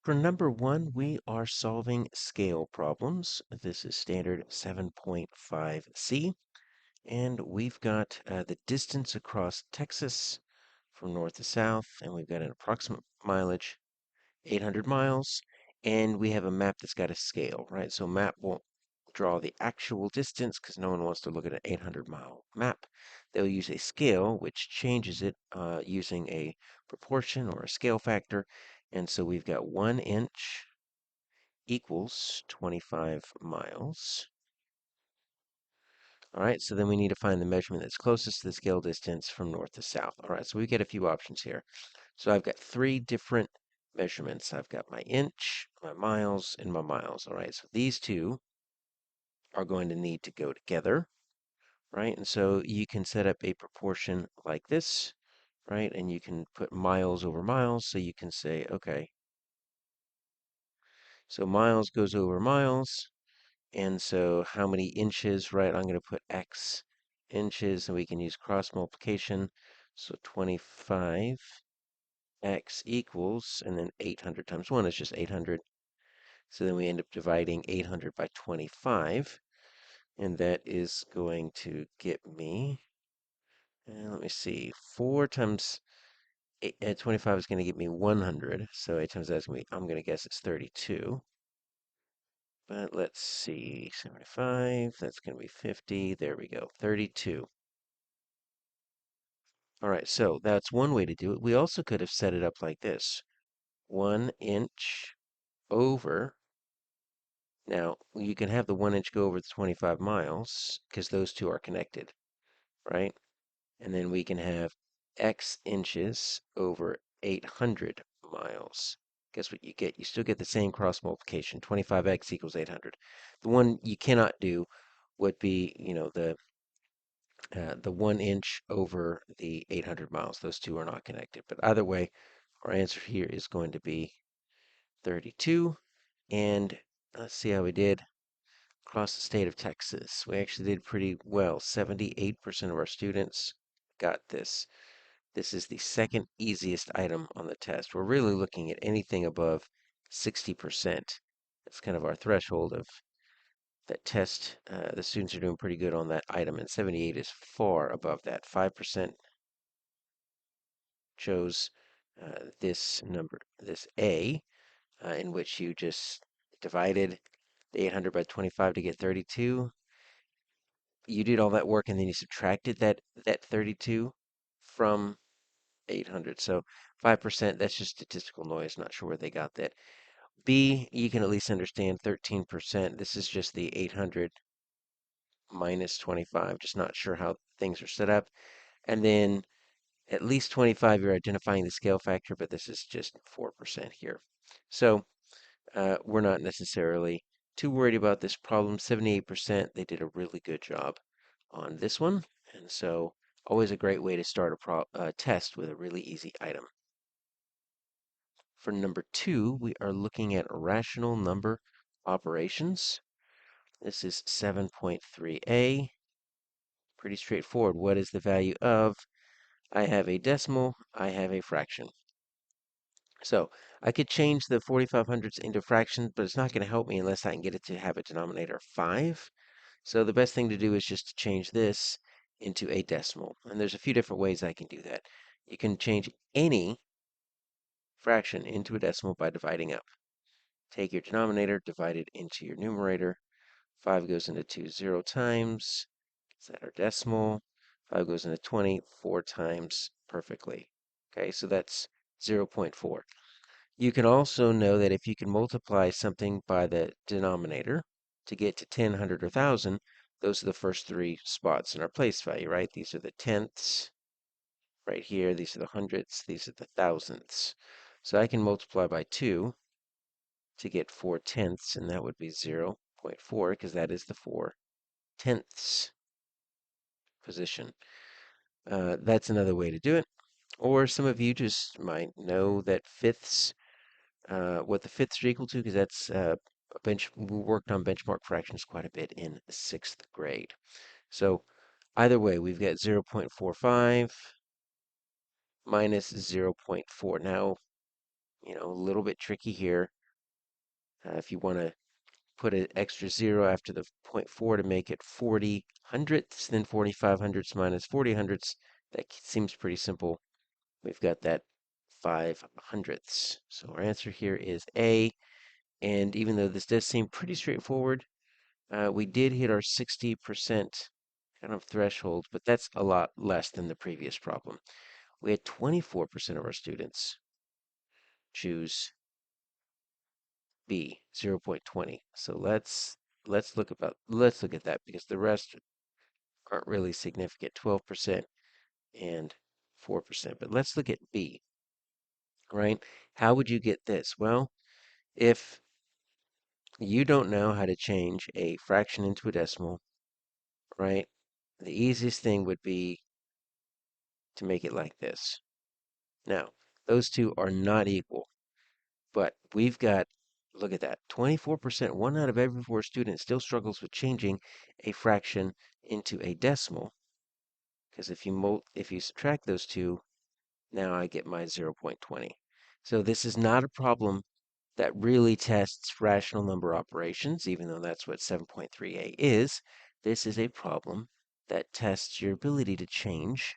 For number one, we are solving scale problems. This is standard 7.5C, and we've got the distance across Texas from north to south, and we've got an approximate mileage, 800 miles, and we have a map that's got a scale, right? So map won't draw the actual distance because no one wants to look at an 800-mile map. They'll use a scale, which changes it using a proportion or a scale factor. And so we've got 1 inch equals 25 miles. All right, so then we need to find the measurement that's closest to the scale distance from north to south. All right, so we get a few options here. So I've got three different measurements. I've got my inch, my miles, and my miles. All right, so these two are going to need to go together, right? And so you can set up a proportion like this, right? And you can put miles over miles. So you can say, okay, so miles goes over miles. And so how many inches, right? I'm going to put X inches and we can use cross multiplication. So 25 X equals, and then 800 times 1 is just 800. So then we end up dividing 800 by 25. And that is going to get me, let me see, 4 times 25 is going to get me 100. So 8 times that's going to be, I'm going to guess it's 32. But let's see, 75, that's going to be 50. There we go, 32. All right, so that's one way to do it. We also could have set it up like this. 1 inch over. Now, you can have the 1 inch go over the 25 miles because those two are connected, right? And then we can have X inches over 800 miles. Guess what you get? You still get the same cross multiplication. 25x equals 800. The one you cannot do would be, the 1 inch over the 800 miles. Those two are not connected. But either way, our answer here is going to be 32. And let's see how we did across the state of Texas. We actually did pretty well. 78% of our students got this. This is the second easiest item on the test. We're really looking at anything above 60%. That's kind of our threshold of that test. The students are doing pretty good on that item, and 78 is far above that. 5% chose this number, this A, in which you just divided the 800 by 25 to get 32. You did all that work, and then you subtracted that 32 from 800. So 5%, that's just statistical noise. Not sure where they got that. B, you can at least understand 13%. This is just the 800 minus 25. Just not sure how things are set up. And then at least 25, you're identifying the scale factor, but this is just 4% here. So we're not necessarily too worried about this problem. 78%, they did a really good job on this one. And so always a great way to start a test with a really easy item. For number two, we are looking at rational number operations. This is 7.3a. Pretty straightforward. What is the value of? I have a decimal, I have a fraction. So I could change the 4500s into fractions, but it's not going to help me unless I can get it to have a denominator of 5. So the best thing to do is just to change this into a decimal. And there's a few different ways I can do that. You can change any fraction into a decimal by dividing up. Take your denominator, divide it into your numerator. 5 goes into 2 0 times. Is that our decimal? 5 goes into 20 4 times perfectly. Okay, so that's 0.4. You can also know that if you can multiply something by the denominator to get to 10, 100, or 1,000, those are the first three spots in our place value, right? These are the tenths right here. These are the hundredths. These are the thousandths. So I can multiply by 2 to get 4 tenths, and that would be 0.4 because that is the 4 tenths position. That's another way to do it. Or some of you just might know that fifths, what the fifths are equal to, because that's we worked on benchmark fractions quite a bit in 6th grade. So either way, we've got 0.45 minus 0.4. Now, a little bit tricky here. If you want to put an extra zero after the 0.4 to make it 40 hundredths, then 45 hundredths minus 40 hundredths. That seems pretty simple. We've got that 5 hundredths. So our answer here is A. And even though this does seem pretty straightforward, we did hit our 60% kind of threshold, but that's a lot less than the previous problem. We had 24% of our students choose B, 0.20. So let's look at that because the rest aren't really significant, 12% and 4%. But let's look at B, right? How would you get this? Well, if you don't know how to change a fraction into a decimal, right? The easiest thing would be to make it like this. Now, those two are not equal, but we've got, look at that, 24%, one out of every four students still struggles with changing a fraction into a decimal. Because if you subtract those two, now I get my 0.20. So this is not a problem that really tests rational number operations, even though that's what 7.3a is. This is a problem that tests your ability to change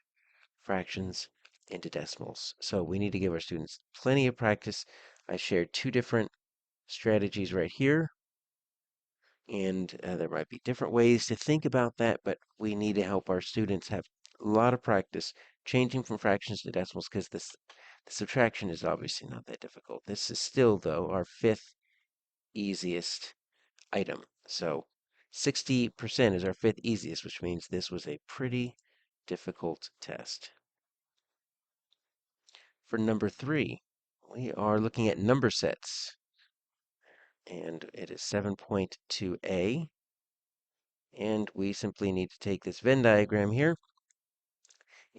fractions into decimals. So we need to give our students plenty of practice. I shared two different strategies right here, and there might be different ways to think about that, but we need to help our students have a lot of practice changing from fractions to decimals because the subtraction is obviously not that difficult. This is still, though, our fifth easiest item. So 60% is our fifth easiest, which means this was a pretty difficult test. For number 3, we are looking at number sets, and it is 7.2a, and we simply need to take this Venn diagram here,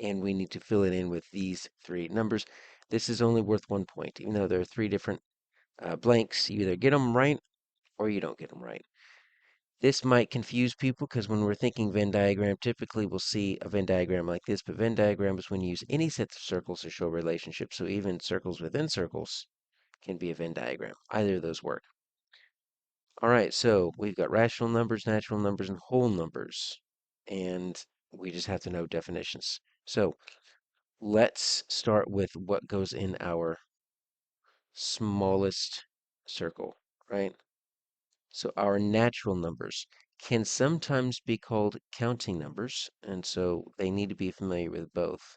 and we need to fill it in with these three numbers. This is only worth 1 point, even though there are three different blanks. You either get them right or you don't get them right. This might confuse people because when we're thinking Venn diagram, typically we'll see a Venn diagram like this, but Venn diagram is when you use any sets of circles to show relationships. So even circles within circles can be a Venn diagram. Either of those work. All right, so we've got rational numbers, natural numbers, and whole numbers. And we just have to know definitions. So let's start with what goes in our smallest circle, right? So our natural numbers can sometimes be called counting numbers, and so they need to be familiar with both.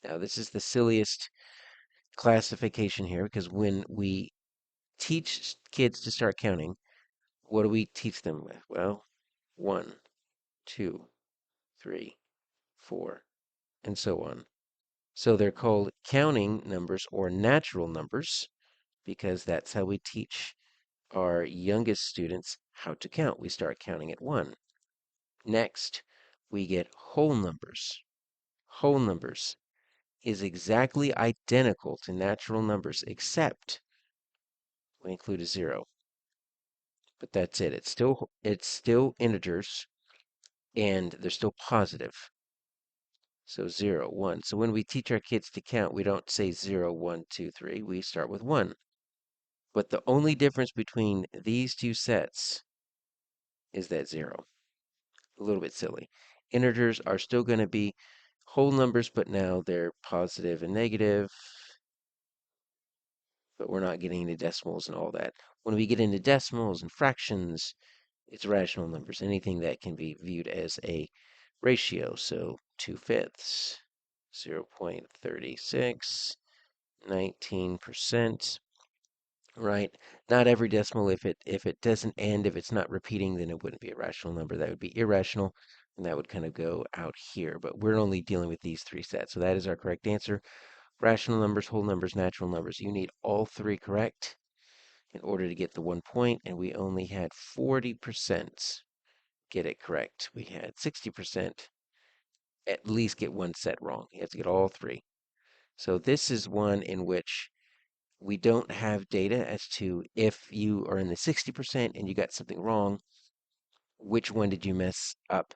Now, this is the silliest classification here because when we teach kids to start counting, what do we teach them with? Well, 1, 2, 3, 4, and so on. So they're called counting numbers or natural numbers because that's how we teach our youngest students how to count. We start counting at 1. Next, we get whole numbers. Whole numbers is exactly identical to natural numbers except we include a 0. But that's it. It's still integers and they're still positive. So 0, 1. So when we teach our kids to count, we don't say 0, 1, 2, 3. We start with 1. But the only difference between these two sets is that 0. A little bit silly. Integers are still going to be whole numbers, but now they're positive and negative, but we're not getting into decimals and all that. When we get into decimals and fractions, it's rational numbers, anything that can be viewed as a ratio. So 2/5, 0.36, 19%, right? Not every decimal, if it doesn't end, if it's not repeating, then it wouldn't be a rational number. That would be irrational, and that would kind of go out here. But we're only dealing with these three sets. So that is our correct answer. Rational numbers, whole numbers, natural numbers. You need all three correct in order to get the 1 point, and we only had 40% get it correct. We had 60% at least get one set wrong. You have to get all three. So this is one in which we don't have data as to if you are in the 60% and you got something wrong, which one did you mess up?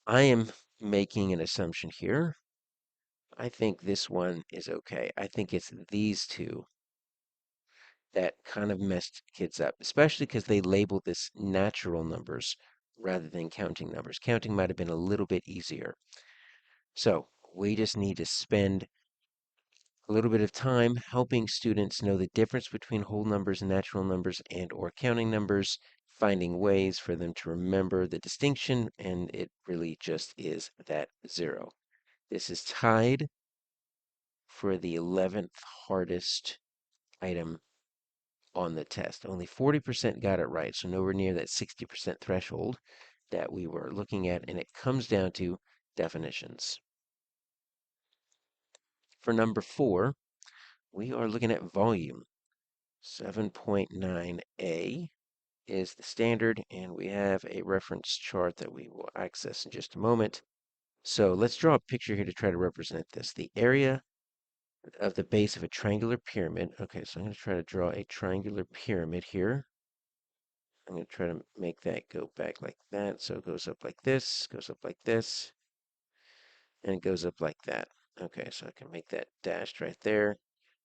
I am making an assumption here. I think this one is okay. I think it's these two that kind of messed kids up, especially because they labeled this natural numbers rather than counting numbers. Counting might have been a little bit easier. So we just need to spend a little bit of time helping students know the difference between whole numbers and natural numbers and or counting numbers, finding ways for them to remember the distinction, and it really just is that 0. This is tied for the 11th hardest item on the test. Only 40% got it right, so nowhere near that 60% threshold that we were looking at, and it comes down to definitions. For number 4, we are looking at volume. 7.9a is the standard, and we have a reference chart that we will access in just a moment. So let's draw a picture here to try to represent this. The area of the base of a triangular pyramid. Okay, so I'm going to try to draw a triangular pyramid here. I'm going to try to make that go back like that. So it goes up like this, goes up like this, and it goes up like that. Okay, so I can make that dashed right there.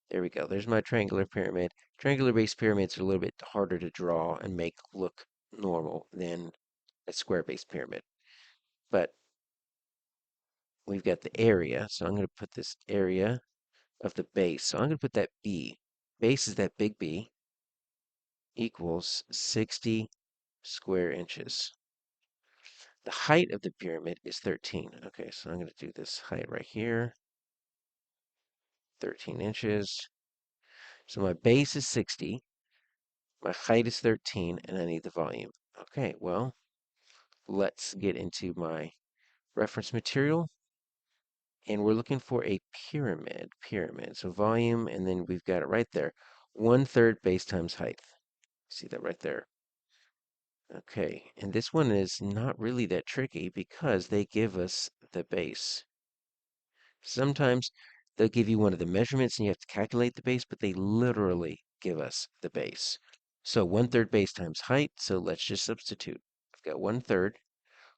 There we go. There's my triangular pyramid. Triangular base pyramids are a little bit harder to draw and make look normal than a square base pyramid. But we've got the area, so I'm going to put this area of the base. So I'm going to put that B. Base is that big B equals 60 square inches. The height of the pyramid is 13. Okay, so I'm going to do this height right here, 13 inches. So my base is 60, my height is 13, and I need the volume. Okay, well, let's get into my reference material. And we're looking for a pyramid. So volume, and then we've got it right there. 1/3 base times height. See that right there? Okay, and this one is not really that tricky because they give us the base. Sometimes they'll give you one of the measurements and you have to calculate the base, but they literally give us the base. So 1/3 base times height, so let's just substitute. I've got 1/3.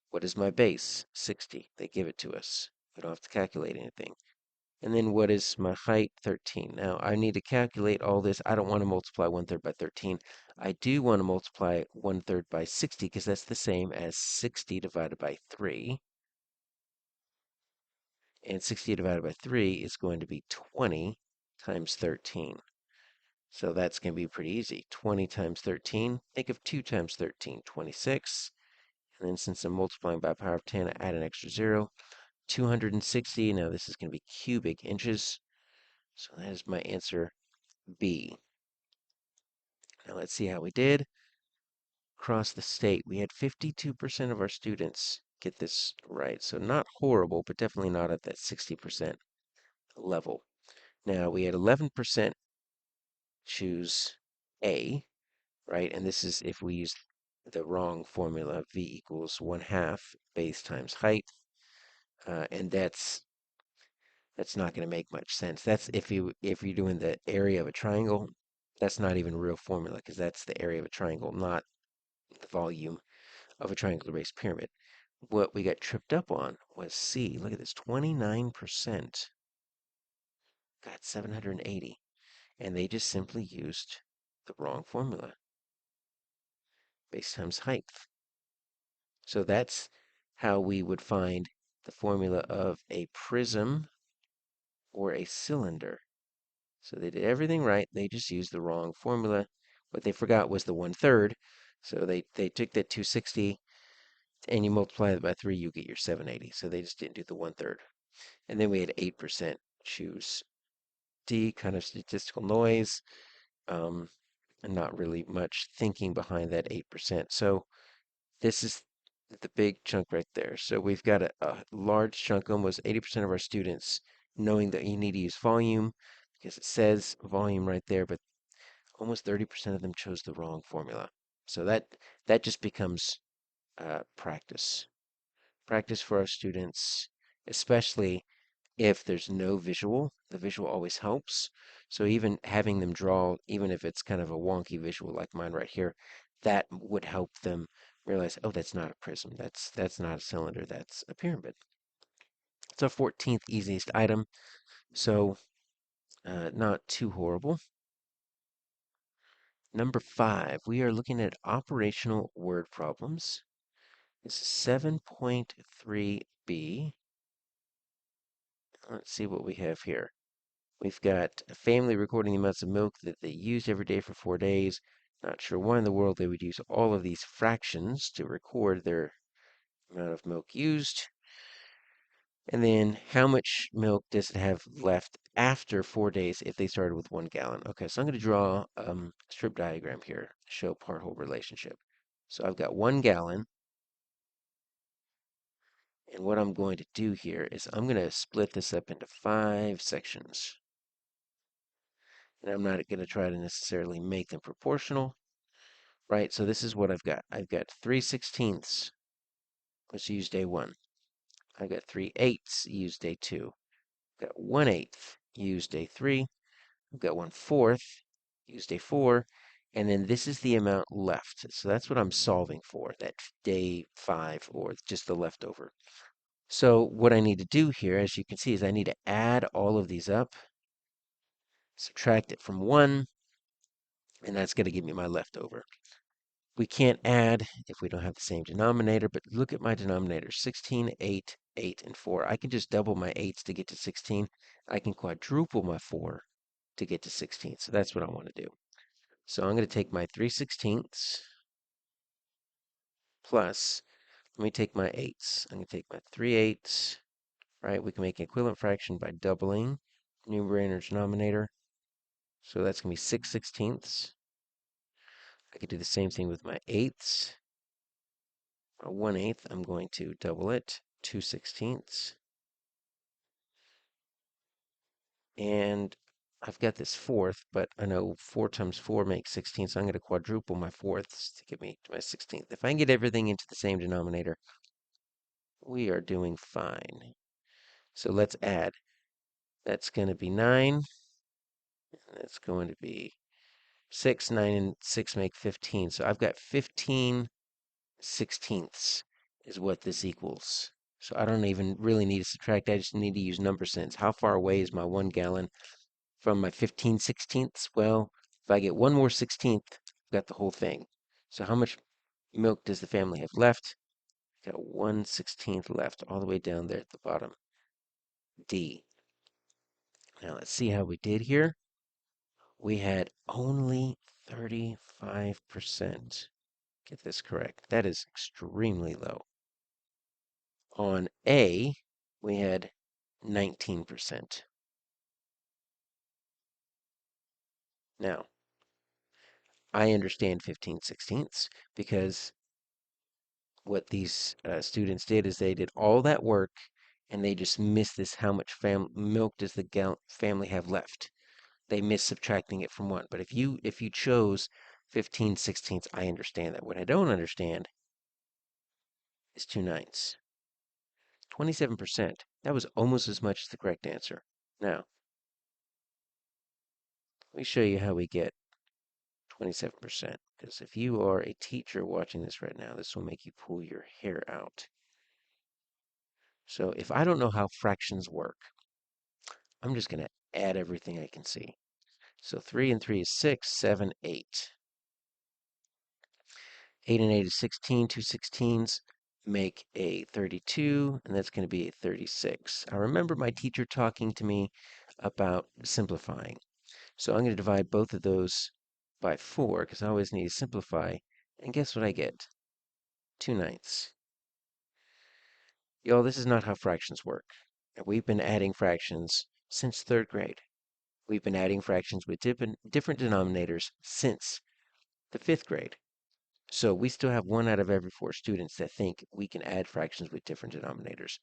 What is my base? 60. They give it to us. We don't have to calculate anything. And then what is my height? 13. Now I need to calculate all this. I don't want to multiply 1/3 by 13. I do want to multiply 1/3 by 60 because that's the same as 60 divided by 3. And 60 divided by 3 is going to be 20 times 13. So that's going to be pretty easy. 20 times 13. Think of 2 times 13, 26. And then since I'm multiplying by power of 10, I add an extra 0. 260. Now this is going to be cubic inches. So that is my answer B. Now let's see how we did. Across the state, we had 52% of our students get this right. So not horrible, but definitely not at that 60% level. Now we had 11% choose A, right? And this is if we use the wrong formula, V equals 1/2 base times height. And that's not going to make much sense. That's if you're doing the area of a triangle, that's not even a real formula because that's the area of a triangle, not the volume of a triangular base pyramid. What we got tripped up on was C. Look at this, 29% got 780, and they just simply used the wrong formula, base times height. So that's how we would find the formula of a prism or a cylinder. So they did everything right. They just used the wrong formula. What they forgot was the 1/3. So they took that 260 and you multiply it by 3, you get your 780. So they just didn't do the 1/3. And then we had 8% choose D, kind of statistical noise, and not really much thinking behind that 8%. So this is the big chunk right there. So we've got a large chunk, almost 80% of our students knowing that you need to use volume because it says volume right there, but almost 30% of them chose the wrong formula. So that just becomes practice. Practice for our students, especially if there's no visual. The visual always helps. So even having them draw, even if it's kind of a wonky visual like mine right here, that would help them realize, oh, that's not a prism. That's not a cylinder. That's a pyramid. It's our 14th easiest item, so not too horrible. Number 5, we are looking at operational word problems. This is 7.3b. Let's see what we have here. We've got a family recording the amounts of milk that they used every day for 4 days. Not sure why in the world they would use all of these fractions to record their amount of milk used. And then how much milk does it have left after 4 days if they started with 1 gallon? Okay, so I'm going to draw a strip diagram here to show part-whole relationship. So I've got 1 gallon, and what I'm going to do here is I'm going to split this up into 5 sections. And I'm not going to try to necessarily make them proportional, right? So this is what I've got. I've got 3/16 was used day 1. I've got 3/8 used day 2. I've got 1/8 used day 3. I've got 1/4 used day 4. And then this is the amount left. So that's what I'm solving for, that day 5 or just the leftover. So what I need to do here, as you can see, is I need to add all of these up, subtract it from 1, and that's going to give me my leftover. We can't add if we don't have the same denominator, but look at my denominator, 16, 8, 8, and 4. I can just double my 8s to get to 16. I can quadruple my 4 to get to 16. So that's what I want to do. So I'm going to take my 3/16 plus, let me take my 8s. I'm going to take my 3/8, right? We can make an equivalent fraction by doubling numerator and denominator. So that's going to be 6/16. I could do the same thing with my 8s. 1/8, I'm going to double it, 2/16. And I've got this fourth, but I know 4 times 4 makes 16, so I'm going to quadruple my fourths to get me to my 16th. If I can get everything into the same denominator, we are doing fine. So let's add. That's going to be 9. That's going to be 6. 9 and 6 make 15. So I've got 15/16 is what this equals. So I don't even really need to subtract. I just need to use number sense. How far away is my 1 gallon from my 15/16? Well, if I get one more 16th, I've got the whole thing. So how much milk does the family have left? Got 1/16 left all the way down there at the bottom. D. Now let's see how we did here. We had only 35%. Get this correct. That is extremely low. On A, we had 19%. Now, I understand 15/16 because what these students did is they did all that work and they just missed this how much milk does the family have left. They missed subtracting it from 1. But if you chose 15/16, I understand that. What I don't understand is 2/9. 27%. That was almost as much as the correct answer. Now, let me show you how we get 27%. Because if you are a teacher watching this right now, this will make you pull your hair out. So if I don't know how fractions work, I'm just going to add everything I can see. So 3 and 3 is 6, 7, 8. 8 and 8 is 16. 2/16 make a 32, and that's going to be a 36. I remember my teacher talking to me about simplifying. So I'm going to divide both of those by 4 because I always need to simplify. And guess what I get? 2/9. Y'all, this is not how fractions work. And we've been adding fractions since 3rd grade. We've been adding fractions with different denominators since the 5th grade. So we still have 1 out of every 4 students that think we can add fractions with different denominators.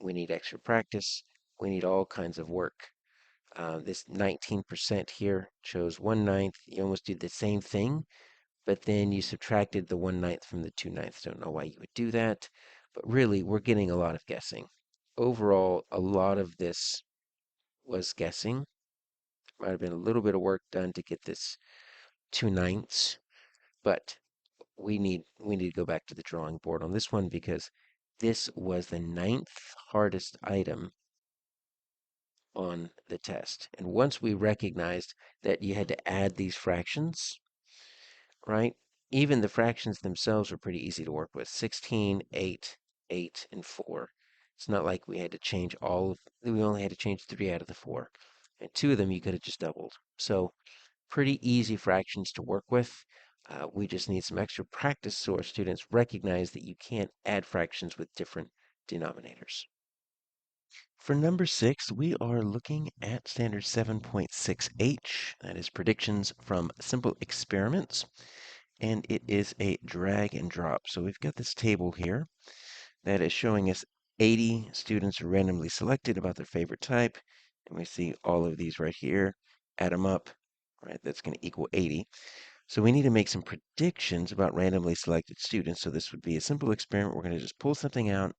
We need extra practice. We need all kinds of work. This 19% here shows 1/9. You almost did the same thing, but then you subtracted the 1/9 from the 2/9. Don't know why you would do that, but really we're getting a lot of guessing. Overall, a lot of this was guessing. Might have been a little bit of work done to get this 2/9, but we need to go back to the drawing board on this one because this was the 9th hardest item on the test. And once we recognized that you had to add these fractions, right? Even the fractions themselves are pretty easy to work with. 16, 8, 8, and 4. It's not like we had to change we only had to change 3 out of the 4. And 2 of them you could have just doubled. So pretty easy fractions to work with. We just need some extra practice so our students recognize that you can't add fractions with different denominators. For number 6, we are looking at standard 7.6H. That is predictions from simple experiments. And it is a drag and drop. So we've got this table here that is showing us 80 students randomly selected about their favorite type. And we see all of these right here. Add them up, right? That's going to equal 80. So we need to make some predictions about randomly selected students. So this would be a simple experiment. We're going to just pull something out,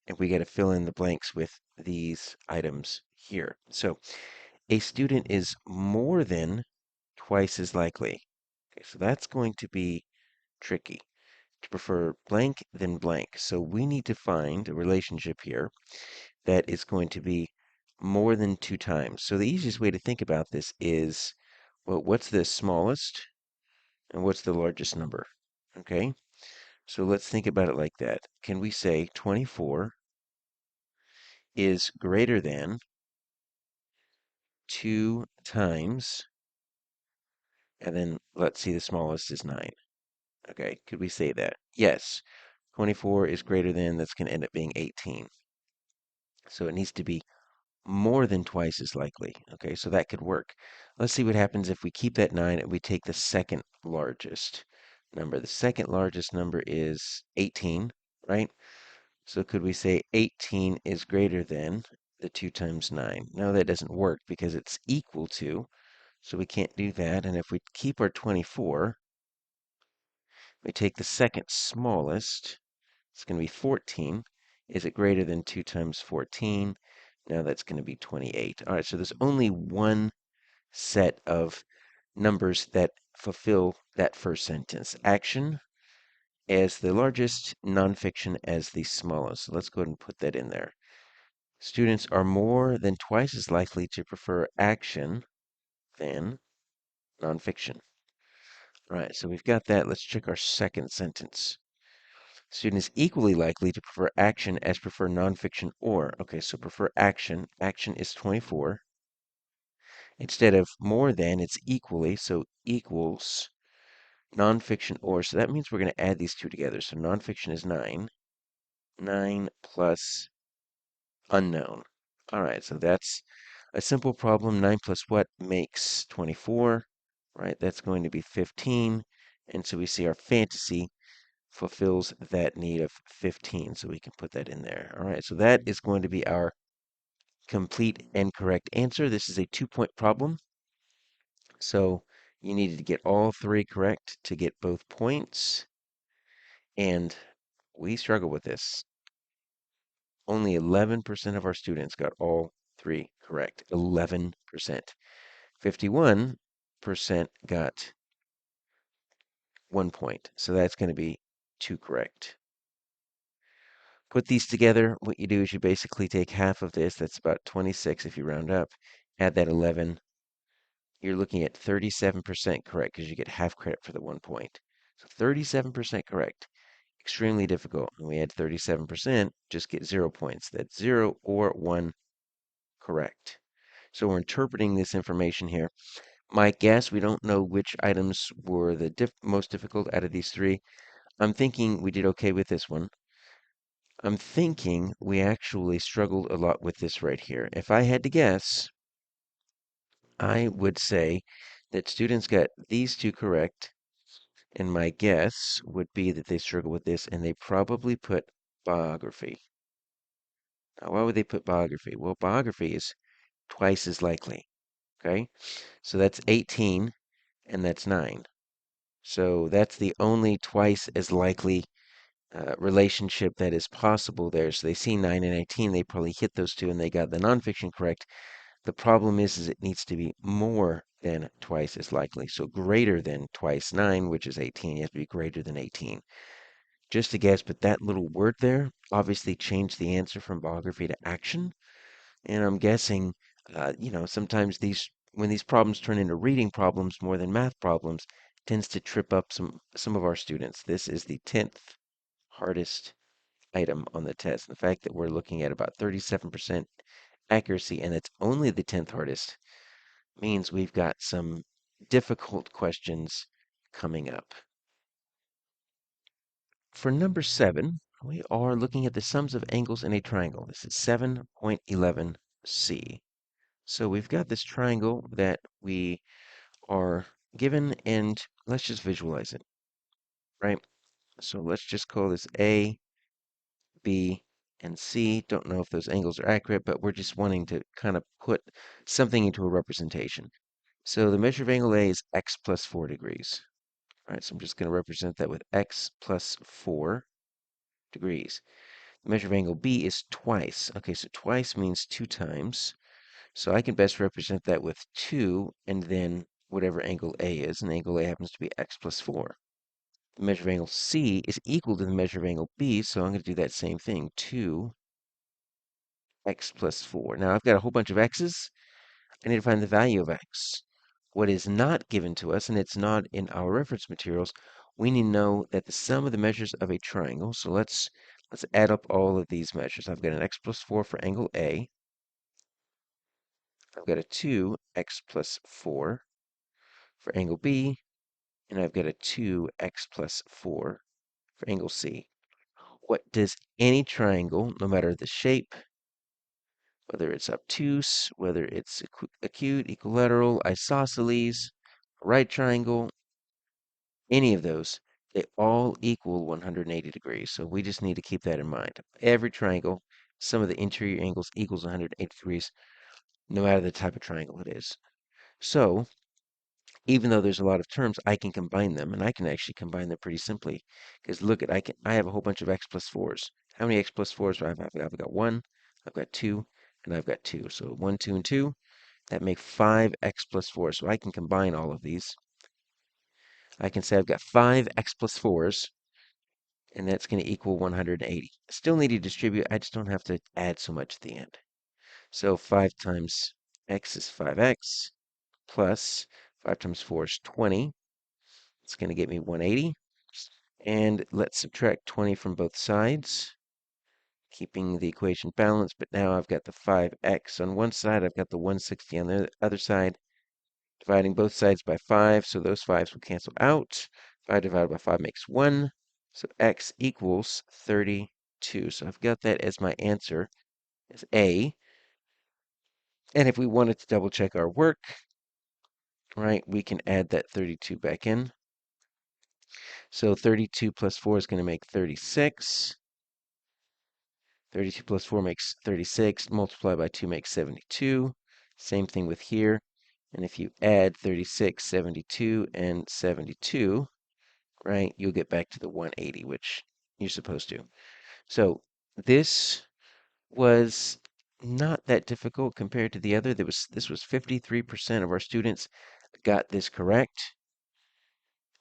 and we got to fill in the blanks with these items here. So a student is more than twice as likely. Okay, so that's going to be tricky. To prefer blank than blank. So we need to find a relationship here that is going to be more than 2 times. So the easiest way to think about this is, well, what's the smallest and what's the largest number? Okay, so let's think about it like that. Can we say 24 is greater than 2 times, and then let's see, the smallest is 9. Okay, could we say that? Yes, 24 is greater than, that's going to end up being 18. So it needs to be more than twice as likely. Okay, so that could work. Let's see what happens if we keep that 9 and we take the second largest number. The second largest number is 18, right? So could we say 18 is greater than the 2 times 9? No, that doesn't work because it's equal to, so we can't do that. And if we keep our 24, we take the second smallest, it's going to be 14. Is it greater than 2 times 14? Now that's going to be 28. All right, so there's only one set of numbers that fulfill that first sentence. Action as the largest, nonfiction as the smallest. So let's go ahead and put that in there. Students are more than twice as likely to prefer action than nonfiction. All right, so we've got that. Let's check our second sentence. Student is equally likely to prefer action as prefer nonfiction or. Okay, so prefer action. Action is 24. Instead of more than, it's equally. So equals nonfiction or. So that means we're going to add these two together. So nonfiction is 9. 9 plus unknown. All right, so that's a simple problem. 9 plus what makes 24, right? That's going to be 15. And so we see our fantasy fulfills that need of 15. So we can put that in there. All right, so that is going to be our complete and correct answer. This is a 2-point problem. So you needed to get all 3 correct to get both points. And we struggle with this. Only 11% of our students got all 3 correct. 11%. 51% got 1 point. So that's going to be 2 correct. Put these together. What you do is you basically take half of this. That's about 26 if you round up. Add that 11. You're looking at 37% correct because you get half credit for the 1 point. So 37% correct. Extremely difficult. When we add 37%, just get 0 points. That's 0 or 1 correct. So we're interpreting this information here. My guess, we don't know which items were the most difficult out of these 3. I'm thinking we did okay with this one. I'm thinking we actually struggled a lot with this right here. If I had to guess, I would say that students got these 2 correct, and my guess would be that they struggle with this, and they probably put biography. Now, why would they put biography? Well, biography is twice as likely, okay? So that's 18, and that's 9. So that's the only twice as likely relationship that is possible there. So they see 9 and 18, they probably hit those 2, and they got the nonfiction correct. The problem is it needs to be more than twice as likely. So greater than twice 9, which is 18, you have to be greater than 18. Just a guess, but that little word there obviously changed the answer from biography to action. And I'm guessing, sometimes when these problems turn into reading problems more than math problems, tends to trip up some of our students. This is the 10th hardest item on the test. The fact that we're looking at about 37% accuracy and it's only the 10th hardest means we've got some difficult questions coming up. For number 7, we are looking at the sums of angles in a triangle. This is 7.11c. So we've got this triangle that we are given, and let's just visualize it, right? So let's just call this A, B, and C. Don't know if those angles are accurate, but we're just wanting to kind of put something into a representation. So the measure of angle A is x plus 4 degrees. All right, so I'm just going to represent that with x plus 4 degrees. The measure of angle B is twice. Okay, so twice means 2 times. So I can best represent that with 2 and then whatever angle A is, and angle A happens to be x plus 4. The measure of angle C is equal to the measure of angle B, so I'm going to do that same thing, 2x plus 4. Now I've got a whole bunch of x's. I need to find the value of x. What is not given to us, and it's not in our reference materials, we need to know that the sum of the measures of a triangle, so let's add up all of these measures. I've got an x plus 4 for angle A. I've got a 2x plus 4 for angle B, and I've got a 2x plus 4 for angle C. What does any triangle, no matter the shape, whether it's obtuse, whether it's acute, equilateral, isosceles, right triangle, any of those, they all equal 180 degrees. So we just need to keep that in mind. Every triangle, sum of the interior angles equals 180 degrees, no matter the type of triangle it is. So even though there's a lot of terms, I can combine them, and I can actually combine them pretty simply. Because look at, I have a whole bunch of x plus 4s. How many x plus 4s do I have? I've got 1, I've got 2, and I've got 2. So 1, 2, and 2, that make 5x plus 4. So I can combine all of these. I can say I've got 5x plus 4s, and that's going to equal 180. Still need to distribute, I just don't have to add so much at the end. So 5 times x is 5x, plus 5 times 4 is 20. It's going to get me 180. And let's subtract 20 from both sides, keeping the equation balanced. But now I've got the 5x on one side, I've got the 160 on the other side, dividing both sides by 5, so those 5s will cancel out. 5 divided by 5 makes 1, so x equals 32. So I've got that as my answer, as A. And if we wanted to double check our work, right, we can add that 32 back in. So 32 plus 4 is going to make 36. 32 plus 4 makes 36. Multiply by 2 makes 72. Same thing with here. And if you add 36, 72, and 72, right, you'll get back to the 180, which you're supposed to. So this was not that difficult compared to the other. This was 53% of our students got this correct.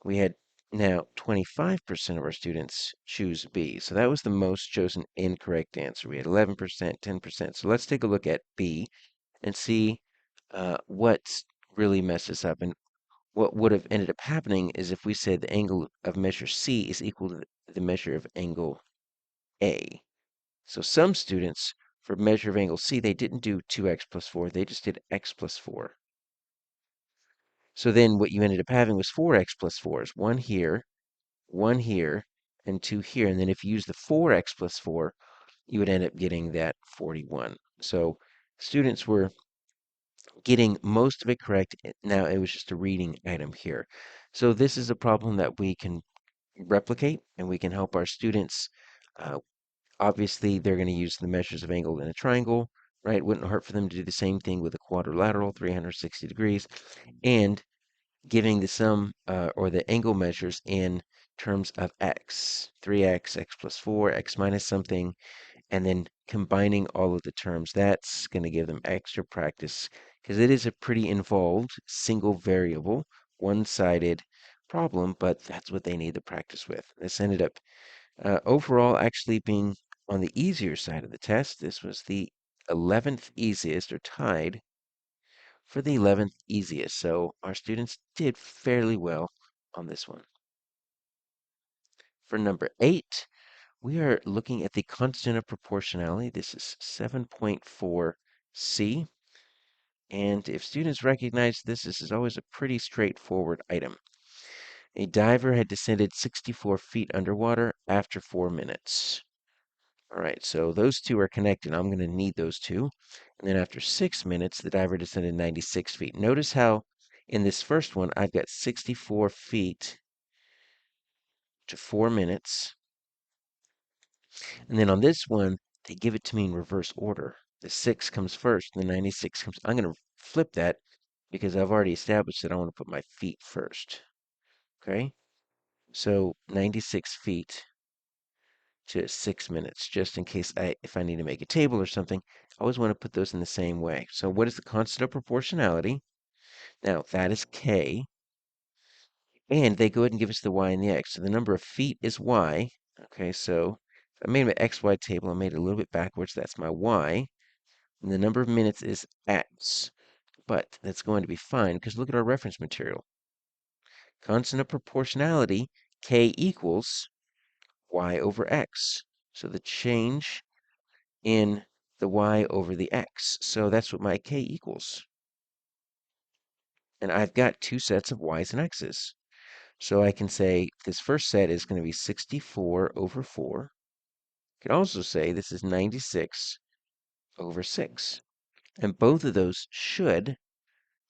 We had now 25% of our students choose B. So that was the most chosen incorrect answer. We had 11%, 10%. So let's take a look at B and see what really messed us up. And what would have ended up happening is if we said the angle of measure C is equal to the measure of angle A. So some students, for measure of angle C, they didn't do 2x plus 4. They just did x plus 4. So then what you ended up having was 4x plus 4s. One here, and 2 here. And then if you use the 4x plus 4, you would end up getting that 41. So students were getting most of it correct. Now it was just a reading item here. So this is a problem that we can replicate, and we can help our students. Uh, Obviously, they're going to use the measures of angle in a triangle, right? It wouldn't hurt for them to do the same thing with a quadrilateral, 360 degrees, and giving the sum or the angle measures in terms of x, 3x, x plus 4, x minus something, and then combining all of the terms. That's going to give them extra practice because it is a pretty involved single variable, one-sided problem, but that's what they need to practice with. This ended up overall actually being on the easier side of the test. This was the 11th easiest, or tied for the 11th easiest. So our students did fairly well on this one. For number 8, we are looking at the constant of proportionality. This is 7.4c. And if students recognize this, this is always a pretty straightforward item. A diver had descended 64 feet underwater after 4 minutes. All right, so those two are connected. I'm going to need those two. And then after 6 minutes, the diver descended 96 feet. Notice how in this first one, I've got 64 feet to 4 minutes. And then on this one, they give it to me in reverse order. The 6 comes first, and the 96 comes. I'm going to flip that because I've already established that I want to put my feet first. Okay? So 96 feet to 6 minutes, just in case if I need to make a table or something, I always want to put those in the same way. So what is the constant of proportionality? Now, that is k. And they go ahead and give us the y and the x. So the number of feet is y. Okay, so I made my xy table. I made it a little bit backwards. That's my y. And the number of minutes is x. But that's going to be fine because look at our reference material. Constant of proportionality, k equals y over x. So the change in the y over the x. So that's what my k equals. And I've got two sets of y's and x's. So I can say this first set is going to be 64 over 4. I can also say this is 96 over 6. And both of those should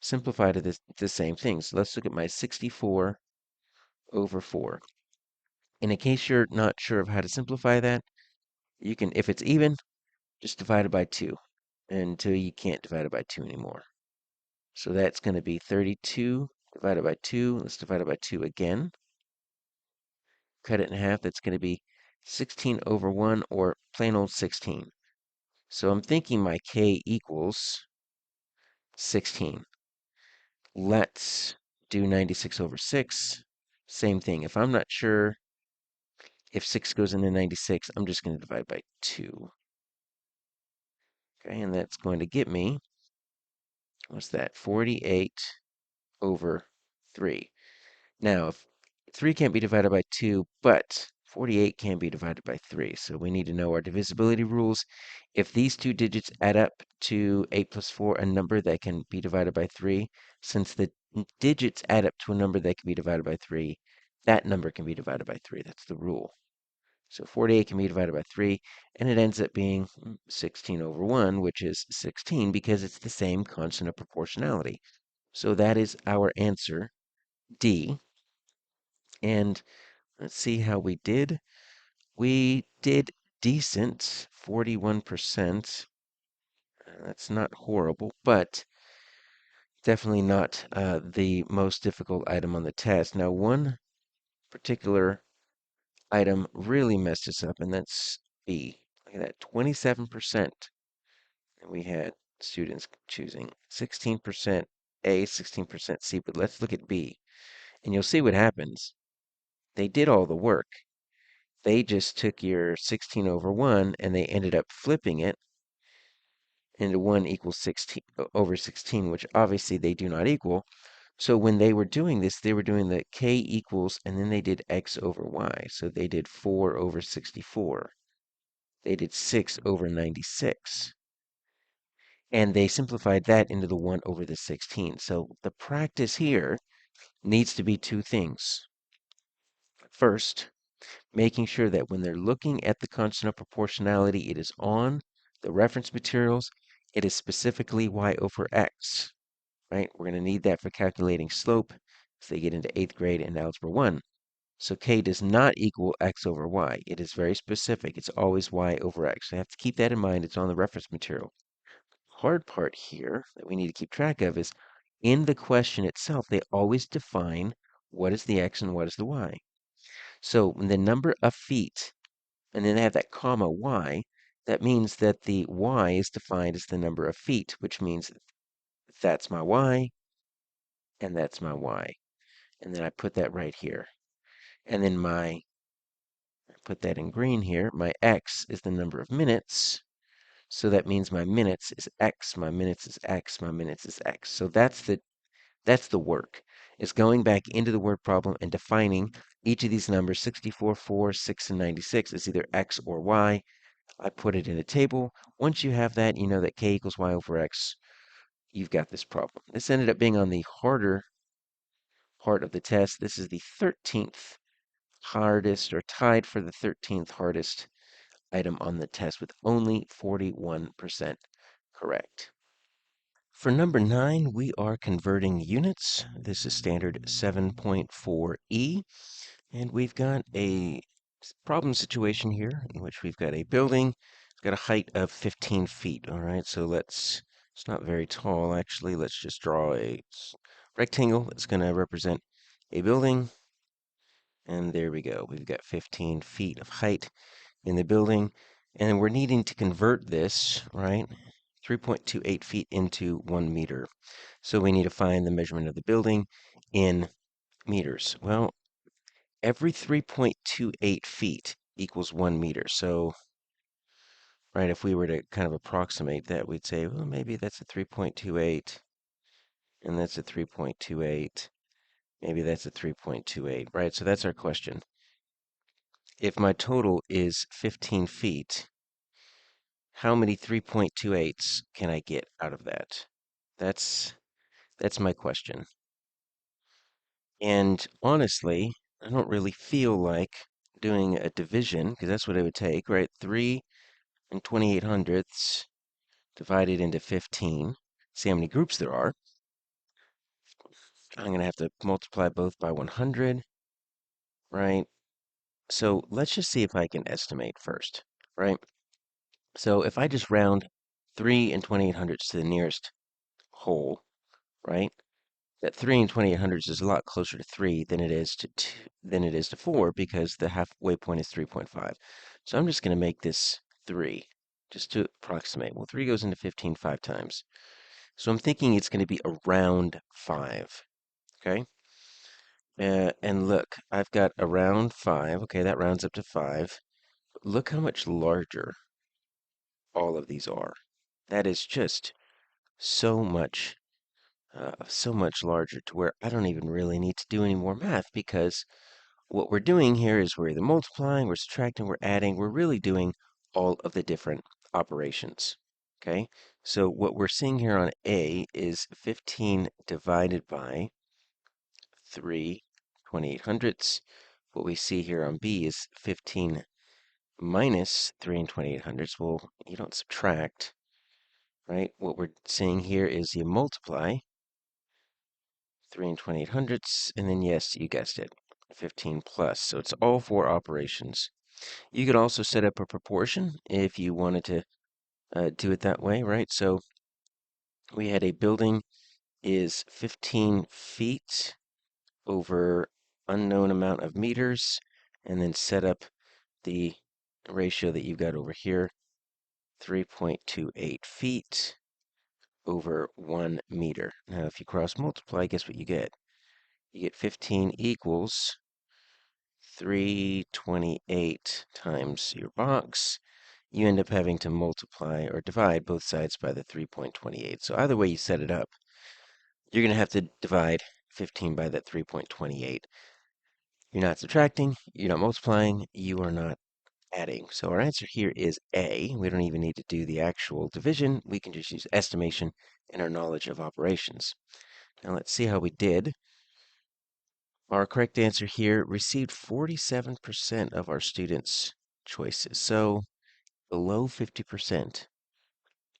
simplify to the same thing. So let's look at my 64 over 4. And in case you're not sure of how to simplify that, you can, if it's even, just divide it by 2 until you can't divide it by 2 anymore. So that's going to be 32 divided by 2. Let's divide it by 2 again. Cut it in half. That's going to be 16 over 1, or plain old 16. So I'm thinking my k equals 16. Let's do 96 over 6. Same thing. If I'm not sure if 6 goes into 96, I'm just going to divide by 2. Okay, and that's going to get me, what's that, 48 over 3. Now, if 3 can't be divided by 2, but 48 can be divided by 3. So we need to know our divisibility rules. If these two digits add up to 8 plus 4, a number that can be divided by 3, since the digits add up to a number that can be divided by 3, that number can be divided by 3. That's the rule. So 48 can be divided by 3, and it ends up being 16 over 1, which is 16, because it's the same constant of proportionality. So that is our answer, D. And let's see how we did. We did decent, 41%. That's not horrible, but definitely not the most difficult item on the test. Now, one particular item really messed us up, and that's B. Look at that, 27%. And we had students choosing 16% A, 16% C, but let's look at B. And you'll see what happens. They did all the work. They just took your 16 over 1 and they ended up flipping it into 1 equals 16 over 16, which obviously they do not equal. So when they were doing this, they were doing the k equals, and then they did x over y. So they did 4 over 64. They did 6 over 96. And they simplified that into the 1 over the 16. So the practice here needs to be two things. First, making sure that when they're looking at the constant of proportionality, it is on the reference materials. It is specifically y over x, right? We're going to need that for calculating slope as they get into 8th grade and Algebra 1. So k does not equal x over y. It is very specific. It's always y over x. So you have to keep that in mind. It's on the reference material. Hard part here that we need to keep track of is in the question itself, they always define what is the x and what is the y. So when the number of feet, and then they have that comma y, that means that the y is defined as the number of feet, which means that's my y, and that's my y. And then I put that right here. And then I put that in green here, my x is the number of minutes. So that means my minutes is x, my minutes is x, my minutes is x. So that's the work. is going back into the word problem and defining each of these numbers, 64, 4, 6, and 96, is either x or y. I put it in a table. Once you have that, you know that k equals y over x. You've got this problem. This ended up being on the harder part of the test. This is the 13th hardest, or tied for the 13th hardest item on the test with only 41% correct. For number 9, we are converting units. This is standard 7.4E, and we've got a problem situation here in which we've got a building. It's got a height of 15 feet. All right, so it's not very tall, actually. Let's just draw a rectangle that's going to represent a building. And there we go. We've got 15 feet of height in the building. And we're needing to convert this, right, 3.28 feet into 1 meter. So we need to find the measurement of the building in meters. Well, every 3.28 feet equals 1 meter. So, right, if we were to kind of approximate that, we'd say, well, maybe that's a 3.28, and that's a 3.28. Maybe that's a 3.28, right? So that's our question. If my total is 15 feet, how many 3.28s can I get out of that? That's my question. And honestly, I don't really feel like doing a division, because that's what it would take, right? 3 and 28 hundredths divided into 15. See how many groups there are. I'm going to have to multiply both by 100, right? So let's just see if I can estimate first, right? So if I just round 3 and 28 hundredths to the nearest whole, right? That 3 and 28 hundredths is a lot closer to 3 than it is to 4, because the halfway point is 3.5. So I'm just going to make this 3 just to approximate. Well, 3 goes into 15 5 times. So I'm thinking it's going to be around 5. Okay? And look, I've got around 5. Okay, that rounds up to 5. Look how much larger all of these are. That is just so much larger, to where I don't even really need to do any more math, because what we're doing here is we're either multiplying, we're subtracting, we're adding, we're really doing all of the different operations. Okay, so what we're seeing here on A is 15 divided by 3/28 hundredths. What we see here on B is 15 minus 3/28 hundredths. Well, you don't subtract, right? What we're seeing here is you multiply 3/28 hundredths, and then, yes, you guessed it, 15 plus. So it's all four operations. You could also set up a proportion if you wanted to do it that way, right? So we had a building is 15 feet over unknown amount of meters, and then set up the ratio that you've got over here, 3.28 feet over 1 meter. Now, if you cross multiply, guess what you get? You get 15 equals 328 times your box. You end up having to multiply or divide both sides by the 3.28. So either way you set it up, you're going to have to divide 15 by that 3.28. You're not subtracting, you're not multiplying, you are not adding. So our answer here is A. We don't even need to do the actual division. We can just use estimation and our knowledge of operations. Now let's see how we did. Our correct answer here received 47% of our students' choices. So below 50%.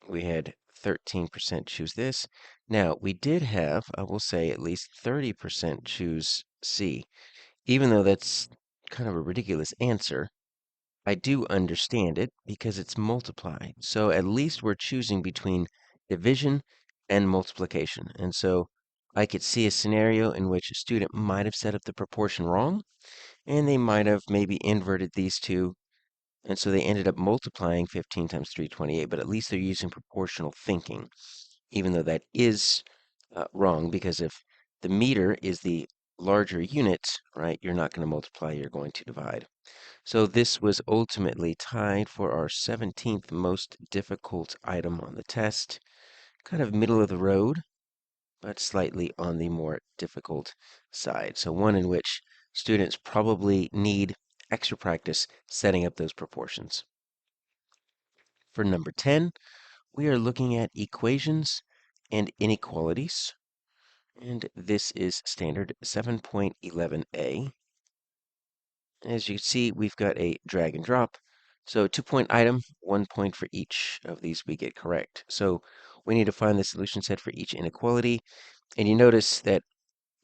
We had 13% choose this. Now, we did have, I will say, at least 30% choose C. Even though that's kind of a ridiculous answer, I do understand it because it's multiply. So at least we're choosing between division and multiplication. And so I could see a scenario in which a student might have set up the proportion wrong, and they might have maybe inverted these two, and so they ended up multiplying 15 times 328, but at least they're using proportional thinking, even though that is wrong, because if the meter is the larger unit, right, you're not going to multiply, you're going to divide. So this was ultimately tied for our 17th most difficult item on the test. Kind of middle of the road. but slightly on the more difficult side. So one in which students probably need extra practice setting up those proportions. For number 10, we are looking at equations and inequalities. And this is standard 7.11a. As you can see, we've got a drag and drop. So 2-point item, 1 point for each of these we get correct. So we need to find the solution set for each inequality. And you notice that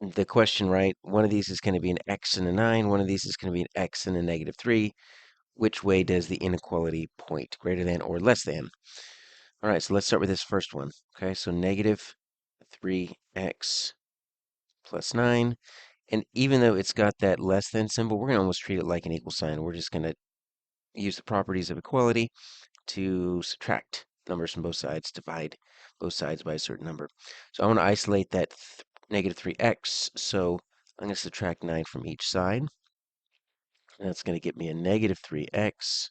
the question, right, one of these is going to be an x and a 9. One of these is going to be an x and a -3. Which way does the inequality point? Greater than or less than? All right, so let's start with this first one. Okay, so -3x plus 9. And even though it's got that less than symbol, we're going to almost treat it like an equal sign. We're just going to use the properties of equality to subtract numbers from both sides, divide both sides by a certain number. So I want to isolate that -3x, so I'm going to subtract 9 from each side. That's going to get me a -3x,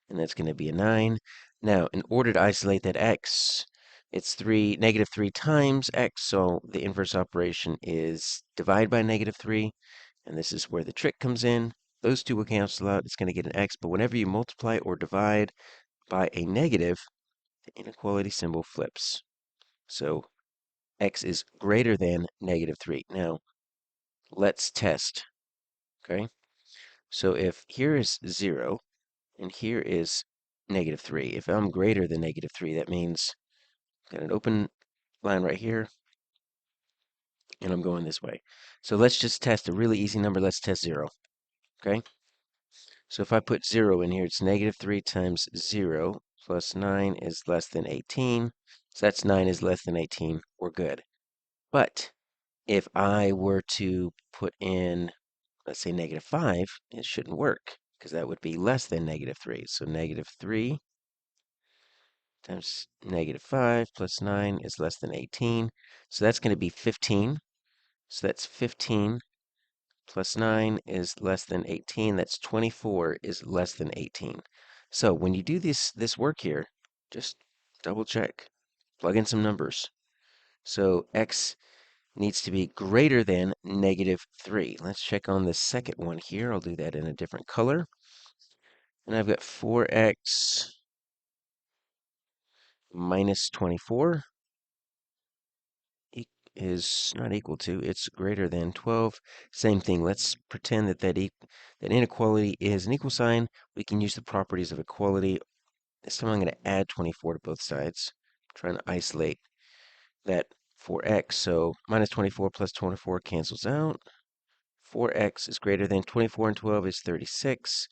and that's going to be a 9. Now, in order to isolate that x, it's -3 times x, so the inverse operation is divide by -3, and this is where the trick comes in. Those two will cancel out. It's going to get an x, but whenever you multiply or divide by a negative, the inequality symbol flips. So x is greater than -3. Now, let's test, okay? So if here is 0, and here is -3, if I'm greater than -3, that means I've got an open line right here, and I'm going this way. So let's just test a really easy number. Let's test 0, okay? So if I put 0 in here, it's -3 times 0 plus 9 is less than 18. So that's 9 is less than 18. We're good. But if I were to put in, let's say, -5, it shouldn't work because that would be less than -3. So -3 times -5 plus 9 is less than 18. So that's going to be 15. So that's 15 plus 9 is less than 18. That's 24 is less than 18. So when you do this work here, just double check, plug in some numbers. So x needs to be greater than -3. Let's check on the second one here. I'll do that in a different color. And I've got 4x minus 24 is not equal to, it's greater than 12. Same thing, let's pretend that that inequality is an equal sign. We can use the properties of equality. This time I'm going to add 24 to both sides. I'm trying to isolate that 4x. So minus 24 plus 24 cancels out. 4x is greater than 24 and 12 is 36.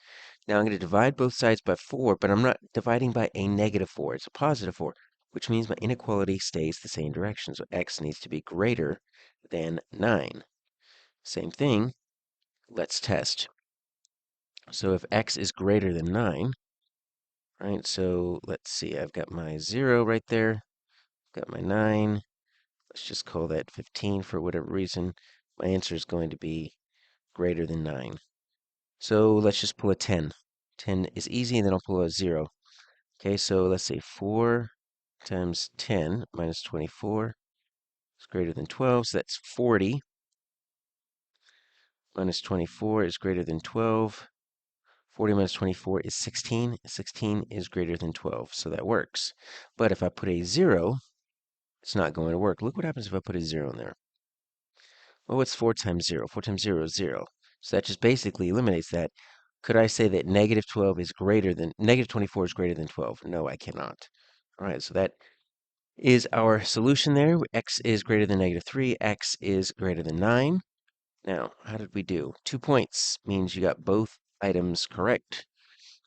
Now I'm going to divide both sides by 4, but I'm not dividing by a -4. It's a +4, which means my inequality stays the same direction. So x needs to be greater than 9. Same thing, let's test. So if x is greater than 9, right, so let's see, I've got my 0 right there, got my 9. Let's just call that 15 for whatever reason. My answer is going to be greater than 9. So let's just pull a 10. 10 is easy, and then I'll pull a 0. Okay, so let's say 4 times 10 minus 24 is greater than 12, so that's 40. Minus 24 is greater than 12. 40 minus 24 is 16. 16 is greater than 12, so that works. But if I put a 0, it's not going to work. Look what happens if I put a 0 in there. Well, what's 4 times 0? 4 times 0 is 0. So that just basically eliminates that. Could I say that -12 is greater than, -24 is greater than 12? No, I cannot. All right, so that is our solution there. X is greater than -3. X is greater than 9. Now, how did we do? 2 points means you got both items correct.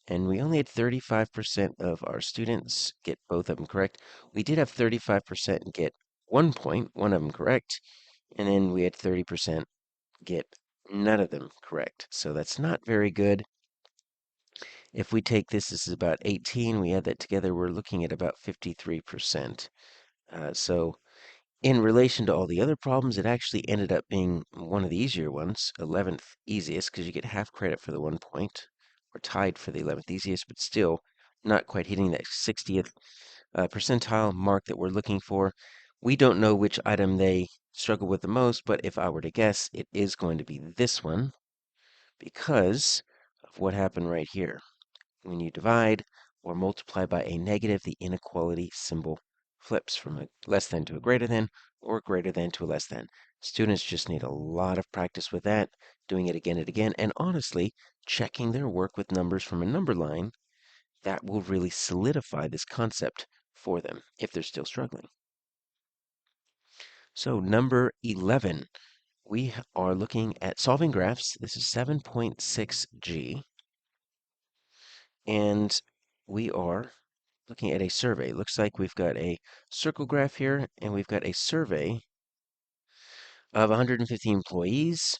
And we only had 35% of our students get both of them correct. We did have 35% get 1 point, one of them correct. And then we had 30% get none of them correct. So that's not very good. If we take this is about 18, we add that together, we're looking at about 53%. So in relation to all the other problems, it actually ended up being one of the easier ones, 11th easiest, because you get half credit for the 1 point. We're tied for the 11th easiest, but still not quite hitting that 60th percentile mark that we're looking for. We don't know which item they struggle with the most, but if I were to guess, it is going to be this one because of what happened right here. When you divide or multiply by a negative, the inequality symbol flips from a less than to a greater than or greater than to a less than. Students just need a lot of practice with that, doing it again and again, and honestly, checking their work with numbers from a number line. That will really solidify this concept for them if they're still struggling. So number 11, we are looking at solving graphs. This is 7.6G, and we are looking at a survey. Looks like we've got a circle graph here, and we've got a survey of 150 employees,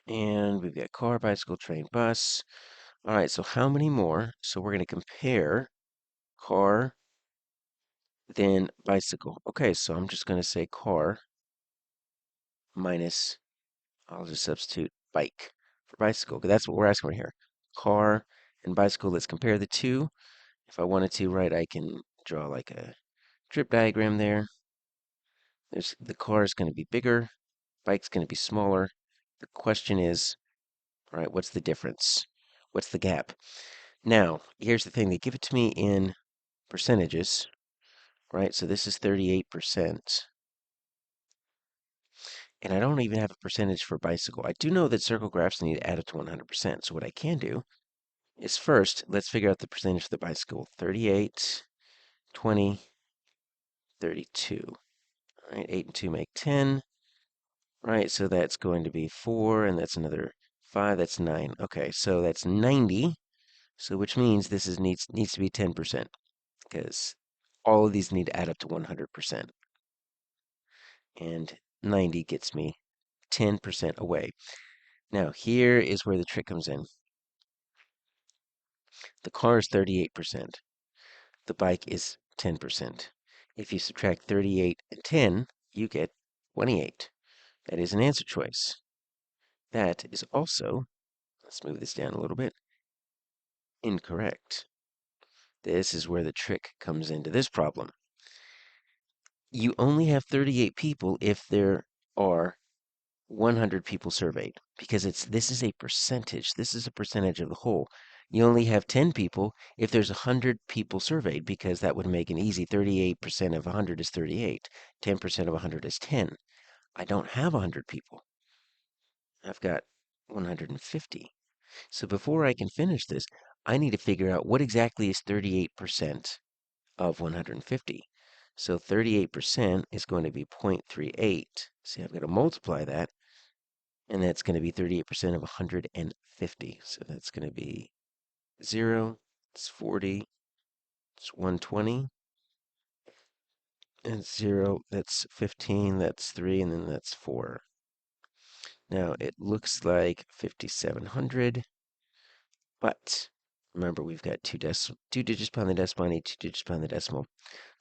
and we've got car, bicycle, train, bus. All right, so how many more? So we're going to compare car, then bicycle. Okay, so I'm just going to say car minus, I'll just substitute bike for bicycle, because that's what we're asking for here. Car and bicycle, let's compare the two. If I wanted to, right, I can draw like a trip diagram there. The car is going to be bigger, bike's going to be smaller. The question is, all right, what's the difference? What's the gap? Now, here's the thing. They give it to me in percentages, right? So this is 38%. And I don't even have a percentage for bicycle. I do know that circle graphs need to add up to 100%. So what I can do is first, let's figure out the percentage for the bicycle. 38, 20, 32. All right, 8 and 2 make 10. Right, so that's going to be 4, and that's another 5. That's 9. Okay, so that's 90. So which means this needs to be 10% because all of these need to add up to 100%. And 90 gets me 10% away. Now, here is where the trick comes in. The car is 38%. The bike is 10%. If you subtract 38 and 10, you get 28. That is an answer choice. That is also, let's move this down a little bit, incorrect. This is where the trick comes into this problem. You only have 38 people if there are 100 people surveyed, because this is a percentage. This is a percentage of the whole. You only have 10 people if there's 100 people surveyed, because that would make an easy 38% of 100 is 38. 10% of 100 is 10. I don't have 100 people. I've got 150. So before I can finish this, I need to figure out what exactly is 38% of 150. So 38% is going to be 0.38. See, I've got to multiply that, and that's going to be 38% of 150. So that's going to be 0, it's 40, it's 120, and 0, that's 15, that's 3, and then that's 4. Now it looks like 5,700, but remember we've got two digits behind the decimal, I need 2 digits behind the decimal.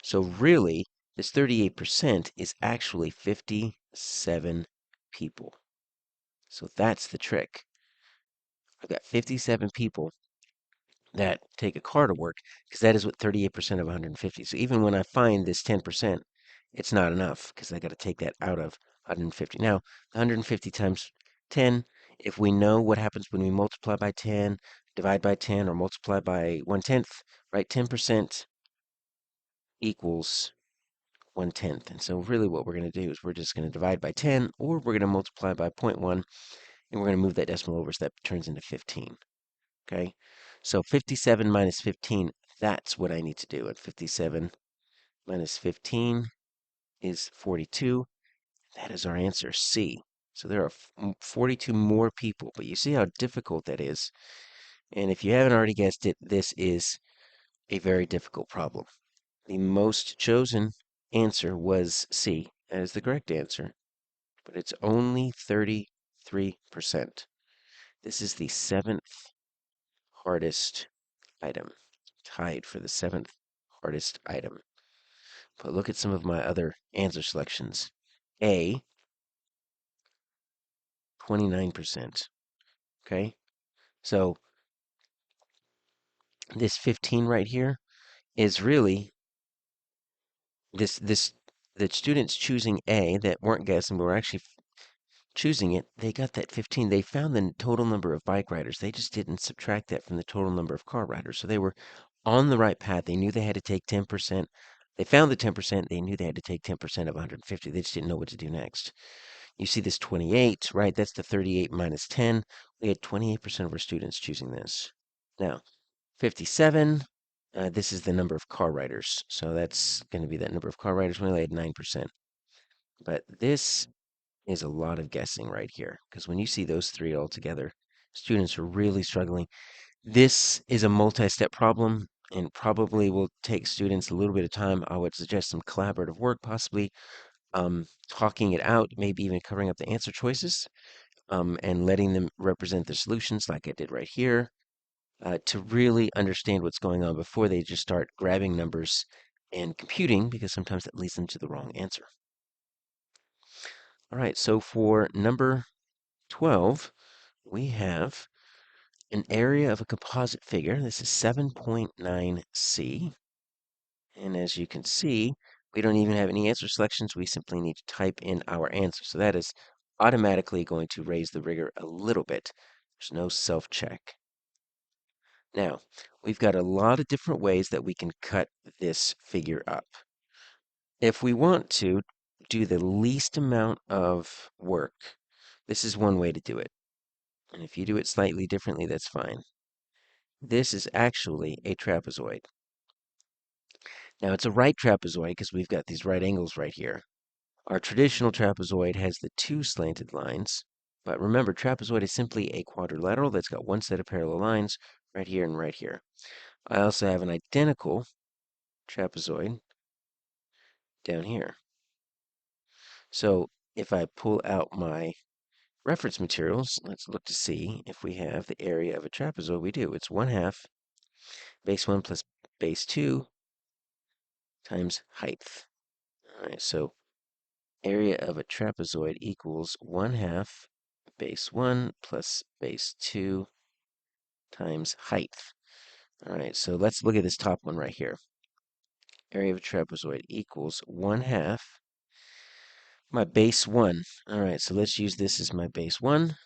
So really, this 38% is actually 57 people. So that's the trick. I've got 57 people that take a car to work because that is what 38% of 150. So even when I find this 10%, it's not enough because I got to take that out of 150. Now, 150 times 10, if we know what happens when we multiply by 10, divide by 10, or multiply by 1/10, right? 10% equals 1/10. And so really what we're going to do is we're just going to divide by 10, or we're going to multiply by 0.1, and we're going to move that decimal over so that turns into 15. Okay? So 57 minus 15, that's what I need to do. And 57 minus 15 is 42. That is our answer, C. So there are 42 more people, but you see how difficult that is. And if you haven't already guessed it, this is a very difficult problem. The most chosen answer was C. That is the correct answer, but it's only 33%. This is the seventh hardest item, tied for the seventh hardest item. But look at some of my other answer selections. A, 29%. Okay, so this 15 right here is really this the students choosing A that weren't guessing but were actually choosing it, they got that 15. They found the total number of bike riders. They just didn't subtract that from the total number of car riders. So they were on the right path. They knew they had to take 10%. They found the 10%. They knew they had to take 10% of 150. They just didn't know what to do next. You see this 28, right? That's the 38 minus 10. We had 28% of our students choosing this. Now, 57, this is the number of car riders. So that's going to be that number of car riders. We only had 9%. But this is a lot of guessing right here, because when you see those three all together, students are really struggling. This is a multi-step problem and probably will take students a little bit of time. I would suggest some collaborative work, possibly talking it out, maybe even covering up the answer choices, and letting them represent the solutions like I did right here, to really understand what's going on before they just start grabbing numbers and computing, because sometimes that leads them to the wrong answer. All right, so for number 12, we have an area of a composite figure. This is 7.9c. And as you can see, we don't even have any answer selections. We simply need to type in our answer. So that is automatically going to raise the rigor a little bit. There's no self-check. Now, we've got a lot of different ways that we can cut this figure up. If we want to do the least amount of work, this is one way to do it. And if you do it slightly differently, that's fine. This is actually a trapezoid. Now, it's a right trapezoid because we've got these right angles right here. Our traditional trapezoid has the two slanted lines, but remember, trapezoid is simply a quadrilateral that's got one set of parallel lines right here and right here. I also have an identical trapezoid down here. So if I pull out my reference materials, let's look to see if we have the area of a trapezoid. We do. It's 1/2 base 1 plus base 2 times height. All right, so area of a trapezoid equals 1/2 base 1 plus base 2 times height. All right, so let's look at this top one right here. Area of a trapezoid equals 1/2 my base 1. All right, so let's use this as my base 1.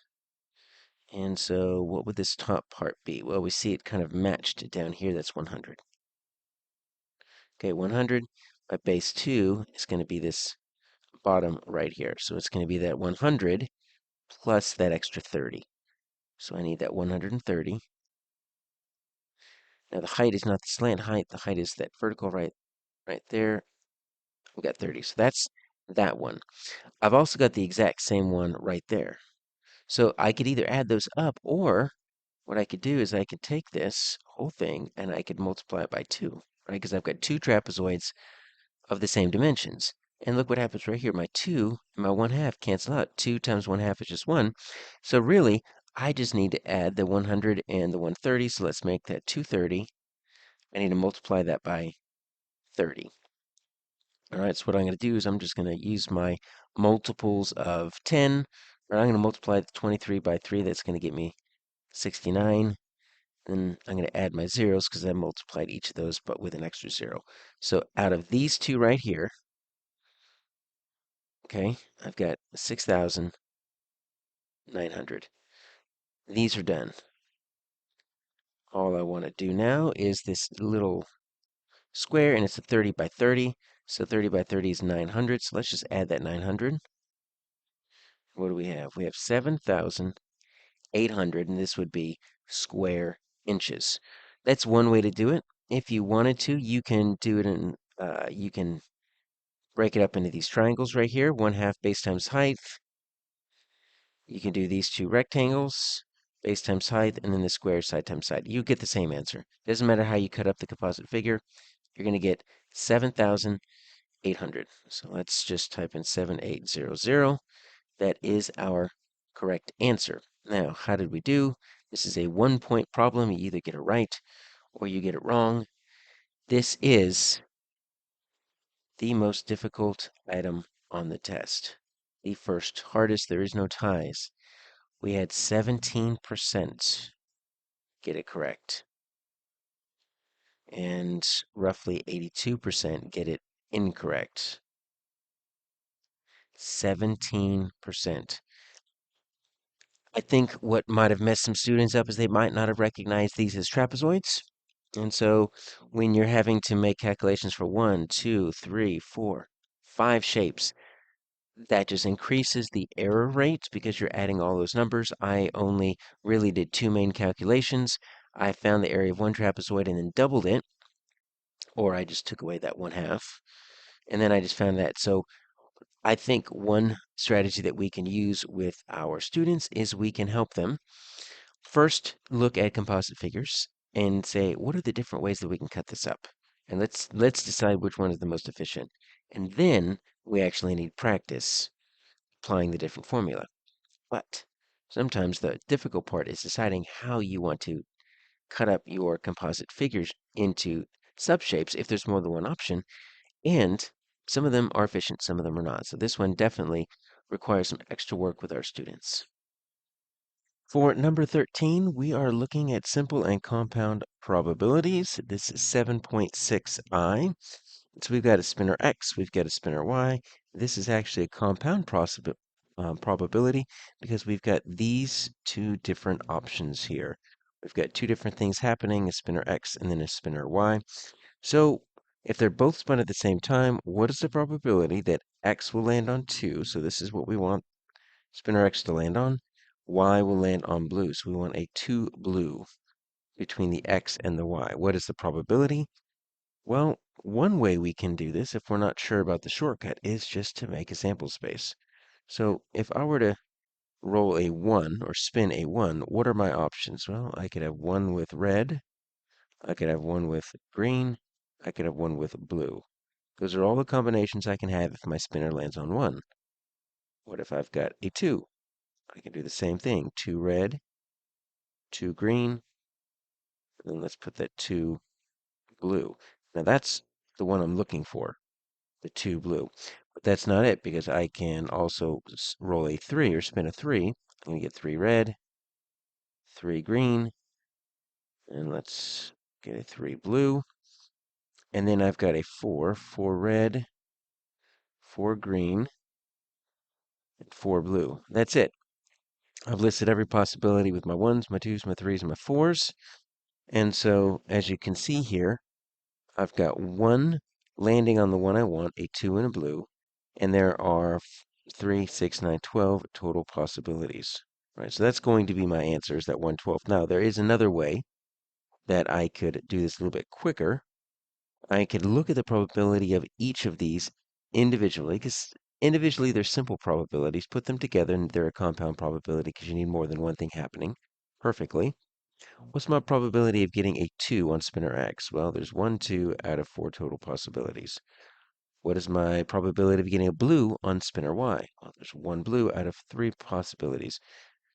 And so what would this top part be? Well, we see it kind of matched down here. That's 100. Okay, 100. My base 2 is going to be this bottom right here. So it's going to be that 100 plus that extra 30. So I need that 130. Now the height is not the slant height. The height is that vertical right there. We've got 30. So that's that one. I've also got the exact same one right there. So I could either add those up, or what I could do is I could take this whole thing and I could multiply it by 2, right? Because I've got two trapezoids of the same dimensions. And look what happens right here. My 2 and my 1/2 cancel out. 2 times 1/2 is just 1. So really, I just need to add the 100 and the 130. So let's make that 230. I need to multiply that by 30. All right, so what I'm going to do is I'm just going to use my multiples of 10. Or I'm going to multiply the 23 by 3. That's going to get me 69. Then I'm going to add my zeros because I multiplied each of those, but with an extra 0. So out of these two right here, okay, I've got 6,900. These are done. All I want to do now is this little square, and it's a 30 by 30. So 30 by 30 is 900. So let's just add that 900. What do we have? We have 7,800, and this would be square inches. That's one way to do it. If you wanted to, you can do it in, you can break it up into these triangles right here, 1/2 base times height. You can do these two rectangles, base times height, and then the square side times side. You get the same answer. Doesn't matter how you cut up the composite figure, you're going to get 7,800. So let's just type in 7800. That is our correct answer. Now, how did we do? This is a 1-point problem. You either get it right or you get it wrong. This is the most difficult item on the test. The first hardest, there is no ties. We had 17% get it correct, and roughly 82% get it incorrect. 17%. I think what might have messed some students up is they might not have recognized these as trapezoids. And so when you're having to make calculations for one, two, three, four, five shapes, that just increases the error rate because you're adding all those numbers. I only really did two main calculations. I found the area of one trapezoid and then doubled it, or I just took away that one half. And then I just found that. So I think one strategy that we can use with our students is we can help them first look at composite figures and say, what are the different ways that we can cut this up? And let's decide which one is the most efficient. And then we actually need practice applying the different formula. But sometimes the difficult part is deciding how you want to cut up your composite figures into subshapes if there's more than one option. And some of them are efficient, some of them are not. So this one definitely requires some extra work with our students. For number 13, we are looking at simple and compound probabilities. This is 7.6i. So we've got a spinner x, we've got a spinner y. This is actually a compound probability because we've got these two different options here. We've got two different things happening, a spinner x and then a spinner y. So if they're both spun at the same time, what is the probability that x will land on 2? So this is what we want spinner x to land on. Y will land on blue. So we want a 2 blue between the x and the y. What is the probability? Well, one way we can do this, if we're not sure about the shortcut, is just to make a sample space. So if I were to roll a 1 or spin a 1, what are my options? Well, I could have one with red, I could have one with green, I could have one with blue. Those are all the combinations I can have if my spinner lands on 1. What if I've got a 2? I can do the same thing. 2 red, 2 green, and then let's put that 2 blue. Now that's the one I'm looking for, the 2 blue. But that's not it because I can also roll a 3 or spin a 3. I'm going to get 3 red, 3 green, and let's get a 3 blue. And then I've got a 4, 4 red, 4 green, and 4 blue. That's it. I've listed every possibility with my 1s, my 2s, my 3s, and my 4s. And so, as you can see here, I've got 1 landing on the one I want, a 2 and a blue, and there are 3, 6, 9, 12 total possibilities. Right, so that's going to be my answer, is that 1/12. Now, there is another way that I could do this a little bit quicker. I could look at the probability of each of these individually, because individually they're simple probabilities. Put them together, and they're a compound probability because you need more than one thing happening perfectly. What's my probability of getting a 2 on spinner X? Well, there's 1, 2 out of 4 total possibilities. What is my probability of getting a blue on spinner Y? Well, there's 1 blue out of 3 possibilities.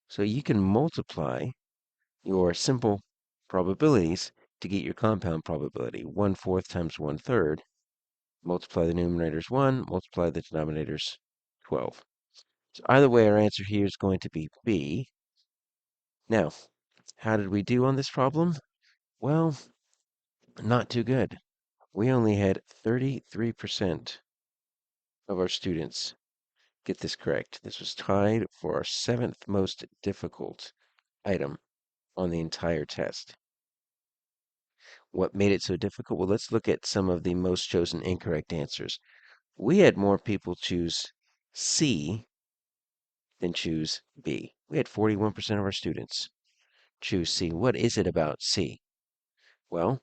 So you can multiply your simple probabilities to get your compound probability. 1/4 times 1/3. Multiply the numerators 1, multiply the denominators 12. So either way, our answer here is going to be B. Now, how did we do on this problem? Well, not too good. We only had 33% of our students get this correct. This was tied for our 7th most difficult item on the entire test. What made it so difficult? Well, let's look at some of the most chosen incorrect answers. We had more people choose C than choose B. We had 41% of our students choose C. What is it about C? Well,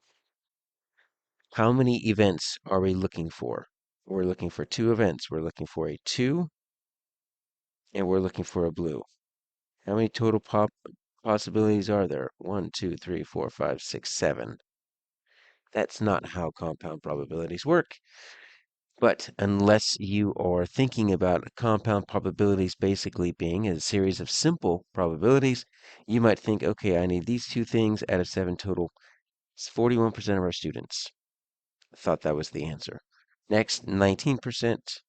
how many events are we looking for? We're looking for 2 events. We're looking for a 2 and we're looking for a blue. How many total possibilities are there? 1, 2, 3, 4, 5, 6, 7. That's not how compound probabilities work. But unless you are thinking about compound probabilities basically being a series of simple probabilities, you might think, okay, I need these 2 things out of 7 total. 41% of our students thought that was the answer. Next, 19%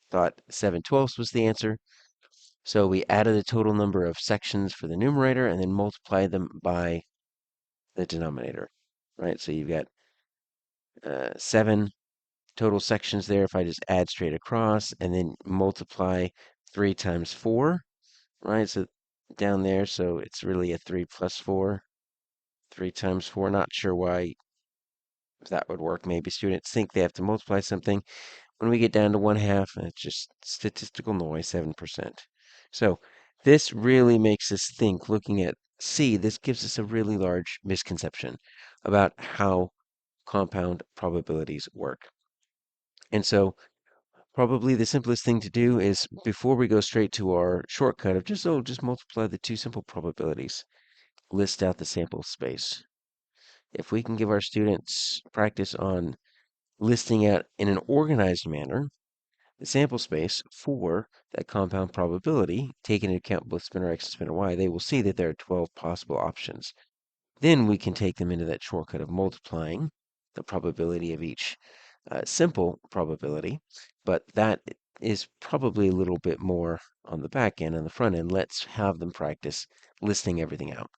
thought 7/12 was the answer. So we added the total number of sections for the numerator and then multiplied them by the denominator, right? So you've got 7 total sections there, if I just add straight across and then multiply 3 times 4, right? So down there, so it's really a 3 plus 4, 3 times 4. Not sure why that would work. Maybe students think they have to multiply something. When we get down to 1/2, it's just statistical noise, 7%. So this really makes us think, looking at C, this gives us a really large misconception about how compound probabilities work. And so probably the simplest thing to do is, before we go straight to our shortcut of just multiply the two simple probabilities, list out the sample space. If we can give our students practice on listing out in an organized manner the sample space for that compound probability, taking into account both spinner x and spinner y, they will see that there are 12 possible options. Then we can take them into that shortcut of multiplying the probability of each simple probability, but that is probably a little bit more on the back end. On the front end, let's have them practice listing everything out.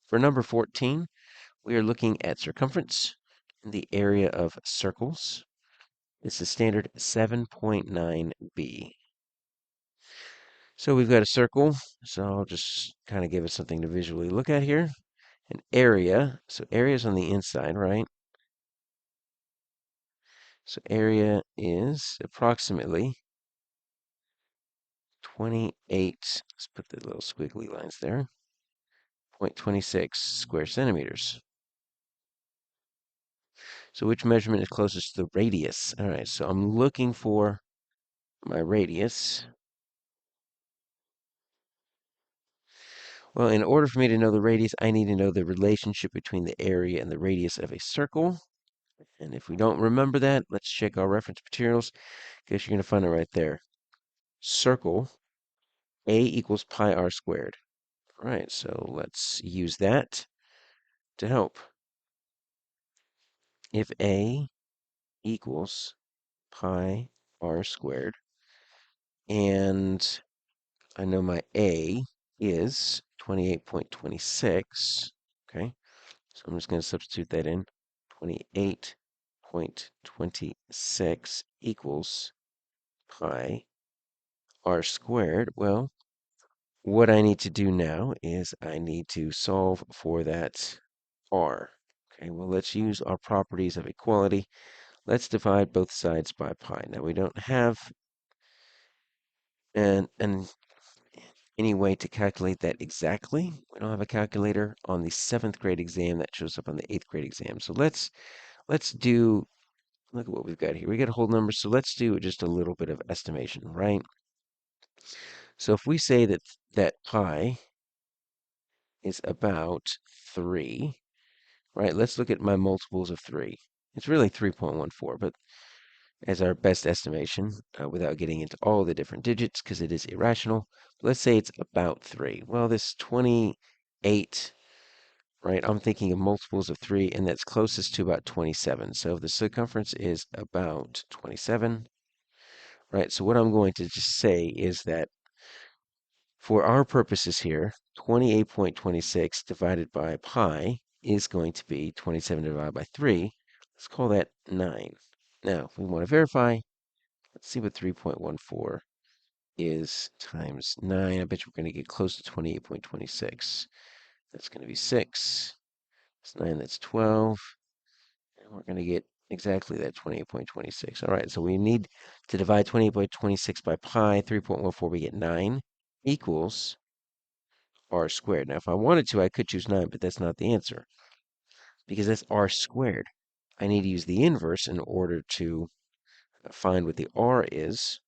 For number 14, we are looking at circumference in the area of circles. It's the standard 7.9b. So we've got a circle, so I'll just kind of give us something to visually look at here. An area, so area is on the inside, right? So area is approximately 28, let's put the little squiggly lines there, 0.26 square centimeters. So which measurement is closest to the radius? All right, so I'm looking for my radius. Well, in order for me to know the radius, I need to know the relationship between the area and the radius of a circle. And if we don't remember that, let's check our reference materials, because you're going to find it right there. Circle, A equals pi r squared. All right, so let's use that to help. If A equals pi r squared, and I know my A is 28.26, okay, so I'm just going to substitute that in. 28.26 equals pi r squared. Well, what I need to do now is I need to solve for that r. Okay, well, let's use our properties of equality. Let's divide both sides by pi. Now, we don't have any way to calculate that exactly. We don't have a calculator on the 7th grade exam that shows up on the 8th grade exam. So let's do, look at what we've got here. We got a whole number, so let's do just a little bit of estimation, right? So if we say that pi is about 3, right? Let's look at my multiples of 3. It's really 3.14, but as our best estimation, without getting into all the different digits, because it is irrational, let's say it's about 3. Well, this 28, right? I'm thinking of multiples of 3, and that's closest to about 27. So if the circumference is about 27, right? So what I'm going to just say is that for our purposes here, 28.26 divided by pi is going to be 27 divided by 3. Let's call that 9. Now, if we want to verify, let's see what 3.14 is times 9. I bet you we're going to get close to 28.26. That's going to be 6. That's 9, that's 12. And we're going to get exactly that 28.26. All right, so we need to divide 28.26 by pi. 3.14, we get 9 equals r squared. Now, if I wanted to, I could choose 9, but that's not the answer, because that's r squared. I need to use the inverse in order to find what the r is,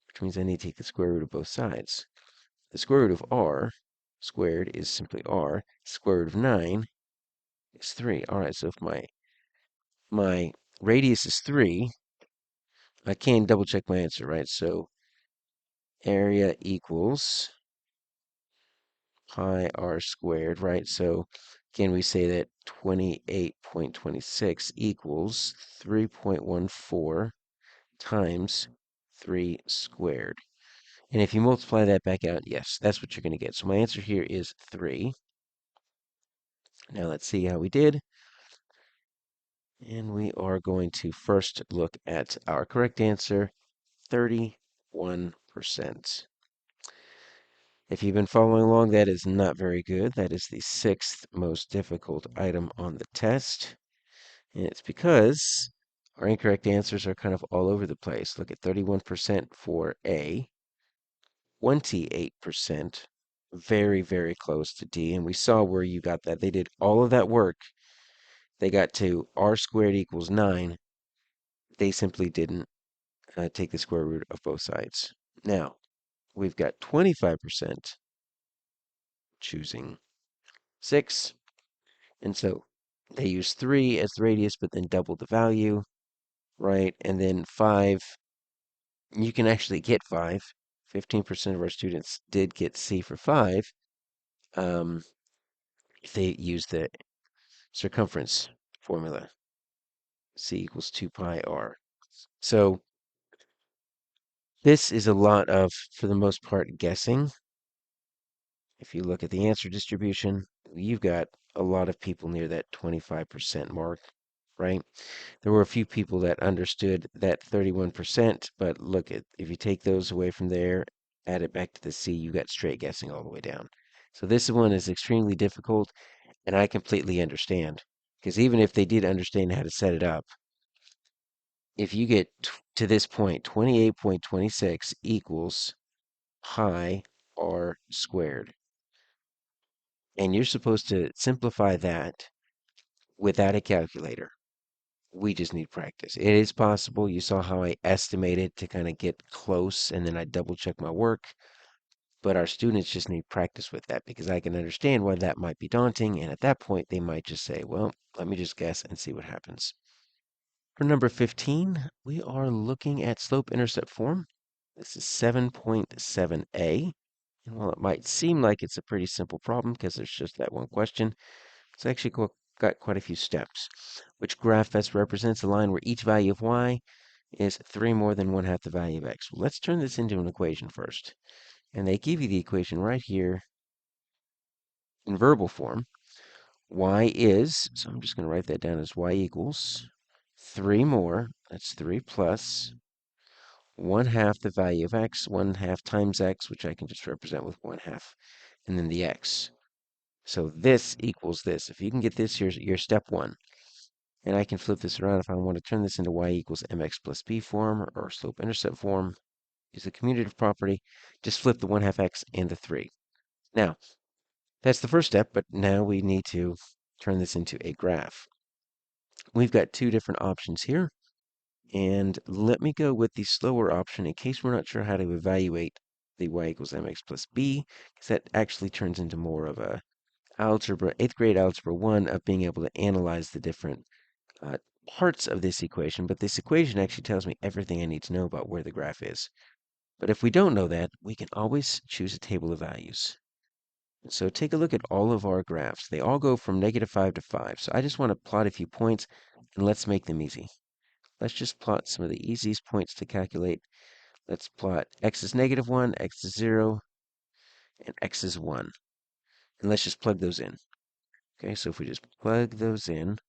which means I need to take the square root of both sides. The square root of r squared is simply r. Square root of 9 is 3. All right, so if my radius is 3, I can double check my answer, right? So area equals pi r squared, right? So can we say that 28.26 equals 3.14 times 3 squared? And if you multiply that back out, yes, that's what you're going to get. So my answer here is 3. Now let's see how we did. And we are going to first look at our correct answer, 31%. If you've been following along, that is not very good. That is the sixth most difficult item on the test. And it's because our incorrect answers are kind of all over the place. Look at 31% for A, 28%, very, very close to D. And we saw where you got that. They did all of that work. They got to R squared equals 9. They simply didn't take the square root of both sides. Now, we've got 25% choosing 6. And so they use 3 as the radius, but then double the value, right? And then 5, you can actually get 5. 15% of our students did get C for 5 um, if they use the circumference formula. C equals 2 pi r. So this is a lot of, for the most part, guessing. If you look at the answer distribution, you've got a lot of people near that 25% mark, right? There were a few people that understood that 31%, but look at, if you take those away from there, add it back to the C, you got straight guessing all the way down. So this one is extremely difficult, and I completely understand. Because even if they did understand how to set it up, if you get to this point, 28.26 equals pi r squared. And you're supposed to simplify that without a calculator. We just need practice. It is possible. You saw how I estimated to kind of get close and then I double check my work. But our students just need practice with that because I can understand why that might be daunting. And at that point, they might just say, well, let me just guess and see what happens. For number 15, we are looking at slope-intercept form. This is 7.7a. And while it might seem like it's a pretty simple problem because there's just that one question, it's actually got quite a few steps. Which graph best represents a line where each value of y is 3 more than 1/2 the value of x? Well, let's turn this into an equation first. And they give you the equation right here in verbal form. Y is, so I'm just going to write that down as y equals 3 more, that's 3 plus 1/2 the value of x, 1/2 times x, which I can just represent with 1/2, and then the x. So this equals this. If you can get this, your step one. And I can flip this around if I want to turn this into y equals mx plus b form or slope-intercept form. Use the commutative property. Just flip the 1/2 x and the 3. Now, that's the first step, but now we need to turn this into a graph. We've got two different options here. And let me go with the slower option in case we're not sure how to evaluate the y equals mx plus b, because that actually turns into more of a algebra, 8th grade algebra 1 of being able to analyze the different uh, parts of this equation, but this equation actually tells me everything I need to know about where the graph is. But if we don't know that, we can always choose a table of values. So take a look at all of our graphs. They all go from -5 to 5. So I just want to plot a few points, and let's make them easy. Let's just plot some of the easiest points to calculate. Let's plot x is -1, x is 0, and x is 1. And let's just plug those in. Okay, so if we just plug those in,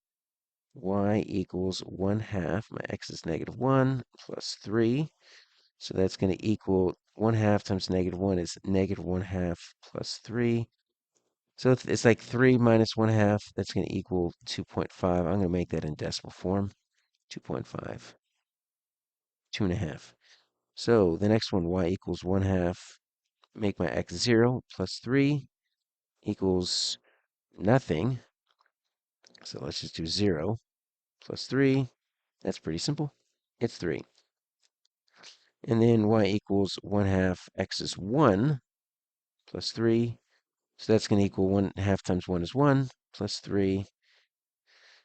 y equals 1/2. My x is -1 plus 3. So that's going to equal 1/2 times -1 is -1/2 plus 3. So it's like 3 minus 1/2. That's going to equal 2.5. I'm going to make that in decimal form. 2.5. 2.5. So the next one, y equals 1/2. Make my x 0 plus 3 equals nothing. So let's just do 0 plus 3. That's pretty simple. It's 3. And then y equals 1/2 x is 1 plus 3. So that's going to equal 1/2 times 1 is 1 plus 3.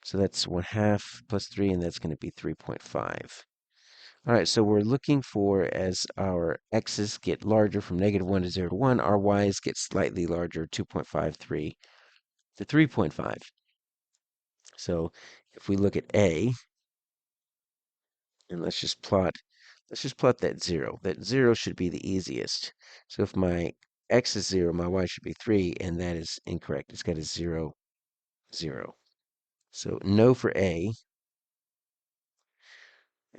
So that's 1/2 plus 3, and that's going to be 3.5. All right, so we're looking for, as our x's get larger from -1 to 0 to 1, our y's get slightly larger, 2.53 to 3.5. So if we look at A, and let's just plot that 0. That 0 should be the easiest. So if my x is 0, my y should be 3, and that is incorrect. It's got a 0, 0. So no for A.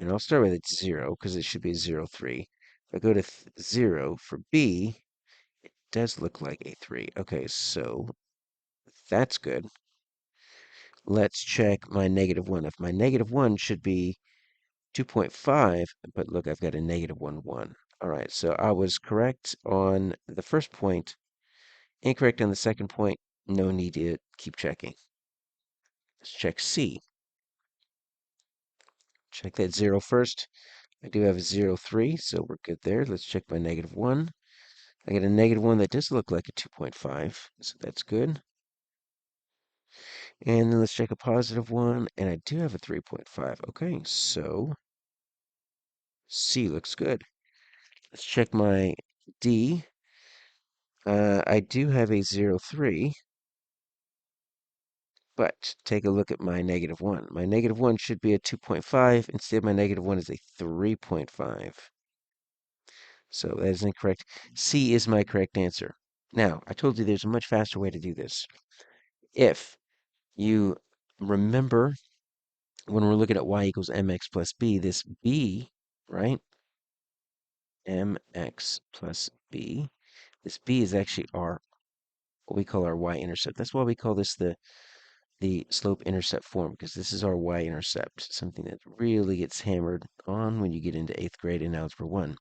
and I'll start with its 0 because it should be 0, 3. If I go to 0 for B, it does look like a 3. Okay, so that's good. Let's check my -1. If my -1 should be 2.5, but look, I've got a -1, 1. All right, so I was correct on the first point, incorrect on the second point. No need to keep checking. Let's check C. Check that 0 first. I do have a 0, 3, so we're good there. Let's check my -1. I get a -1 that does look like a 2.5, so that's good. And then let's check a +1, and I do have a 3.5. Okay, so C looks good. Let's check my D. I do have a 0, 3, but take a look at my -1. My -1 should be a 2.5. Instead, my -1 is a 3.5. So that is incorrect. C is my correct answer. Now, I told you there's a much faster way to do this. If you remember when we're looking at y equals mx plus b, this b, right? mx plus b. This b is actually our what we call our y-intercept. That's why we call this the slope-intercept form, because this is our y-intercept, something that really gets hammered on when you get into 8th grade in Algebra 1.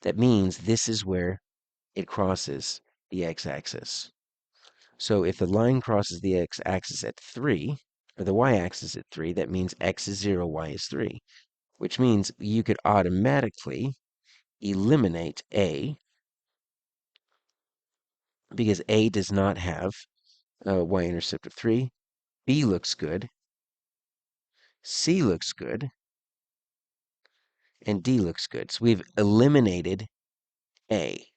That means this is where it crosses the x-axis. So if the line crosses the x-axis at 3, or the y-axis at 3, that means x is 0, y is 3, which means you could automatically eliminate A, because A does not have a y-intercept of 3. B looks good. C looks good. And D looks good. So we've eliminated A.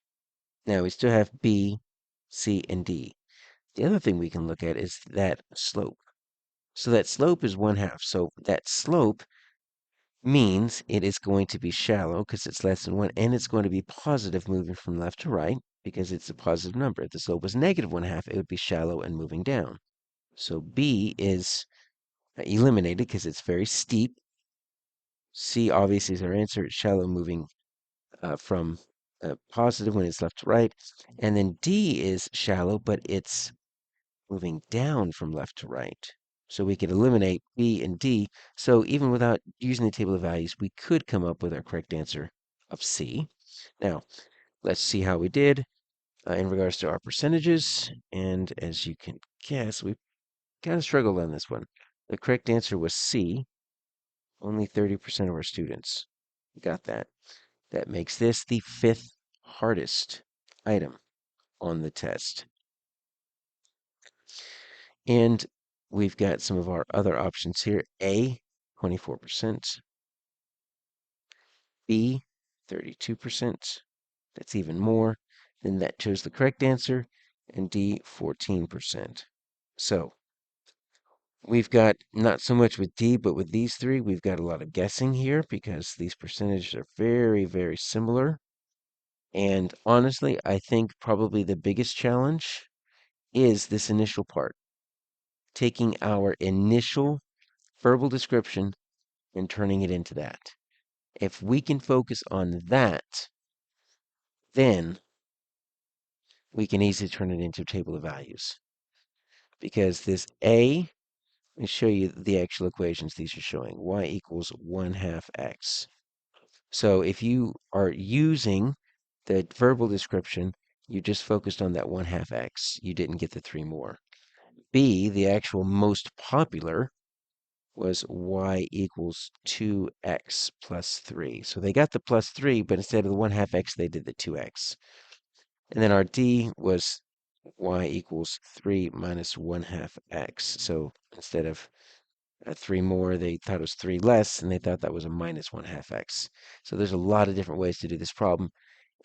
Now we still have B, C, and D. The other thing we can look at is that slope. So that slope is 1/2. So that slope means it is going to be shallow because it's less than 1, and it's going to be positive moving from left to right because it's a positive number. If the slope was -1/2, it would be shallow and moving down. So B is eliminated because it's very steep. C obviously is our answer. It's shallow moving from positive when it's left to right. And then D is shallow, but it's moving down from left to right. So we could eliminate B and D. So even without using the table of values, we could come up with our correct answer of C. Now, let's see how we did in regards to our percentages. And as you can guess, we kind of struggled on this one. The correct answer was C. Only 30% of our students got that. That makes this the 5th hardest item on the test. And we've got some of our other options here. A, 24%. B, 32%. That's even more. Then that chose the correct answer. And D, 14%. So we've got not so much with D, but with these three, we've got a lot of guessing here because these percentages are very, very similar. And honestly, I think probably the biggest challenge is this initial part, taking our initial verbal description and turning it into that. If we can focus on that, then we can easily turn it into a table of values. Because this A, let me show you the actual equations these are showing. Y equals 1/2 x. So if you are using the verbal description, you just focused on that 1/2 x. You didn't get the 3 more. B, the actual most popular, was y equals 2x plus 3. So they got the plus 3, but instead of the 1/2 x, they did the 2x. And then our D was y equals 3 minus 1/2 x. So instead of 3 more, they thought it was 3 less, and they thought that was a minus 1/2 x. So there's a lot of different ways to do this problem.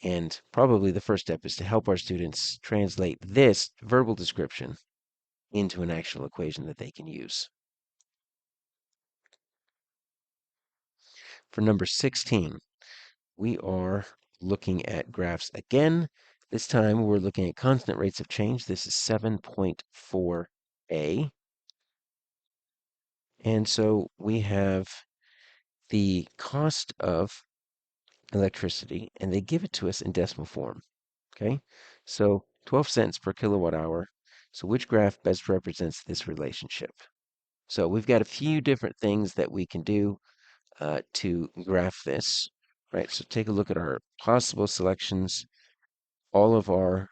And probably the first step is to help our students translate this verbal description into an actual equation that they can use. For number 16, we are looking at graphs again. This time we're looking at constant rates of change. This is 7.4a. And so we have the cost of electricity, and they give it to us in decimal form. Okay, so 12 cents per kilowatt hour. So which graph best represents this relationship? So we've got a few different things that we can do to graph this, right? So take a look at our possible selections. All of our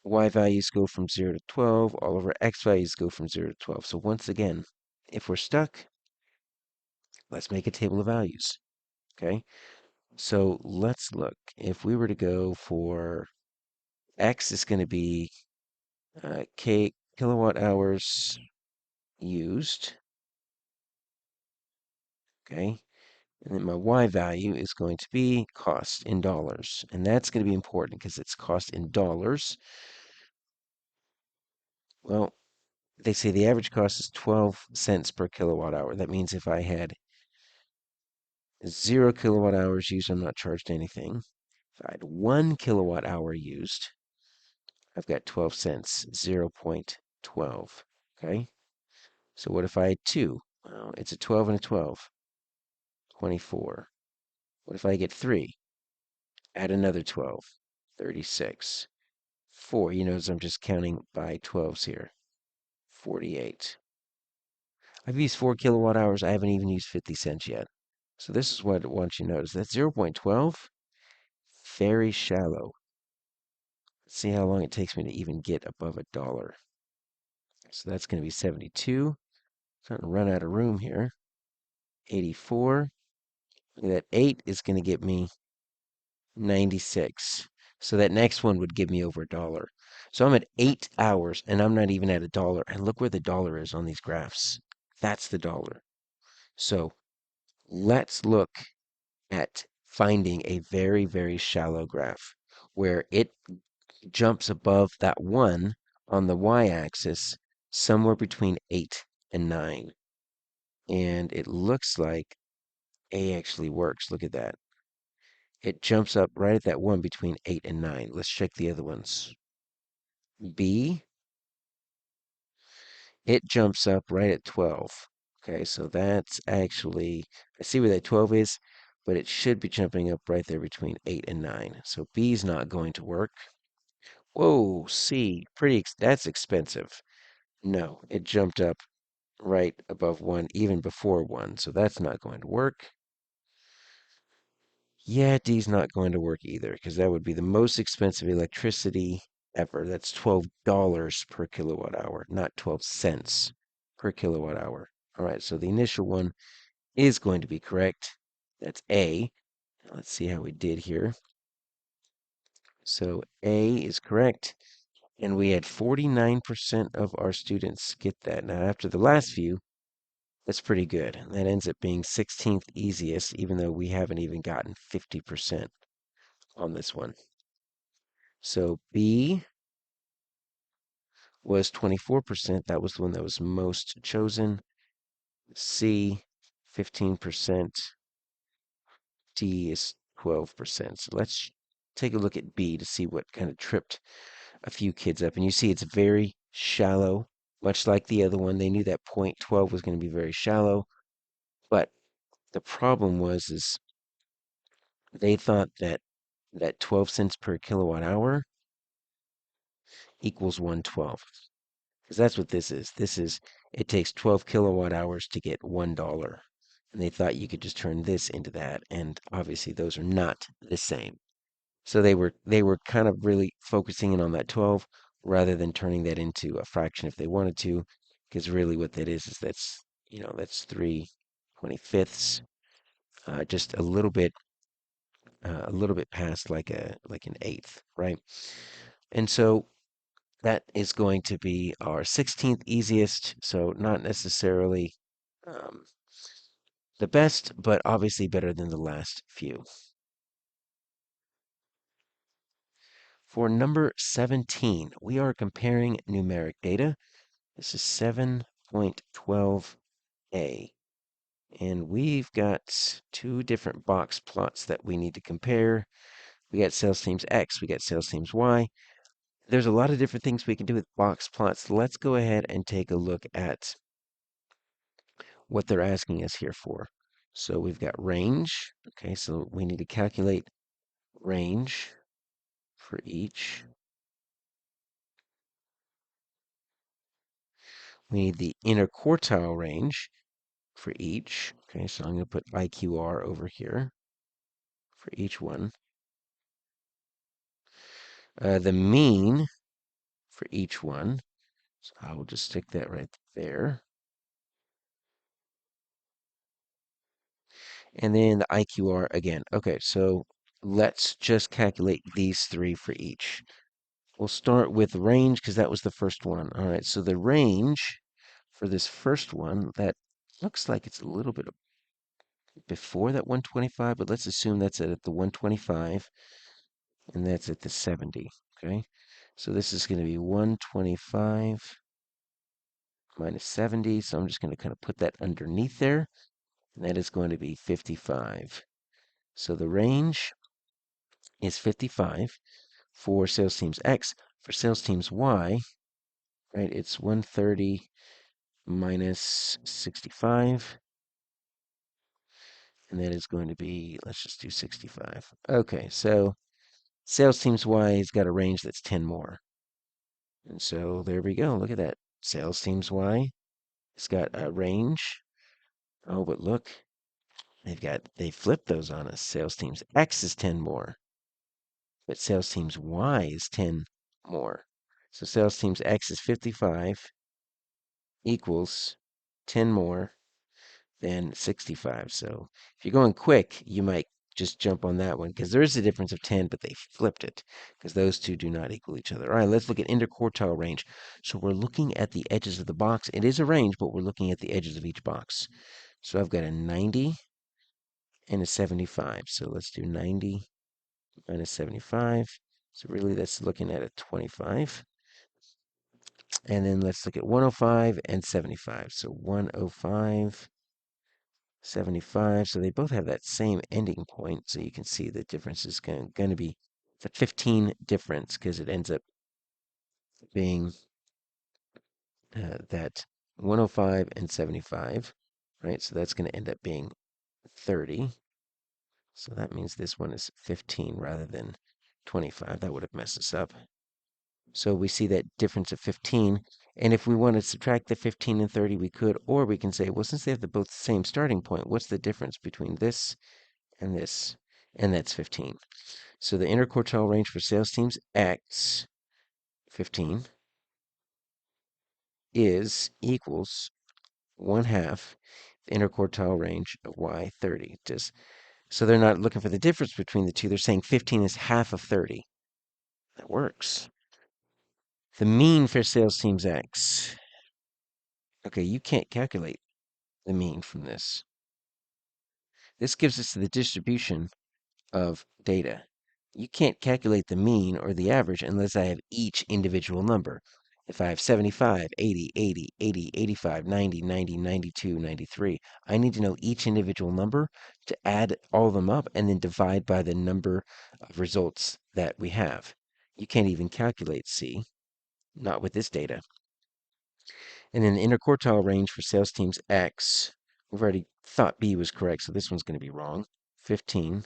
y values go from 0 to 12. All of our x values go from 0 to 12. So once again, if we're stuck, let's make a table of values, okay? So let's look. If we were to go for x is going to be kilowatt hours used, okay? And then my y value is going to be cost in dollars. And that's going to be important because it's cost in dollars. Well, they say the average cost is 12 cents per kilowatt hour. That means if I had 0 kilowatt hours used, I'm not charged anything. If I had 1 kilowatt hour used, I've got 12 cents, 0.12. Okay? So what if I had 2? Well, it's a 12 and a 12, 24. What if I get 3? Add another 12, 36. 4, you notice I'm just counting by 12s here, 48. I've used 4 kilowatt hours. I haven't even used 50 cents yet. So this is what I want you to notice. That's 0.12, very shallow. Let's see how long it takes me to even get above a dollar. So that's going to be 72. Starting to run out of room here. 84. Look at that. 8 is going to get me 96. So that next one would give me over a dollar. So I'm at 8 hours and I'm not even at a dollar. And look where the dollar is on these graphs. That's the dollar. So let's look at finding a very, very shallow graph where it jumps above that 1 on the y-axis somewhere between 8 and 9. And it looks like A actually works. Look at that. It jumps up right at that 1 between 8 and 9. Let's check the other ones. B, it jumps up right at 12. Okay, so that's actually, I see where that 12 is, but it should be jumping up right there between 8 and 9. So B's not going to work. Whoa, C, that's expensive. No, it jumped up right above 1, even before 1, so that's not going to work. Yeah, D's not going to work either, because that would be the most expensive electricity ever. That's $12 per kilowatt hour, not 12 cents per kilowatt hour. All right, so the initial one is going to be correct. That's A. Let's see how we did here. So A is correct, and we had 49% of our students get that. Now, after the last few, that's pretty good. That ends up being 16th easiest, even though we haven't even gotten 50% on this one. So B was 24%. That was the one that was most chosen. C, 15%. D is 12%. So let's take a look at B to see what kind of tripped a few kids up. And you see it's very shallow, much like the other one. They knew that point 12 was going to be very shallow. But the problem was is they thought that 12 cents per kilowatt hour equals 112. Because that's what this is. It takes 12 kilowatt hours to get $1. And they thought you could just turn this into that. And obviously those are not the same. So they were kind of really focusing in on that 12 rather than turning that into a fraction if they wanted to. Because really what that is that's 3/25, just a little bit past like an eighth, right? And so that is going to be our 16th easiest, so not necessarily um, the best, but obviously better than the last few. For number 17, we are comparing numeric data. This is 7.12a. And we've got two different box plots that we need to compare. We got sales teams X, we got sales teams Y. There's a lot of different things we can do with box plots. Let's go ahead and take a look at what they're asking us here for. So we've got range. Okay, so we need to calculate range for each. We need the interquartile range for each. Okay, so I'm going to put IQR over here for each one. The mean for each one. So I will just stick that right there. And then the IQR again. Okay, so let's just calculate these three for each. We'll start with range because that was the first one. All right, so the range for this first one, that looks like it's a little bit before that 125, but let's assume that's at the 125 and that's at the 70, okay? So this is going to be 125 minus 70, so I'm just going to kind of put that underneath there, and that is going to be 55. So the range is 55 for sales teams X. For sales teams Y, right, it's 130 minus 65, and that is going to be, let's just do 65. Okay, so sales teams Y has got a range that's 10 more. And so there we go. Look at that. Sales teams Y. It's got a range. Oh, but look, they flipped those on us. Sales teams X is 10 more, but sales teams Y is 10 more. So sales teams X is 55 equals 10 more than 65. So if you're going quick, you might just jump on that one because there is a difference of 10, but they flipped it because those two do not equal each other. All right, let's look at interquartile range. So we're looking at the edges of the box. It is a range, but we're looking at the edges of each box. So I've got a 90 and a 75. So let's do 90 minus 75. So really that's looking at a 25. And then let's look at 105 and 75. So 105 75. So they both have that same ending point. So you can see the difference is going to be the 15 difference because it ends up being that 105 and 75, right? So that's going to end up being 30. So that means this one is 15 rather than 25. That would have messed us up. So we see that difference of 15. And if we want to subtract the 15 and 30, we could, or we can say, well, since they have both the same starting point, what's the difference between this and this? And that's 15. So the interquartile range for sales teams X, 15, is equals 1/2 the interquartile range of Y, 30. Just so they're not looking for the difference between the two. They're saying 15 is half of 30. That works. The mean for sales teams X. Okay, you can't calculate the mean from this. This gives us the distribution of data. You can't calculate the mean or the average unless I have each individual number. If I have 75, 80, 80, 80, 85, 90, 90, 92, 93, I need to know each individual number to add all of them up and then divide by the number of results that we have. You can't even calculate C, not with this data. And then the interquartile range for sales teams X, we've already thought B was correct, so this one's going to be wrong. 15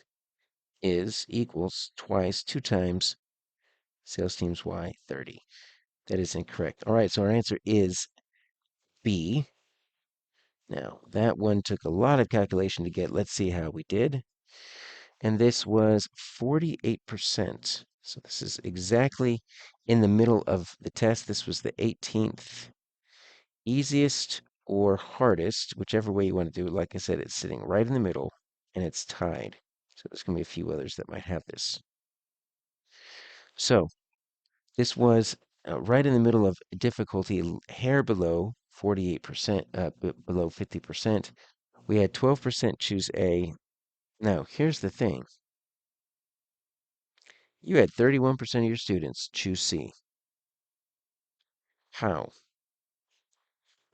is equals twice, 2 times sales teams Y, 30. That is incorrect. All right, so our answer is B. Now, that one took a lot of calculation to get. Let's see how we did. And this was 48%. So this is exactly in the middle of the test. This was the 18th. Easiest or hardest, whichever way you want to do it. Like I said, it's sitting right in the middle, and it's tied. So there's going to be a few others that might have this. So this was right in the middle of difficulty, hair below 48%, below 50%. We had 12% choose A. Now, here's the thing. You had 31% of your students choose C. How?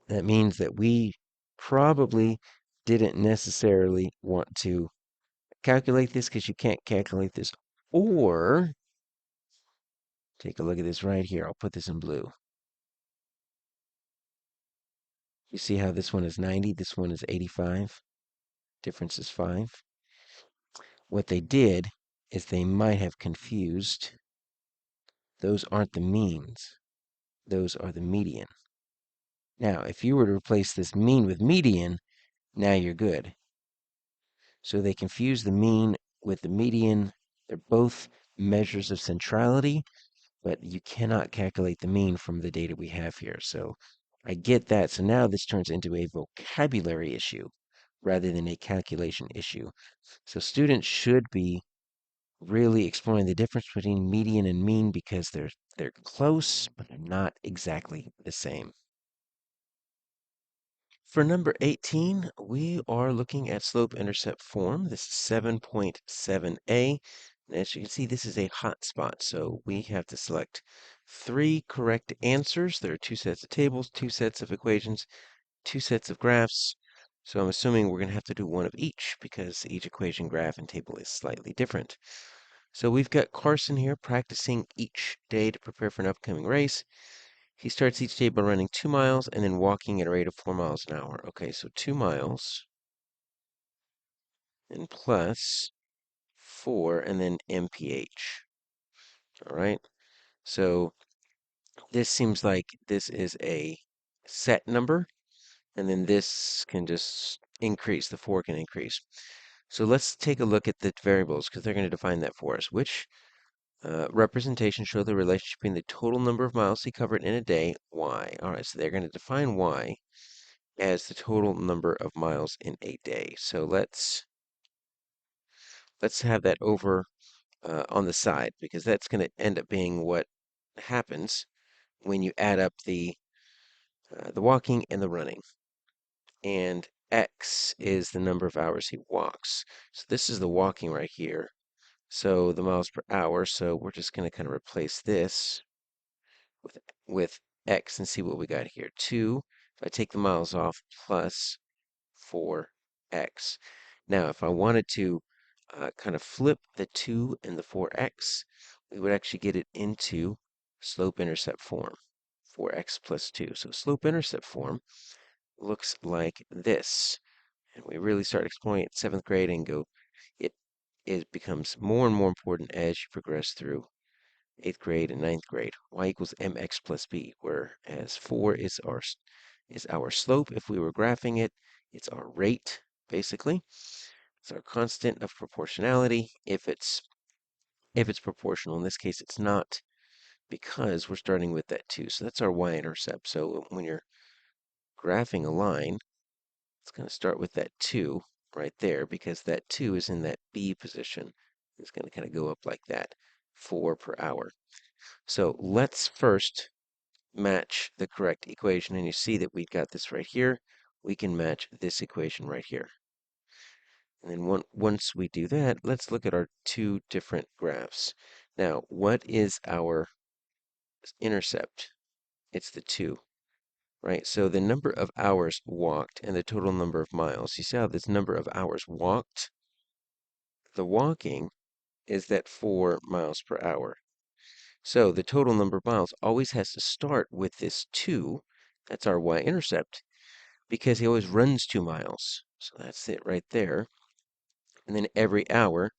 That means that we probably didn't necessarily want to calculate this because you can't calculate this. Or, take a look at this right here. I'll put this in blue. You see how this one is 90, this one is 85? Difference is 5. What they did is they might have confused. Those aren't the means. Those are the median. Now, if you were to replace this mean with median, now you're good. So they confuse the mean with the median. They're both measures of centrality, but you cannot calculate the mean from the data we have here. So I get that. So now this turns into a vocabulary issue rather than a calculation issue. So students should be really exploring the difference between median and mean because they're close, but they're not exactly the same. For number 18, we are looking at slope-intercept form. This is 7.7a. And as you can see, this is a hot spot, so we have to select 3 correct answers. There are 2 sets of tables, 2 sets of equations, 2 sets of graphs. So I'm assuming we're going to have to do one of each because each equation, graph, and table is slightly different. So we've got Carson here practicing each day to prepare for an upcoming race. He starts each day by running 2 miles and then walking at a rate of 4 miles an hour. Okay, so 2 miles and plus 4 and then MPH. All right, so this seems like this is a set number, and then this can just increase. The 4 can increase. So let's take a look at the variables because they're going to define that for us. Which representations show the relationship between the total number of miles he covered in a day, y. All right, so they're going to define y as the total number of miles in a day. So let's have that over on the side because that's going to end up being what happens when you add up the walking and the running. And x is the number of hours he walks. So this is the walking right here. So the miles per hour. So we're just going to kind of replace this with x and see what we got here. 2, if I take the miles off, plus 4x. Now, if I wanted to kind of flip the 2 and the 4x, we would actually get it into slope-intercept form, 4x plus 2. So slope-intercept form looks like this. And we really start exploring it in 7th grade and go, it becomes more and more important as you progress through 8th grade and 9th grade. Y equals mx plus b, whereas 4 is our slope. If we were graphing it, it's our rate, basically. It's our constant of proportionality. If it's proportional, in this case, it's not because we're starting with that 2. So that's our y-intercept. So when you're graphing a line, it's going to start with that 2 right there because that 2 is in that B position. It's going to kind of go up like that, 4 per hour. So let's first match the correct equation, and you see that we've got this right here. We can match this equation right here. And then once we do that, let's look at our 2 different graphs. Now, what is our intercept? It's the 2, right? So the number of hours walked and the total number of miles. You see how this number of hours walked? The walking is that 4 miles per hour. So the total number of miles always has to start with this 2. That's our y-intercept because he always runs 2 miles. So that's it right there. And then every hour,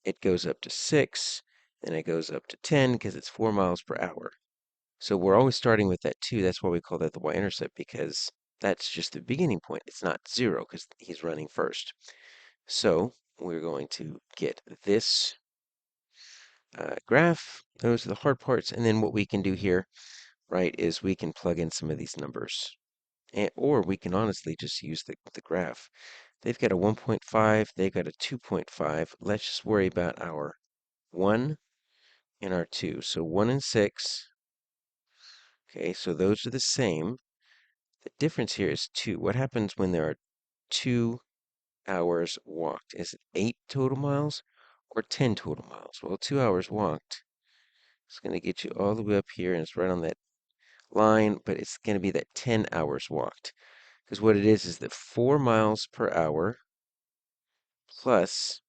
it goes up to 6, then it goes up to 10 because it's 4 miles per hour. So we're always starting with that 2. That's why we call that the y-intercept because that's just the beginning point. It's not 0 because he's running first. So we're going to get this graph. Those are the hard parts. And then what we can do here, right, is we can plug in some of these numbers. Or we can honestly just use the graph. They've got a 1.5, they've got a 2.5. Let's just worry about our 1 and our 2. So 1 and 6. Okay, so those are the same. The difference here is 2. What happens when there are 2 hours walked? Is it 8 total miles or 10 total miles? Well, 2 hours walked is going to get you all the way up here, and it's right on that line, but it's going to be that 10 hours walked. Because what it is that 4 miles per hour plus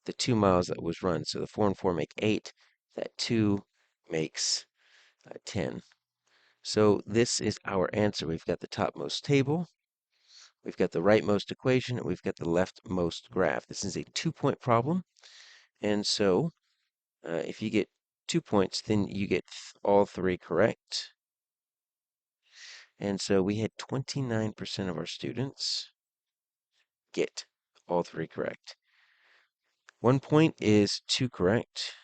the 2 miles that was run. So the 4 and 4 make 8. That 2 makes 10. So this is our answer. We've got the topmost table. We've got the rightmost equation, and we've got the leftmost graph. This is a 2-point problem, and so if you get 2 points, then you get all 3 correct. And so we had 29% of our students get all 3 correct. 1 point is 2 correct,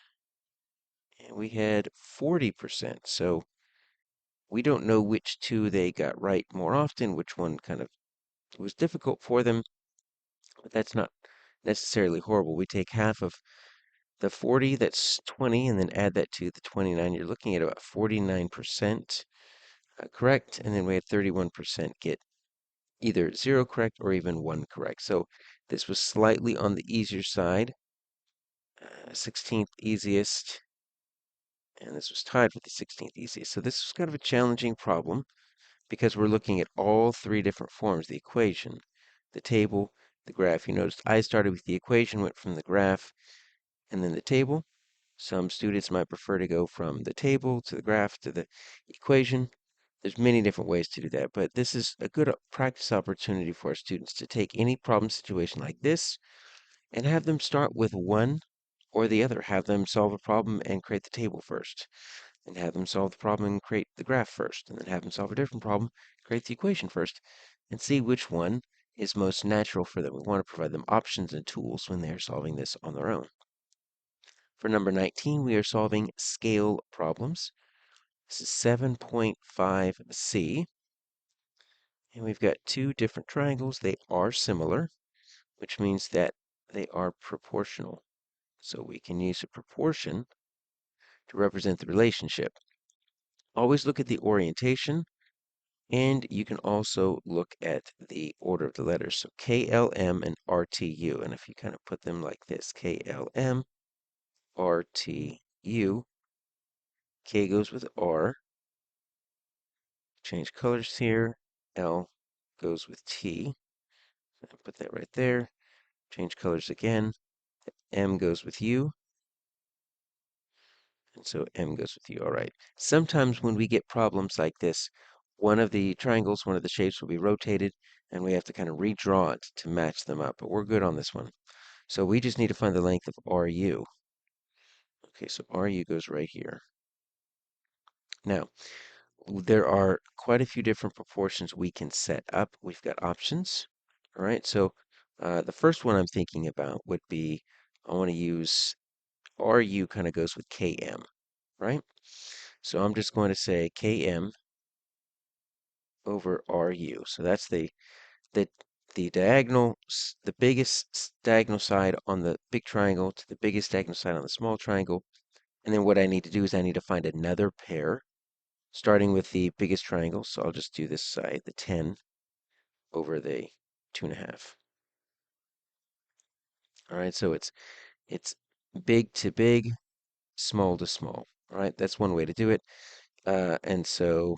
and we had 40%. So we don't know which 2 they got right more often, which one kind of was difficult for them, but that's not necessarily horrible. We take half of the 40, that's 20, and then add that to the 29. You're looking at about 49% correct, and then we had 31% get either 0 correct or even 1 correct. So this was slightly on the easier side, 16th easiest, and this was tied for the 16th easiest. So this was kind of a challenging problem because we're looking at all 3 different forms, the equation, the table, the graph. You noticed I started with the equation, went from the graph, and then the table. Some students might prefer to go from the table to the graph to the equation. There's many different ways to do that, but this is a good practice opportunity for our students to take any problem situation like this and have them start with one or the other. Have them solve a problem and create the table first, and have them solve the problem and create the graph first, and then have them solve a different problem, create the equation first, and see which one is most natural for them. We want to provide them options and tools when they are solving this on their own. For number 19, we are solving scale problems. This is 7.5C. And we've got 2 different triangles. They are similar, which means that they are proportional. So we can use a proportion to represent the relationship. Always look at the orientation, and you can also look at the order of the letters. So KLM and RTU. And if you kind of put them like this, KLM, RTU, K goes with R. Change colors here. L goes with T. Put that right there. Change colors again. M goes with U. And so M goes with U. All right. Sometimes when we get problems like this, one of the triangles, one of the shapes will be rotated, and we have to kind of redraw it to match them up. But we're good on this one. So we just need to find the length of RU. Okay, so RU goes right here. Now, there are quite a few different proportions we can set up. We've got options. All right, so the first one I'm thinking about would be I want to use RU kind of goes with KM, right? So I'm just going to say KM over RU. So that's the the diagonal, the biggest diagonal side on the big triangle to the biggest diagonal side on the small triangle. And then what I need to do is I need to find another pair, starting with the biggest triangle. So I'll just do this side, the 10 over the 2.5. All right, so it's big to big, small to small. All right, that's one way to do it. And so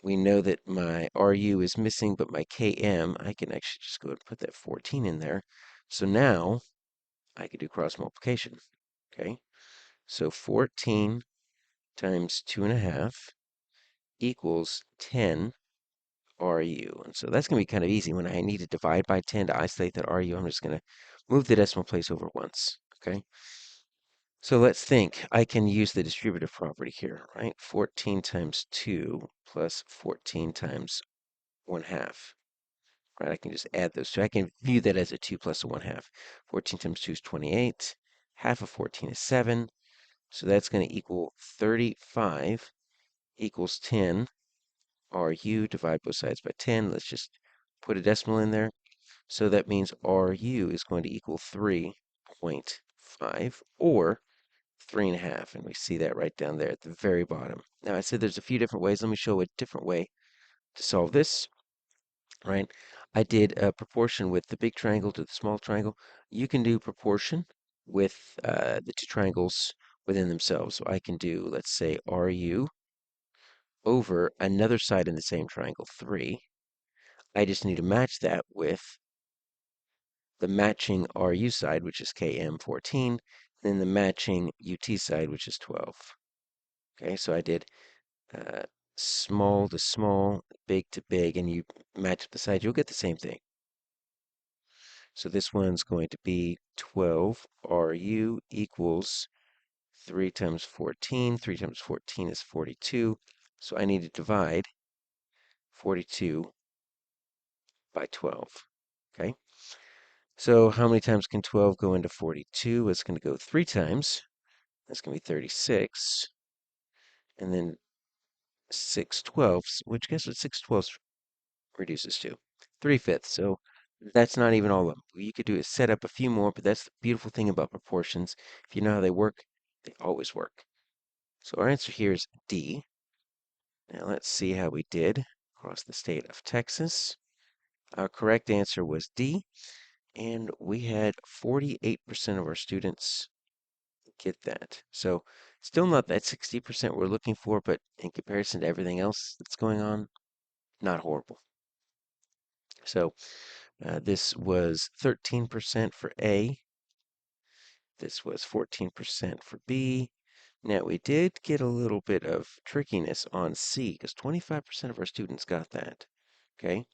we know that my RU is missing, but my KM, I can actually just go and put that 14 in there. So now I can do cross multiplication. Okay, so 14 times 2.5 equals 10 RU. And so that's going to be kind of easy. When I need to divide by 10 to isolate that RU, I'm just going to move the decimal place over once. Okay, so let's think. I can use the distributive property here, right? 14 times 2 plus 14 times 1/2. Right, I can just add those two. I can view that as a 2 plus a 1/2. 14 times 2 is 28. Half of 14 is 7. So that's going to equal 35 equals 10. RU, divide both sides by 10. Let's just put a decimal in there. So that means RU is going to equal 3.5 or 3.5. And we see that right down there at the very bottom. Now I said there's a few different ways. Let me show a different way to solve this. Right? I did a proportion with the big triangle to the small triangle. You can do proportion with the 2 triangles within themselves. So I can do, let's say, RU over another side in the same triangle, 3. I just need to match that with the matching RU side, which is KM 14, then the matching UT side, which is 12. Okay, so I did small to small, big to big, and you match up the sides, you'll get the same thing. So this one's going to be 12 RU equals 3 times 14. 3 times 14 is 42. So I need to divide 42 by 12. Okay? So how many times can 12 go into 42? It's going to go 3 times. That's going to be 36. And then 6/12, which guess what 6/12 reduces to? 3/5. So that's not even all of them. What you could do is set up a few more, but that's the beautiful thing about proportions. If you know how they work, they always work. So our answer here is D. Now let's see how we did across the state of Texas. Our correct answer was D, and we had 48% of our students get that. So still not that 60% we're looking for, but in comparison to everything else that's going on, not horrible. So this was 13% for A. This was 14% for B. Now we did get a little bit of trickiness on C because 25% of our students got that. Okay.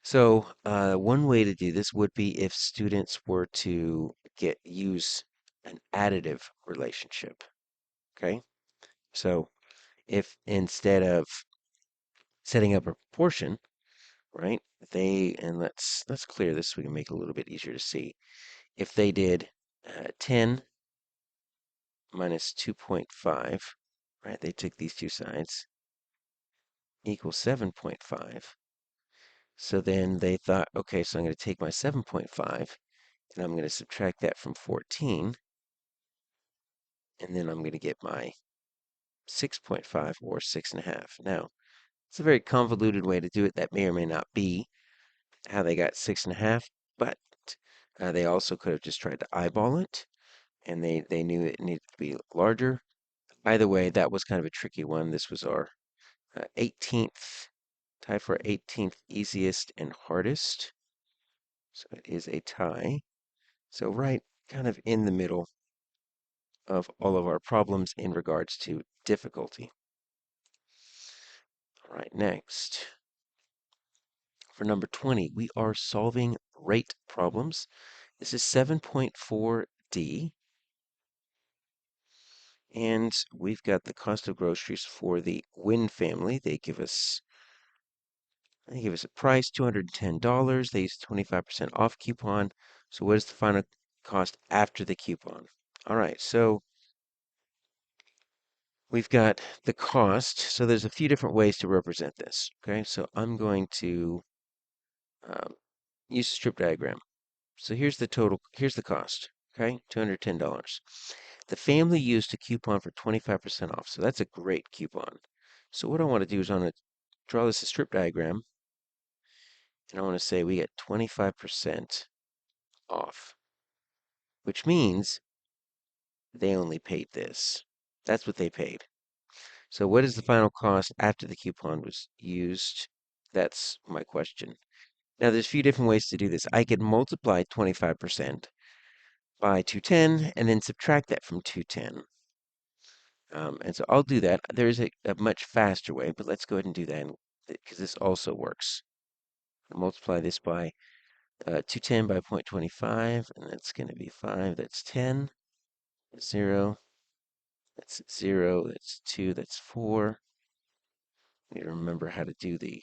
So one way to do this would be if students were to use an additive relationship. Okay. So if instead of setting up a proportion, right, and let's clear this so we can make it a little bit easier to see. If they did 10 minus 2.5, right, they took these two sides, equals 7.5. So then they thought, okay, so I'm going to take my 7.5 and I'm going to subtract that from 14, and then I'm going to get my 6.5 or 6.5. Now, it's a very convoluted way to do it. That may or may not be how they got 6.5, but they also could have just tried to eyeball it, and they knew it needed to be larger. Either way, that was kind of a tricky one. This was our 18th, tied for 18th easiest and hardest. So it is a tie. So right kind of in the middle of all of our problems in regards to difficulty. All right, next. For number 20, we are solving rate problems. This is 7.4D. And we've got the cost of groceries for the Wynn family. They give us a price, $210. They use a 25% off coupon. So what is the final cost after the coupon? All right, so we've got the cost. So there's a few different ways to represent this. Okay, so I'm going to use a strip diagram. So here's the total, here's the cost. Okay, $210. The family used a coupon for 25% off. So that's a great coupon. So what I want to do is I want to draw this a strip diagram, and I want to say we get 25% off, which means they only paid this. That's what they paid. So what is the final cost after the coupon was used? That's my question. Now, there's a few different ways to do this. I could multiply 25% by 210 and then subtract that from 210. And so I'll do that. There is a much faster way, but let's go ahead and do that because this also works. I'll multiply this by 210 by 0.25, and that's going to be 5. That's 10. 0. That's 0. That's 2. That's 4. Need to remember how to do the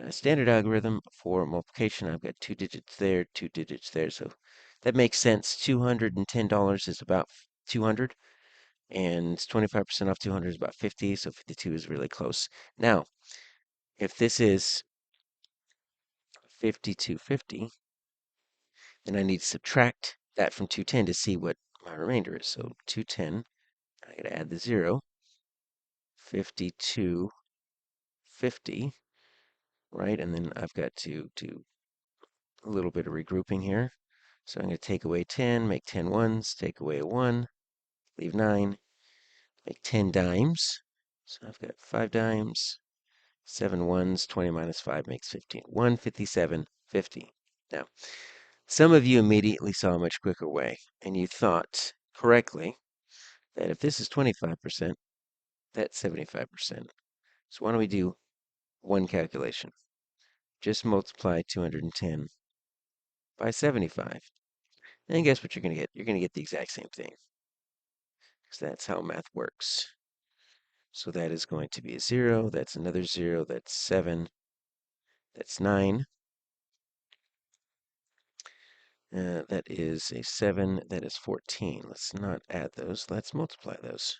standard algorithm for multiplication. I've got 2 digits there, 2 digits there, so that makes sense. $210 is about 200, and 25% off 200 is about 50, so 52 is really close. Now, if this is 5250, then I need to subtract that from 210 to see what my remainder is. So 210, I got to add the 0, 5250, right? And then I've got to do a little bit of regrouping here. So I'm going to take away 10, make 10 ones, take away a 1, leave 9, make 10 dimes. So I've got 5 dimes, 7 ones, 20 minus 5 makes 15. 157.50. Now, some of you immediately saw a much quicker way, and you thought correctly that if this is 25%, That's 75%. So why don't we do one calculation? Just multiply 210 by 75. And guess what you're going to get? You're going to get the exact same thing, because that's how math works. So that is going to be a 0. That's another 0. That's 7. That's 9. That is a 7. That is 14. Let's not add those. Let's multiply those.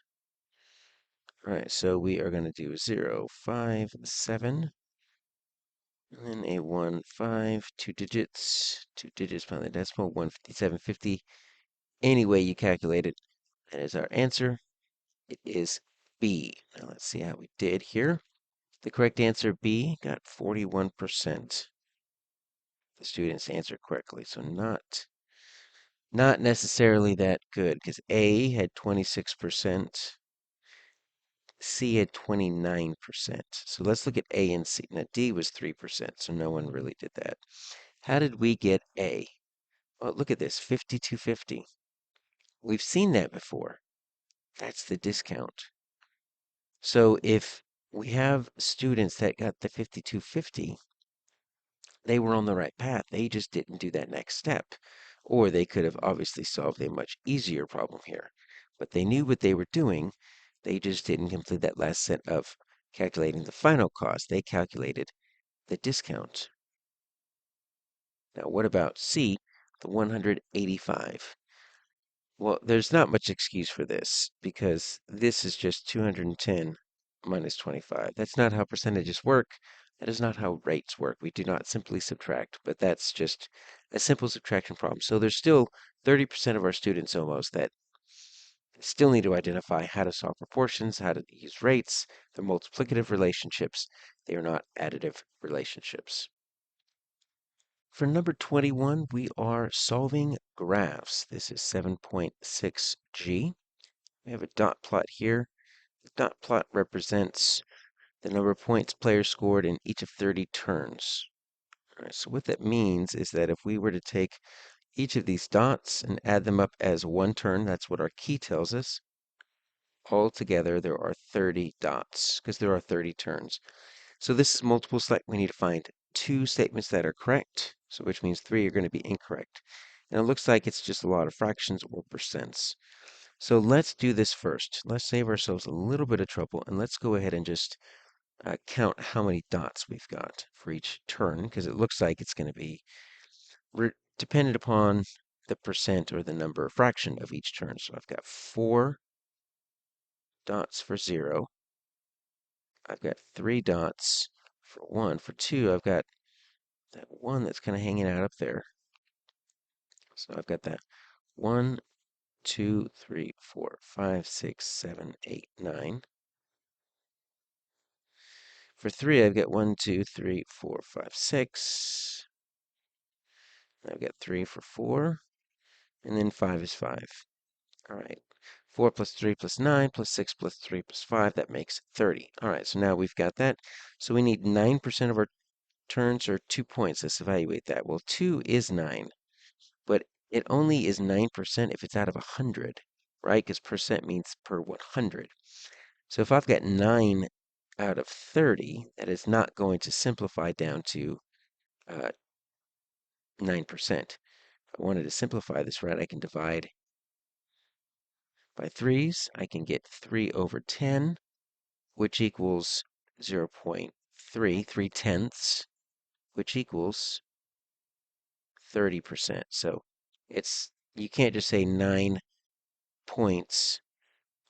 All right, so we are going to do 0, 5, 7. And then a 1, 5, 2 digits behind the decimal, 157.50. Any way you calculate it, that is our answer. It is B. Now let's see how we did here. The correct answer, B, got 41%. The students answered correctly, so not necessarily that good, because A had 26%, C had 29%. So let's look at A and C. Now D was 3%, so no one really did that. How did we get A? Well, look at this, 5250. We've seen that before. That's the discount. So if we have students that got the 5250, they were on the right path. They just didn't do that next step. Or they could have obviously solved a much easier problem here. But they knew what they were doing. They just didn't complete that last set of calculating the final cost. They calculated the discount. Now, what about C, the 185? Well, there's not much excuse for this because this is just 210 minus 25. That's not how percentages work. That is not how rates work. We do not simply subtract, but that's just a simple subtraction problem. So there's still 30% of our students almost that still need to identify how to solve proportions, how to use rates. They're multiplicative relationships. They are not additive relationships. For number 21, we are solving graphs. This is 7.6G. We have a dot plot here. The dot plot represents the number of points players scored in each of 30 turns. All right, so what that means is that if we were to take each of these dots and add them up as one turn, that's what our key tells us. Altogether, there are 30 dots because there are 30 turns. So this is multiple select. We need to find 2 statements that are correct, so which means 3 are going to be incorrect. And it looks like it's just a lot of fractions or percents. So let's do this first. Let's save ourselves a little bit of trouble, and let's go ahead and just count how many dots we've got for each turn, because it looks like it's going to be dependent upon the percent or the number fraction of each turn. So I've got 4 dots for 0. I've got 3 dots for 1. For 2, I've got that 1 that's kind of hanging out up there. So I've got that 1, 2, 3, 4, 5, 6, 7, 8, 9. For 3, I've got 1, 2, 3, 4, 5, 6. I've got 3 for 4. And then 5 is 5. All right. 4 plus 3 plus 9 plus 6 plus 3 plus 5, that makes 30. All right, so now we've got that. So we need 9% of our turns or 2 points. Let's evaluate that. Well, 2 is 9, but it only is 9% if it's out of 100, right? Because percent means per 100. So if I've got 9 out of 30, that is not going to simplify down to 9%. If I wanted to simplify this, right, I can divide by 3's. I can get 3 over 10, which equals 0.3, 3/10, which equals 30%. So you can't just say 9 points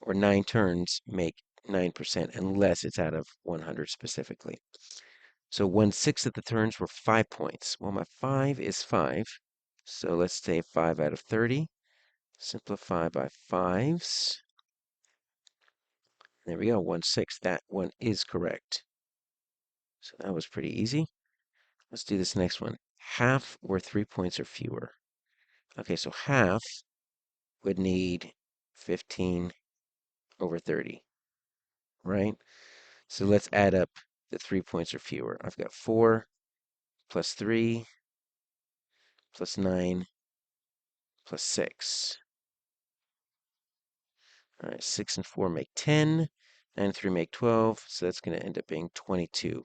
or 9 turns make 9% unless it's out of 100 specifically. So 1/6 of the turns were 5 points. Well, my 5 is 5. So let's say 5 out of 30. Simplify by 5's. There we go, 1/6. That one is correct. So that was pretty easy. Let's do this next one. Half or 3 points or fewer. Okay, so half would need 15 over 30, right? So let's add up the 3 points or fewer. I've got 4 plus 3 plus 9 plus 6. All right, 6 and 4 make 10. 9 and 3 make 12, so that's going to end up being 22.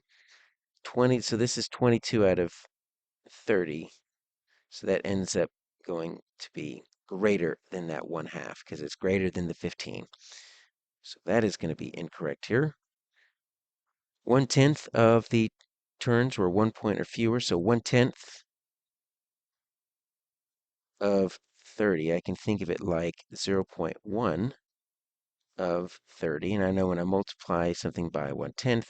So this is 22 out of 30, so that ends up going to be greater than that 1/2 because it's greater than the 15. So that is going to be incorrect here. 1/10 of the turns were 1 point or fewer, so 1/10 of 30, I can think of it like 0.1 of 30, and I know when I multiply something by 1/10,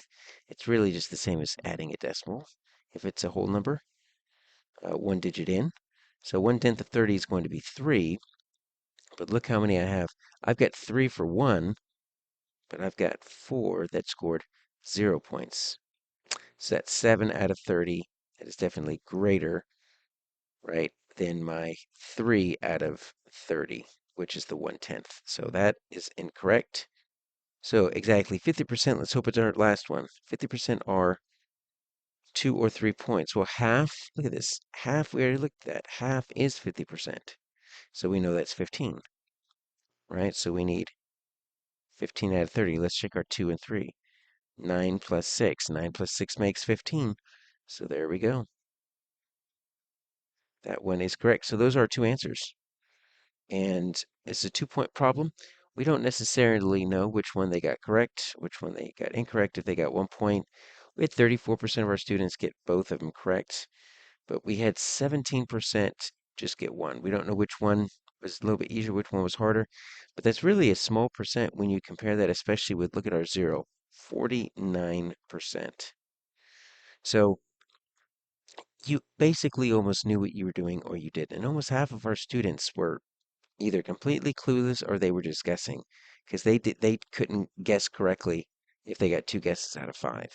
it's really just the same as adding a decimal if it's a whole number, one digit in. So 1/10 of 30 is going to be 3, but look how many I have. I've got 3 for 1, but I've got 4 that scored 0 points. So that's 7 out of 30. That is definitely greater, right, than my 3 out of 30, which is the 1/10. So that is incorrect. So exactly 50%, let's hope it's our last one. 50% are 2 or 3 points. Well, half, look at this. Half, we already looked at that. Half is 50%. So we know that's 15, right? So we need 15 out of 30. Let's check our 2 and 3. 9 plus 6. 9 plus 6 makes 15. So there we go. That one is correct. So those are our two answers. And it's a 2-point problem. We don't necessarily know which one they got correct, which one they got incorrect. If they got 1 point, we had 34% of our students get both of them correct, but we had 17% just get one. We don't know which one was a little bit easier, which one was harder, but that's really a small percent when you compare that, especially with, look at our zero, 49%. So you basically almost knew what you were doing or you didn't. And almost half of our students were either completely clueless or they were just guessing because they couldn't guess correctly if they got 2 guesses out of 5.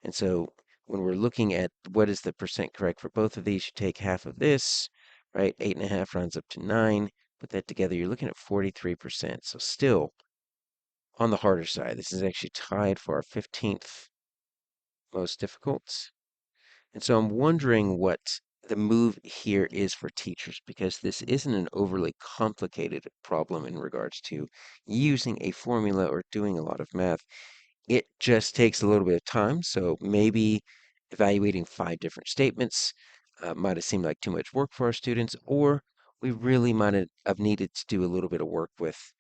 And so when we're looking at what is the percent correct for both of these, you take half of this, right? 8.5 rounds up to 9. Put that together, you're looking at 43%. So still on the harder side. This is actually tied for our 15th most difficult. And so I'm wondering what the move here is for teachers because this isn't an overly complicated problem in regards to using a formula or doing a lot of math. It just takes a little bit of time. So maybe evaluating 5 different statements might have seemed like too much work for our students, or we really might have needed to do a little bit of work with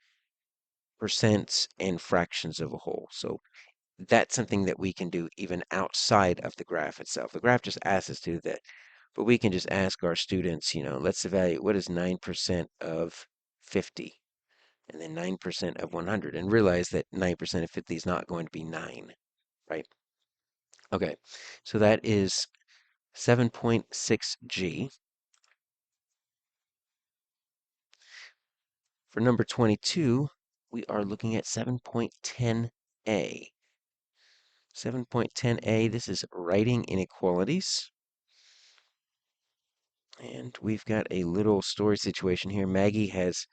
percents and fractions of a whole. So that's something that we can do even outside of the graph itself. The graph just asks us to do that. But we can just ask our students, let's evaluate what is 9% of 50 and then 9% of 100 and realize that 9% of 50 is not going to be 9, right? Okay, so that is 7.6G. For number 22, we are looking at 7.10A. 7.10A, this is writing inequalities. And we've got a little story situation here. Maggie has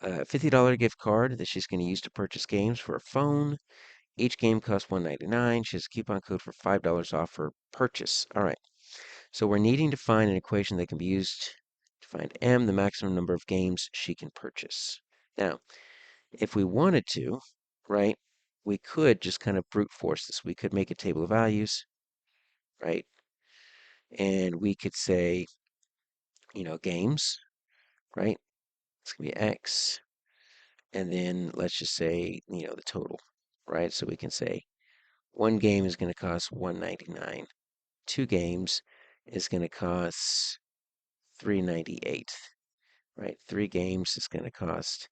a $50 gift card that she's going to use to purchase games for a phone. Each game costs $1.99. She has a coupon code for $5 off her purchase. All right. So we're needing to find an equation that can be used to find M, the maximum number of games she can purchase. Now, if we wanted to, right, we could just kind of brute force this. We could make a table of values, right? And we could say, games, right? It's going to be X. And then let's just say, the total, right? So we can say one game is going to cost $1.99. 2 games is going to cost $3.98, right? 3 games is going to cost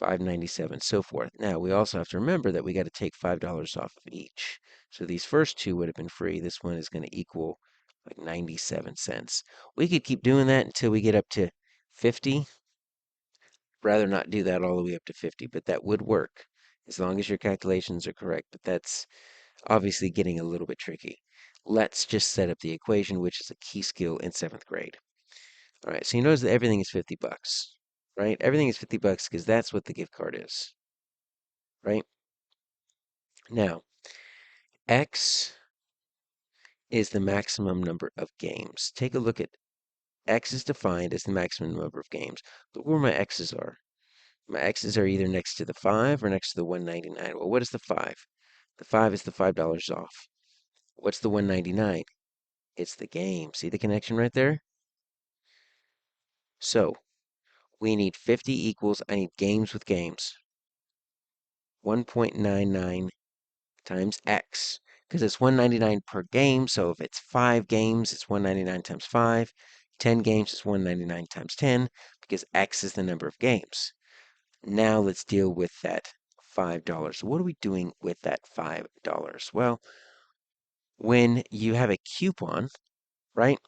$5.97, so forth. Now, we also have to remember that we got to take $5 off of each. So these first 2 would have been free. This one is going to equal like 97 cents. We could keep doing that until we get up to 50. Rather not do that all the way up to 50, but that would work as long as your calculations are correct. But that's obviously getting a little bit tricky. Let's just set up the equation, which is a key skill in 7th grade. All right, so you notice that everything is 50 bucks, right? Everything is 50 bucks because that's what the gift card is, right? Now, X is the maximum number of games. Take a look at X is defined as the maximum number of games. Look where my X's are. My x's are either next to the 5 or next to the 199. Well, what is the 5? The 5 is the $5 off. What's the 199? It's the game. See the connection right there? So we need 50 equals, I need games with games. 1.99 times x, because it's 199 per game. So if it's 5 games, it's 199 times 5. 10 games is 199 times 10, because x is the number of games. Now let's deal with that $5. What are we doing with that $5? Well, when you have a coupon, right,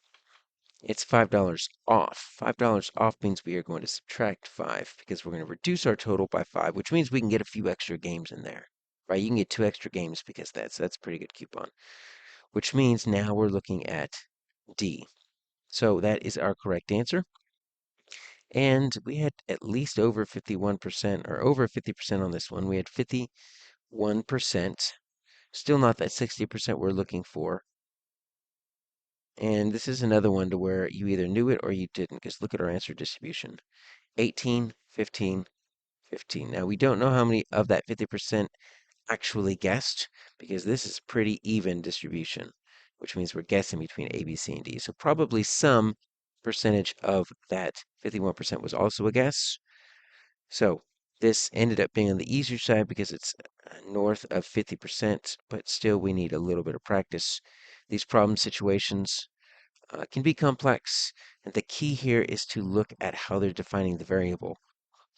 it's $5 off. $5 off means we are going to subtract 5 because we're going to reduce our total by 5, which means we can get a few extra games in there, right? You can get 2 extra games because that's a pretty good coupon, which means now we're looking at D. So that is our correct answer. And we had at least over 51% or over 50% on this one. We had 51%. Still not that 60% we're looking for. And this is another one to where you either knew it or you didn't, because look at our answer distribution. 18, 15, 15. Now, we don't know how many of that 50% actually guessed, because this is pretty even distribution, which means we're guessing between A, B, C, and D. So probably some percentage of that 51% was also a guess. So this ended up being on the easier side because it's north of 50%, but still we need a little bit of practice. These problem situations can be complex, and the key here is to look at how they're defining the variable.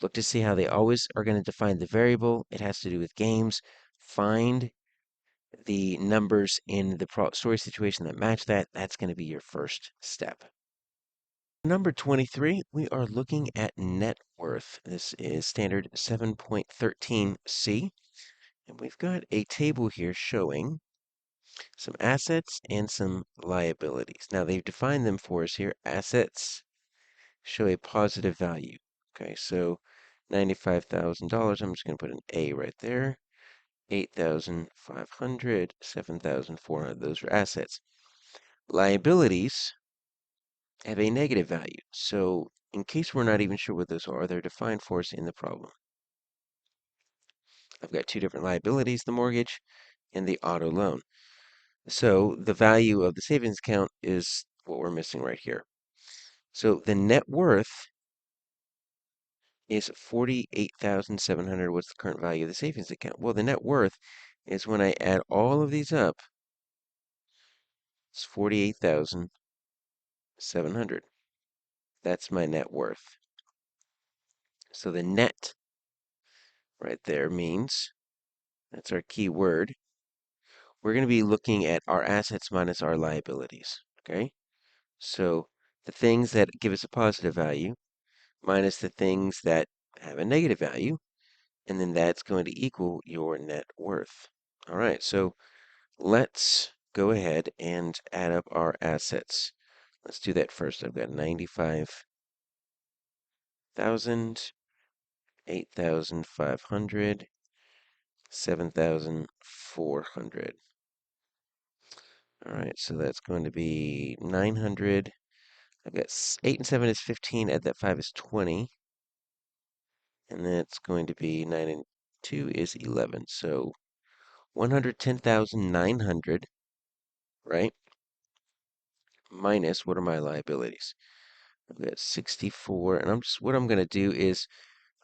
Look to see how they always are going to define the variable. It has to do with games. Find the numbers in the story situation that match that. That's going to be your first step. Number 23, we are looking at net worth. This is standard 7.13c. And we've got a table here showing some assets and some liabilities. Now, they've defined them for us here. Assets show a positive value. Okay, so $95,000, I'm just going to put an A right there. 8,500, 7,400, those are assets. Liabilities have a negative value. So in case we're not even sure what those are, they're defined for us in the problem. I've got 2 different liabilities, the mortgage and the auto loan. So the value of the savings account is what we're missing right here. So the net worth is 48,700. What's the current value of the savings account? Well, the net worth is when I add all of these up, it's 48,700. That's my net worth. So the net right there means, that's our key word, we're going to be looking at our assets minus our liabilities, okay? So the things that give us a positive value minus the things that have a negative value, and then that's going to equal your net worth. All right, so let's go ahead and add up our assets. Let's do that first. I've got 95,000, 8,500, 7,400. All right, so that's going to be 900. I've got 8 and 7 is 15, add that 5 is 20. And that's going to be 9 and 2 is 11. So 110,900, right? Minus, what are my liabilities? I've got 64, and what I'm going to do is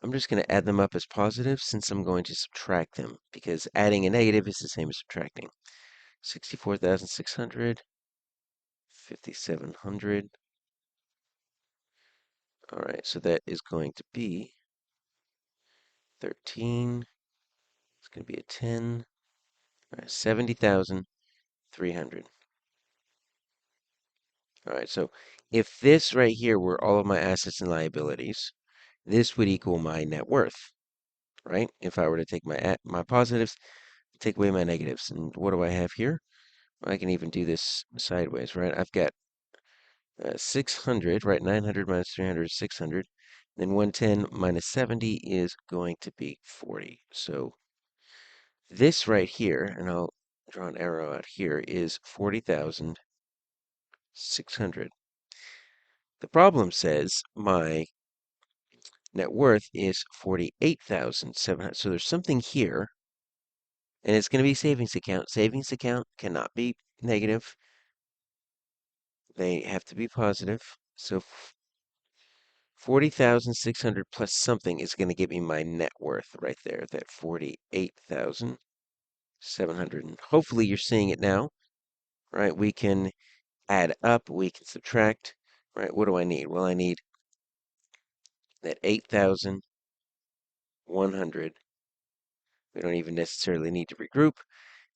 I'm just going to add them up as positives since I'm going to subtract them, because adding a negative is the same as subtracting. 64,600, 5,700. All right, so that is going to be 13. It's going to be a 10. All right, 70,300. All right, so if this right here were all of my assets and liabilities, this would equal my net worth, right? If I were to take my positives, take away my negatives. And what do I have here? I can even do this sideways, right? I've got 600, right? 900 minus 300 is 600. Then 110 minus 70 is going to be 40. So this right here, and I'll draw an arrow out here, is 40,600. The problem says my net worth is 48,700. So there's something here, and it's going to be savings account. Savings account cannot be negative. They have to be positive. So 40,600 plus something is going to give me my net worth right there, that 48,700. And hopefully you're seeing it now, right? We can add up, we can subtract, right? What do I need? Well, I need that 8,100. We don't even necessarily need to regroup.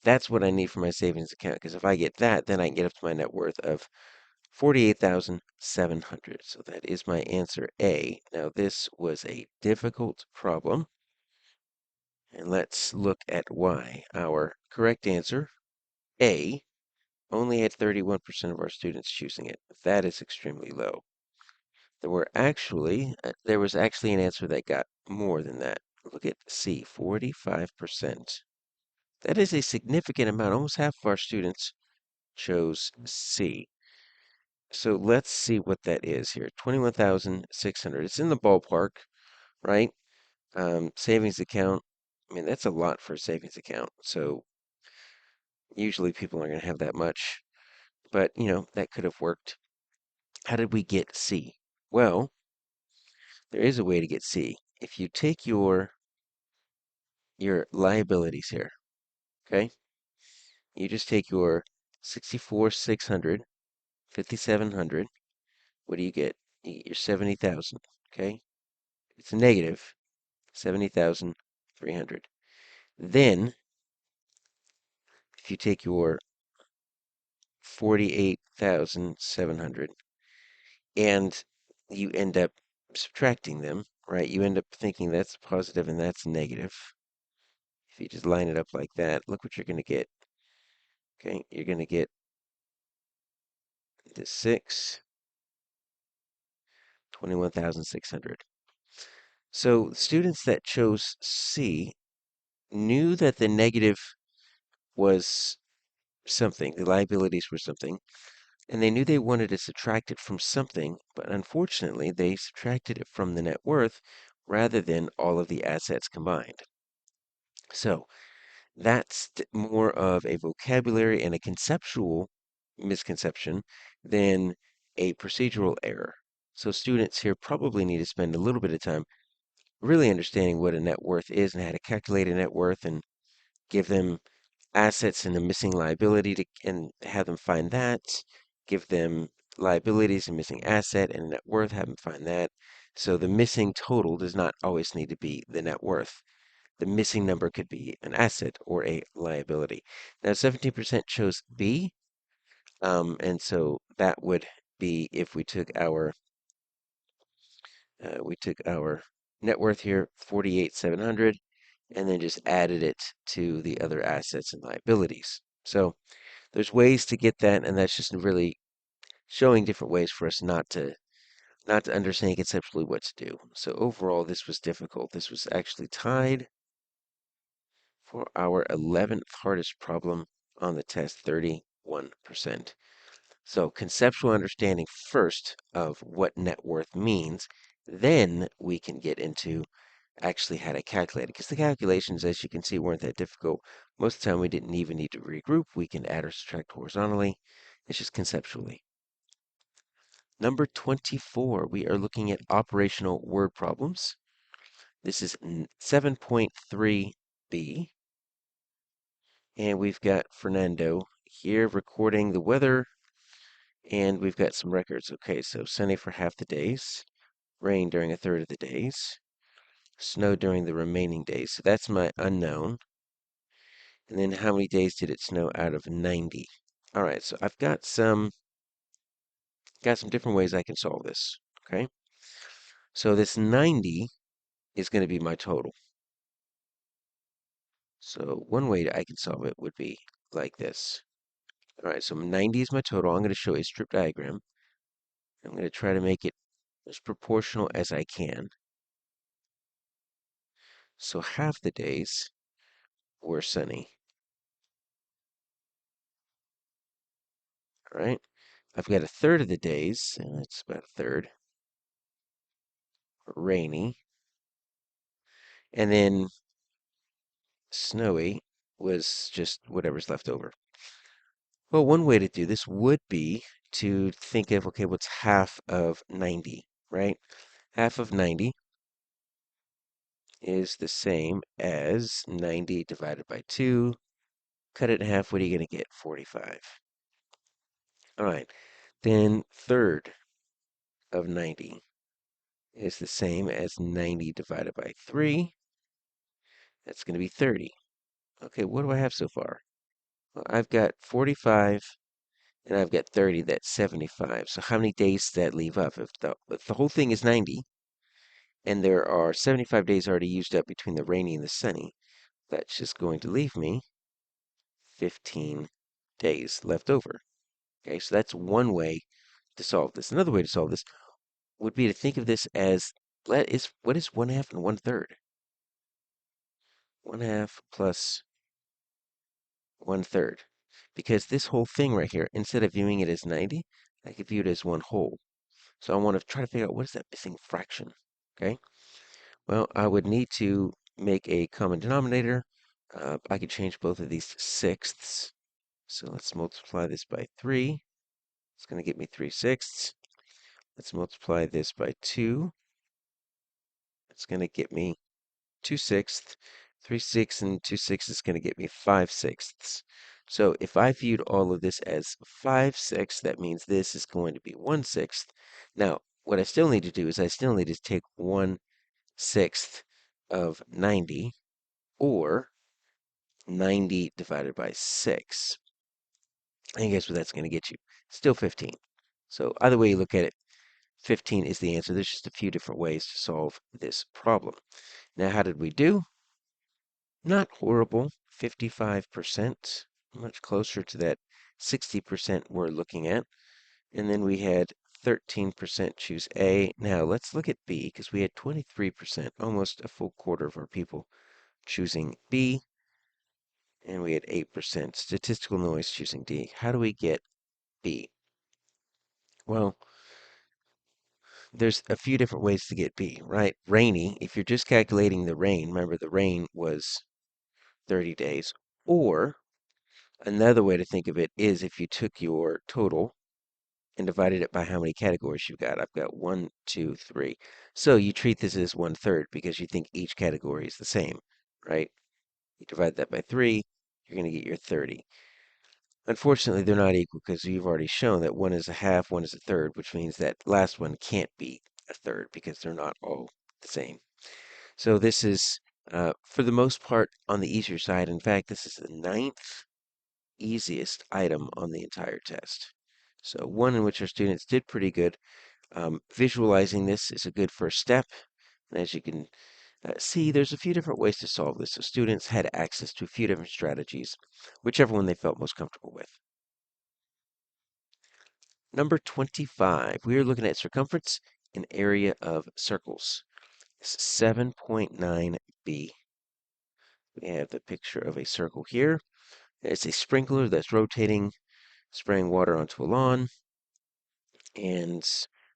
That's what I need for my savings account, because if I get that, then I can get up to my net worth of 48,700. So that is my answer A. Now, this was a difficult problem, and let's look at why. Our correct answer, A, only had 31% of our students choosing it. That is extremely low. There was actually an answer that got more than that. Look at C, 45%. That is a significant amount. Almost half of our students chose C. So let's see what that is here. 21,600. It's in the ballpark, right? Savings account. I mean, that's a lot for a savings account. So usually people aren't going to have that much. But, that could have worked. How did we get C? Well, there is a way to get C. If you take your liabilities here, okay? You just take your 64,600, 5,700. What do you get? You get your 70,000, okay? It's a negative 70,300. Then, if you take your 48,700 and you end up subtracting them, right? You end up thinking that's positive and that's negative. If you just line it up like that, look what you're going to get. Okay, you're going to get the 21,600. So students that chose C knew that the negative was something, the liabilities were something, and they knew they wanted to subtract it from something, but unfortunately they subtracted it from the net worth rather than all of the assets combined. So that's more of a vocabulary and a conceptual misconception than a procedural error. So students here probably need to spend a little bit of time really understanding what a net worth is and how to calculate a net worth and give them assets and a missing liability and have them find that. Give them liabilities and missing asset and net worth, have them find that. So the missing total does not always need to be the net worth. The missing number could be an asset or a liability. Now, 17% chose B, and so that would be if we took our net worth here, 48,700, and then just added it to the other assets and liabilities. So there's ways to get that, and that's just really showing different ways for us not to understand conceptually what to do. So overall, this was difficult. This was actually tied for our 11th hardest problem on the test, 31%. So conceptual understanding first of what net worth means, then we can get into actually how to calculate it. Because the calculations, as you can see, weren't that difficult. Most of the time, we didn't even need to regroup. We can add or subtract horizontally. It's just conceptually. Number 24, we are looking at operational word problems. This is 7.3b. And we've got Fernando here recording the weather. And we've got some records. Okay, so sunny for half the days, rain during a third of the days, snow during the remaining days. So that's my unknown. And then how many days did it snow out of 90? All right, so I've got some different ways I can solve this, okay? So this 90 is going to be my total. So one way I can solve it would be like this. All right, so 90 is my total. I'm going to show a strip diagram. I'm going to try to make it as proportional as I can. So half the days were sunny. All right, I've got a third of the days, and it's about a third, rainy. And then snowy was just whatever's left over. Well, one way to do this would be to think of, okay, what's half of 90, right? Half of 90 is the same as 90 divided by 2. Cut it in half, what are you going to get? 45. All right, then third of 90 is the same as 90 divided by 3. That's going to be 30. Okay, what do I have so far? Well, I've got 45 and I've got 30. That's 75. So how many days does that leave up? If the whole thing is 90 and there are 75 days already used up between the rainy and the sunny, that's just going to leave me 15 days left over. Okay, so that's one way to solve this. Another way to solve this would be to think of this as what is 1/2 and 1/3? 1/2 plus 1/3. Because this whole thing right here, instead of viewing it as 90, I could view it as one whole. So I want to try to figure out what is that missing fraction. Okay, well, I would need to make a common denominator. I could change both of these to sixths. So let's multiply this by 3. It's going to get me 3/6. Let's multiply this by 2. It's going to get me 2/6. 3/6 and 2/6 is going to get me 5/6. So if I viewed all of this as 5/6, that means this is going to be 1/6. Now, what I still need to do is I still need to take 1/6 of 90, or 90 divided by 6. And guess what that's going to get you? Still 15. So either way you look at it, 15 is the answer. There's just a few different ways to solve this problem. Now, how did we do? Not horrible, 55%, much closer to that 60% we're looking at. And then we had 13% choose A. Now let's look at B, because we had 23%, almost a full quarter of our people choosing B, and we had 8% statistical noise choosing D. How do we get B? Well, there's a few different ways to get B, right? Rainy, if you're just calculating the rain, remember the rain was 30 days, or another way to think of it is if you took your total and divided it by how many categories you've got. I've got 1, 2, 3. So you treat this as 1/3 because you think each category is the same, right? You divide that by 3, you're going to get your 30. Unfortunately, they're not equal because you've already shown that one is a half, one is a third, which means that last one can't be a third because they're not all the same. So this is, for the most part, on the easier side. In fact, this is the 9th easiest item on the entire test. So one in which our students did pretty good. Visualizing this is a good first step. And as you can see, there's a few different ways to solve this. So students had access to a few different strategies, whichever one they felt most comfortable with. Number 25, we are looking at circumference and area of circles. 7.9b. We have the picture of a circle here. It's a sprinkler that's rotating, spraying water onto a lawn, and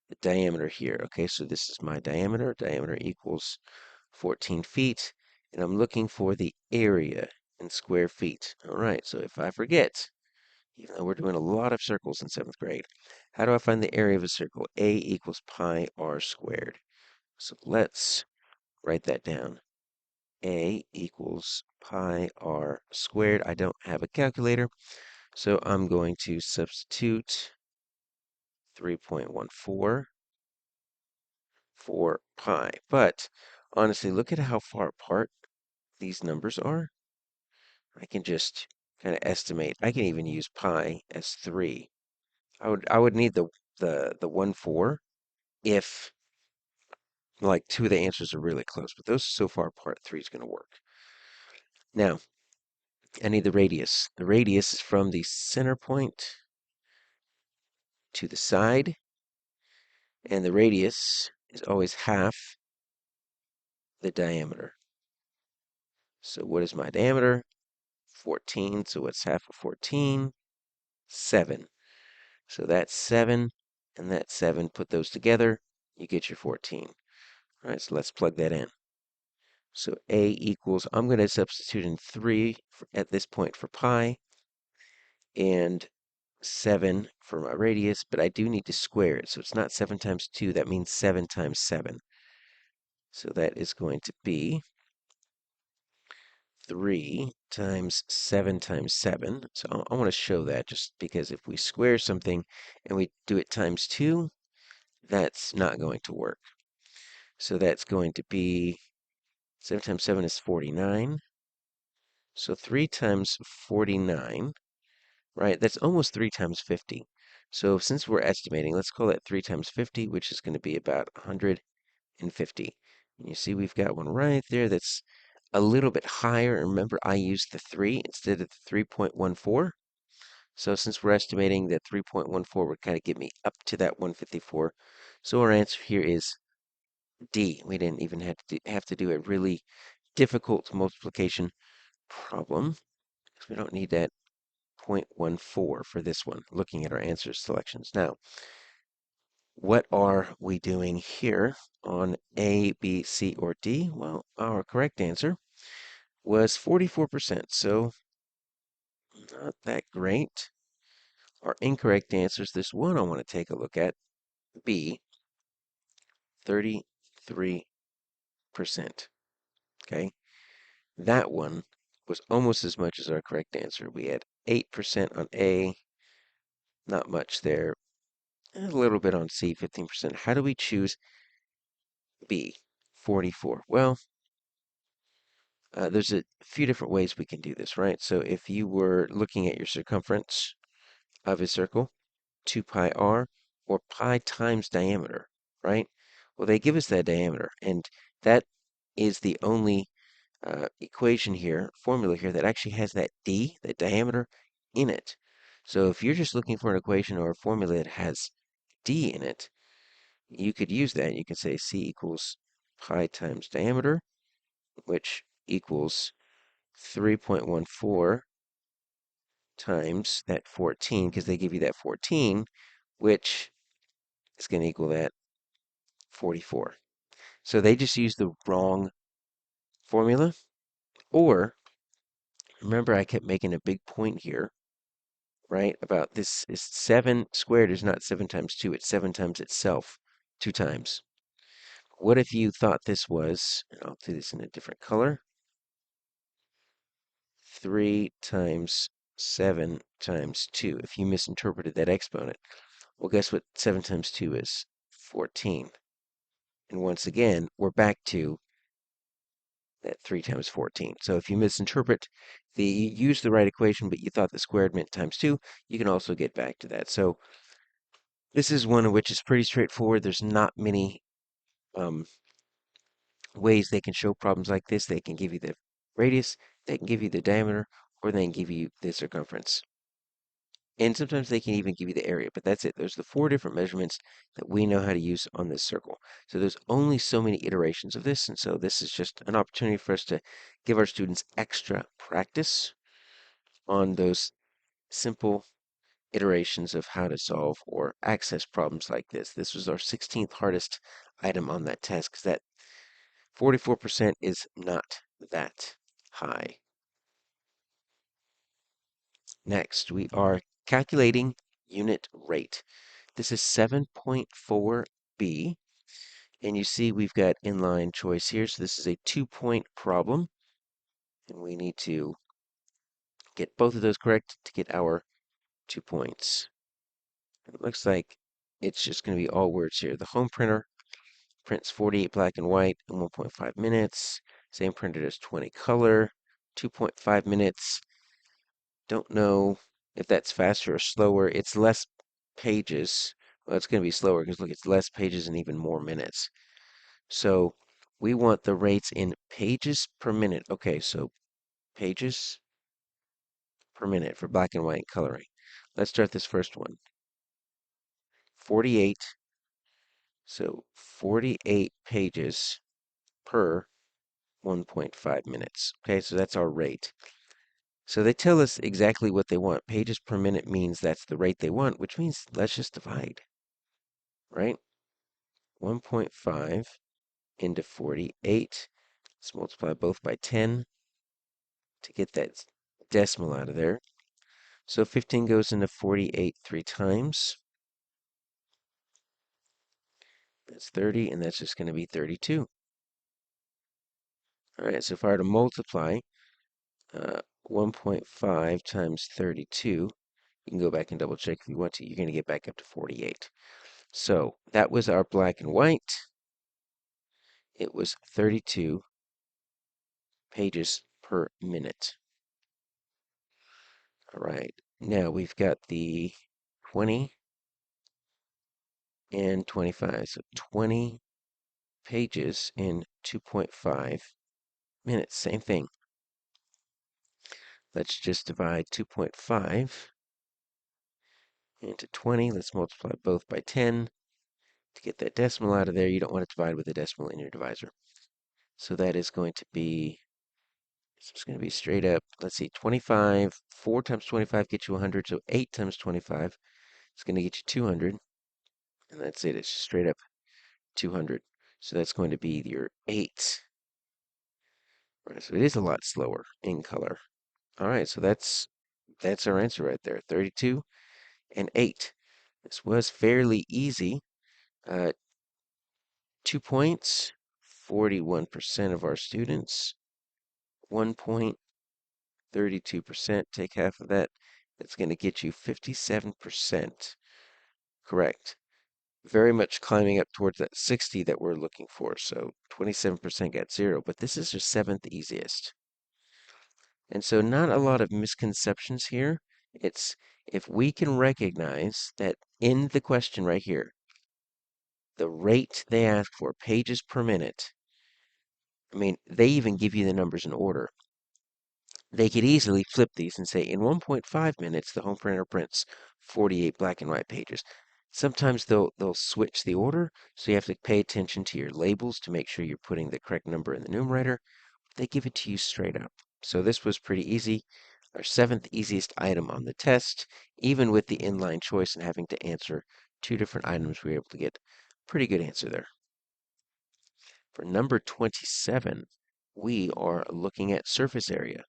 the diameter here. Okay, so this is my diameter. Diameter equals 14 feet, and I'm looking for the area in square feet. All right, so if I forget, even though we're doing a lot of circles in 7th grade, how do I find the area of a circle? A equals pi r squared. So let's write that down. A equals pi r squared. I don't have a calculator, so I'm going to substitute 3.14 for pi. But honestly, look at how far apart these numbers are. I can just kind of estimate. I can even use pi as 3. I would need the 1/4 if like two of the answers are really close, but those so far apart, 3 is going to work. Now, I need the radius. The radius is from the center point to the side, and the radius is always half the diameter. So what is my diameter? 14. So what's half of 14? 7. So that's 7, and that's 7. Put those together, you get your 14. All right, so let's plug that in. So a equals, I'm going to substitute in 3 at this point for pi, and 7 for my radius, but I do need to square it. So it's not 7 times 2, that means 7 times 7. So that is going to be 3 times 7 times 7. So I want to show that just because if we square something and we do it times 2, that's not going to work. So that's going to be 7 times 7 is 49. So 3 times 49, right? That's almost 3 times 50. So since we're estimating, let's call that 3 times 50, which is going to be about 150. And you see we've got one right there that's a little bit higher. Remember, I used the 3 instead of the 3.14. So since we're estimating that 3.14 would kind of get me up to that 154. So our answer here is D. We didn't even have to do a really difficult multiplication problem, because we don't need that 0.14 for this one, looking at our answer selections. Now, what are we doing here on A, B, C, or D? Well, our correct answer was 44%, so not that great. Our incorrect answer is this one I want to take a look at, B, 33%. Okay, that one was almost as much as our correct answer. We had 8% on A, not much there, and a little bit on C, 15%. How do we choose B, 44? Well, there's a few different ways we can do this, right? So if you were looking at your circumference of a circle, 2 pi r, or pi times diameter, right? Well, they give us that diameter, and that is the only equation here, formula here, that actually has that d, that diameter, in it. So if you're just looking for an equation or a formula that has d in it, you could use that. You could say c equals pi times diameter, which equals 3.14 times that 14, because they give you that 14, which is going to equal that 44. So they just used the wrong formula. Or, remember I kept making a big point here, right, about this is 7 squared is not 7 times 2, it's 7 times itself, 2 times. What if you thought this was, and I'll do this in a different color, 3 times 7 times 2. If you misinterpreted that exponent, well, guess what 7 times 2 is? 14. And once again, we're back to that 3 times 14. So if you misinterpret you use the right equation, but you thought the squared meant times 2, you can also get back to that. So this is one of which is pretty straightforward. There's not many um, ways they can show problems like this. They can give you the radius, they can give you the diameter, or they can give you the circumference. And sometimes they can even give you the area, but that's it. There's the 4 different measurements that we know how to use on this circle. So there's only so many iterations of this, and so this is just an opportunity for us to give our students extra practice on those simple iterations of how to solve or access problems like this. This was our 16th hardest item on that test, because that 44% is not that high. Next, we are calculating unit rate. This is 7.4b, and you see we've got inline choice here. So this is a 2-point problem, and we need to get both of those correct to get our 2 points. It looks like it's just going to be all words here. The home printer prints 48 black and white in 1.5 minutes. Same printer does 20 color, 2.5 minutes. Don't know if that's faster or slower. It's less pages. Well, it's going to be slower because look, it's less pages and even more minutes. So we want the rates in pages per minute. Okay, so pages per minute for black and white coloring. Let's start this first one. 48. So 48 pages per 1.5 minutes. Okay, so that's our rate. So they tell us exactly what they want. Pages per minute means that's the rate they want, which means let's just divide, right? 1.5 into 48. Let's multiply both by 10 to get that decimal out of there. So 15 goes into 48 3 times. That's 30, and that's just going to be 32. All right, so if I were to multiply 1.5 times 32, you can go back and double check if you want to. You're going to get back up to 48. So that was our black and white. It was 32 pages per minute. All right, now we've got the 20 and 25. So 20 pages in 2.5 minutes. Same thing. Let's just divide 2.5 into 20. Let's multiply both by 10 to get that decimal out of there. You don't want to divide with a decimal in your divisor. So that is going to be, it's going to be straight up, let's see, 25. 4 times 25 gets you 100. So 8 times 25 is going to get you 200. And that's it. It's straight up 200. So that's going to be your 8. Right, so it is a lot slower in color. All right, so that's our answer right there, 32 and 8. This was fairly easy. 2 points, 41% of our students. 1 point, 32%. Take half of that. That's going to get you 57% correct. Very much climbing up towards that 60 that we're looking for. So 27% got 0, but this is your 7th easiest. And so not a lot of misconceptions here. It's if we can recognize that in the question right here, the rate they ask for, pages per minute, I mean, they even give you the numbers in order. They could easily flip these and say, in 1.5 minutes, the home printer prints 48 black and white pages. Sometimes they'll switch the order, so you have to pay attention to your labels to make sure you're putting the correct number in the numerator. They give it to you straight up. So this was pretty easy. Our 7th easiest item on the test. Even with the inline choice and having to answer 2 different items, we were able to get a pretty good answer there. For number 27, we are looking at surface area.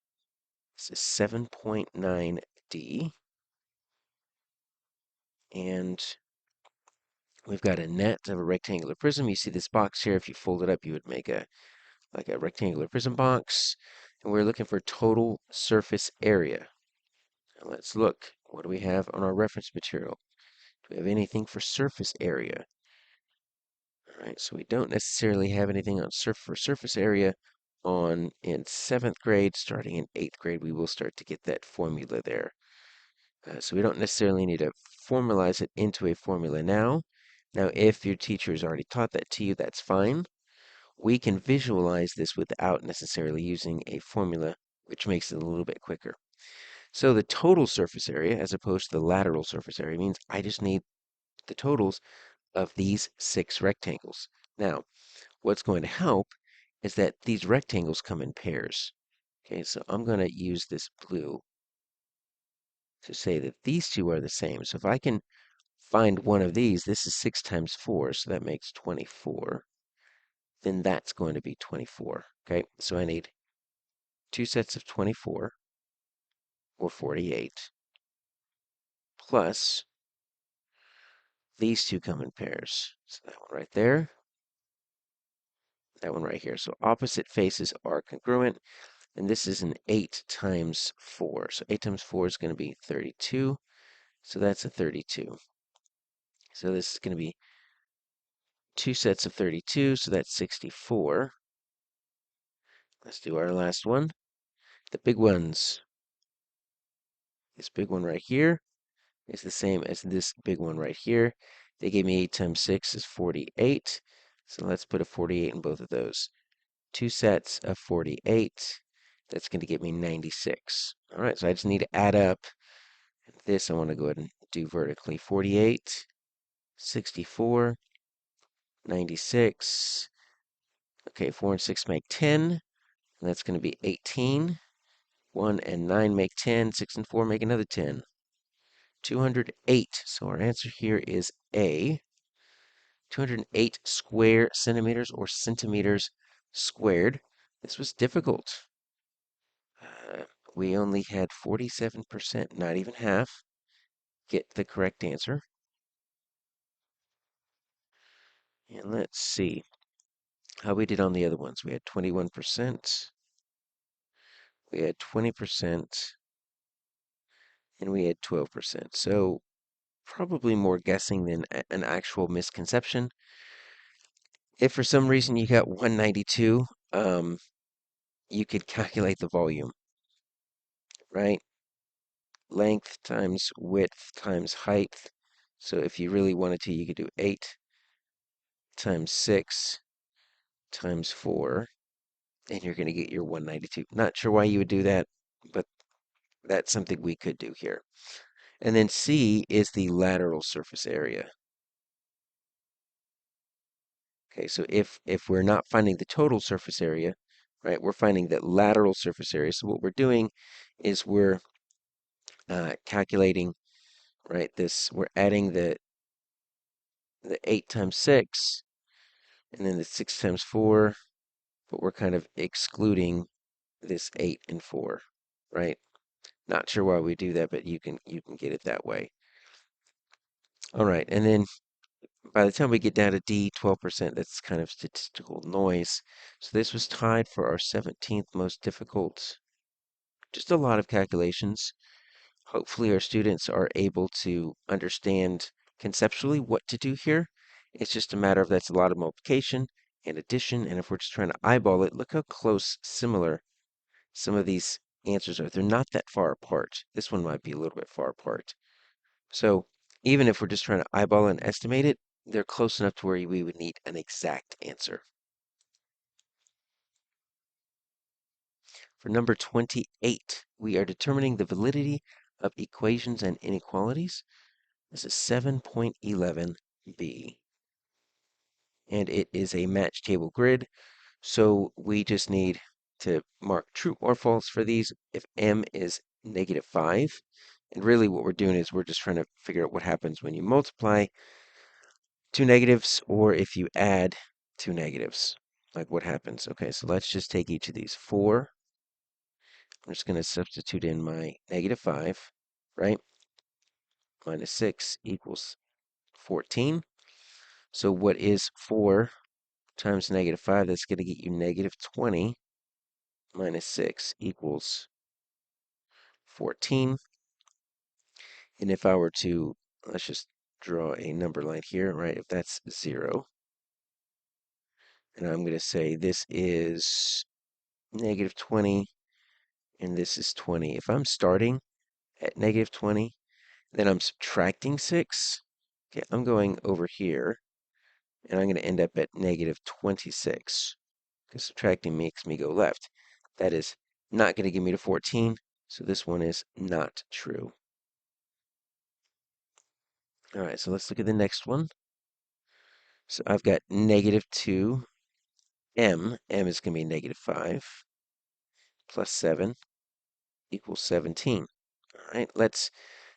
This is 7.9D. And we've got a net of a rectangular prism. You see this box here. If you fold it up, you would make like a rectangular prism box. And we're looking for total surface area. Now let's look. What do we have on our reference material? Do we have anything for surface area? All right, so we don't necessarily have anything on for surface area in 7th grade. Starting in 8th grade, we will start to get that formula there. So we don't necessarily need to formalize it into a formula now. Now, if your teacher has already taught that to you, that's fine. We can visualize this without necessarily using a formula, which makes it a little bit quicker. So the total surface area, as opposed to the lateral surface area, means I just need the totals of these 6 rectangles. Now, what's going to help is that these rectangles come in pairs. Okay, so I'm going to use this blue to say that these two are the same. So if I can find one of these, this is 6 times 4, so that makes 24. Then that's going to be 24. Okay, so I need 2 sets of 24, or 48, plus these two come in pairs. So that one right there, that one right here. So opposite faces are congruent, and this is an 8 times 4. So 8 times 4 is going to be 32, so that's a 32. So this is going to be 2 sets of 32, so that's 64. Let's do our last one. The big ones. This big one right here is the same as this big one right here. They gave me 8 times 6 is 48. So let's put a 48 in both of those. 2 sets of 48. That's going to give me 96. All right, so I just need to add up this. I want to go ahead and do vertically. 48, 64, 96. Okay, 4 and 6 make 10. And that's going to be 18. 1 and 9 make 10. 6 and 4 make another 10. 208. So our answer here is A. 208 square centimeters or centimeters squared. This was difficult. Uh, we only had 47%, not even half, get the correct answer. And let's see how we did on the other ones. We had 21%, we had 20%, and we had 12%. So probably more guessing than an actual misconception. If for some reason you got 192, you could calculate the volume, right? Length times width times height. So if you really wanted to, you could do 8 times 6 times 4, and you're going to get your 192. Not sure why you would do that, but that's something we could do here. And then C is the lateral surface area. Okay, so if we're not finding the total surface area, right, we're finding the lateral surface area. So what we're doing is we're calculating, right, we're adding the 8 times 6, and then the 6 times 4, but we're kind of excluding this 8 and 4, right? Not sure why we do that, but you can get it that way. All right, and then by the time we get down to D, 12%, that's kind of statistical noise. So this was tied for our 17th most difficult. Just a lot of calculations. Hopefully our students are able to understand conceptually what to do here. It's just a matter of that's a lot of multiplication and addition, and if we're just trying to eyeball it, look how close similar some of these answers are. They're not that far apart. This one might be a little bit far apart. So even if we're just trying to eyeball and estimate it, they're close enough to where we would need an exact answer. For number 28, we are determining the validity of equations and inequalities. This is 7.11b. And it is a match table grid. So we just need to mark true or false for these if m is -5. And really what we're doing is we're just trying to figure out what happens when you multiply two negatives or if you add two negatives. Like what happens? Okay, so let's just take each of these. 4. I'm just going to substitute in my -5, right? Minus 6 equals 14. So what is 4 times -5? That's going to get you -20 minus 6 equals 14. And if I were to, let's just draw a number line here, right? If that's 0, and I'm going to say this is -20, and this is 20. If I'm starting at -20, then I'm subtracting 6. Okay, I'm going over here, and I'm going to end up at -26, because subtracting makes me go left. That is not going to give me to 14, so this one is not true. All right, so let's look at the next one. So I've got -2m. M is going to be -5 plus 7 equals 17. All right, let's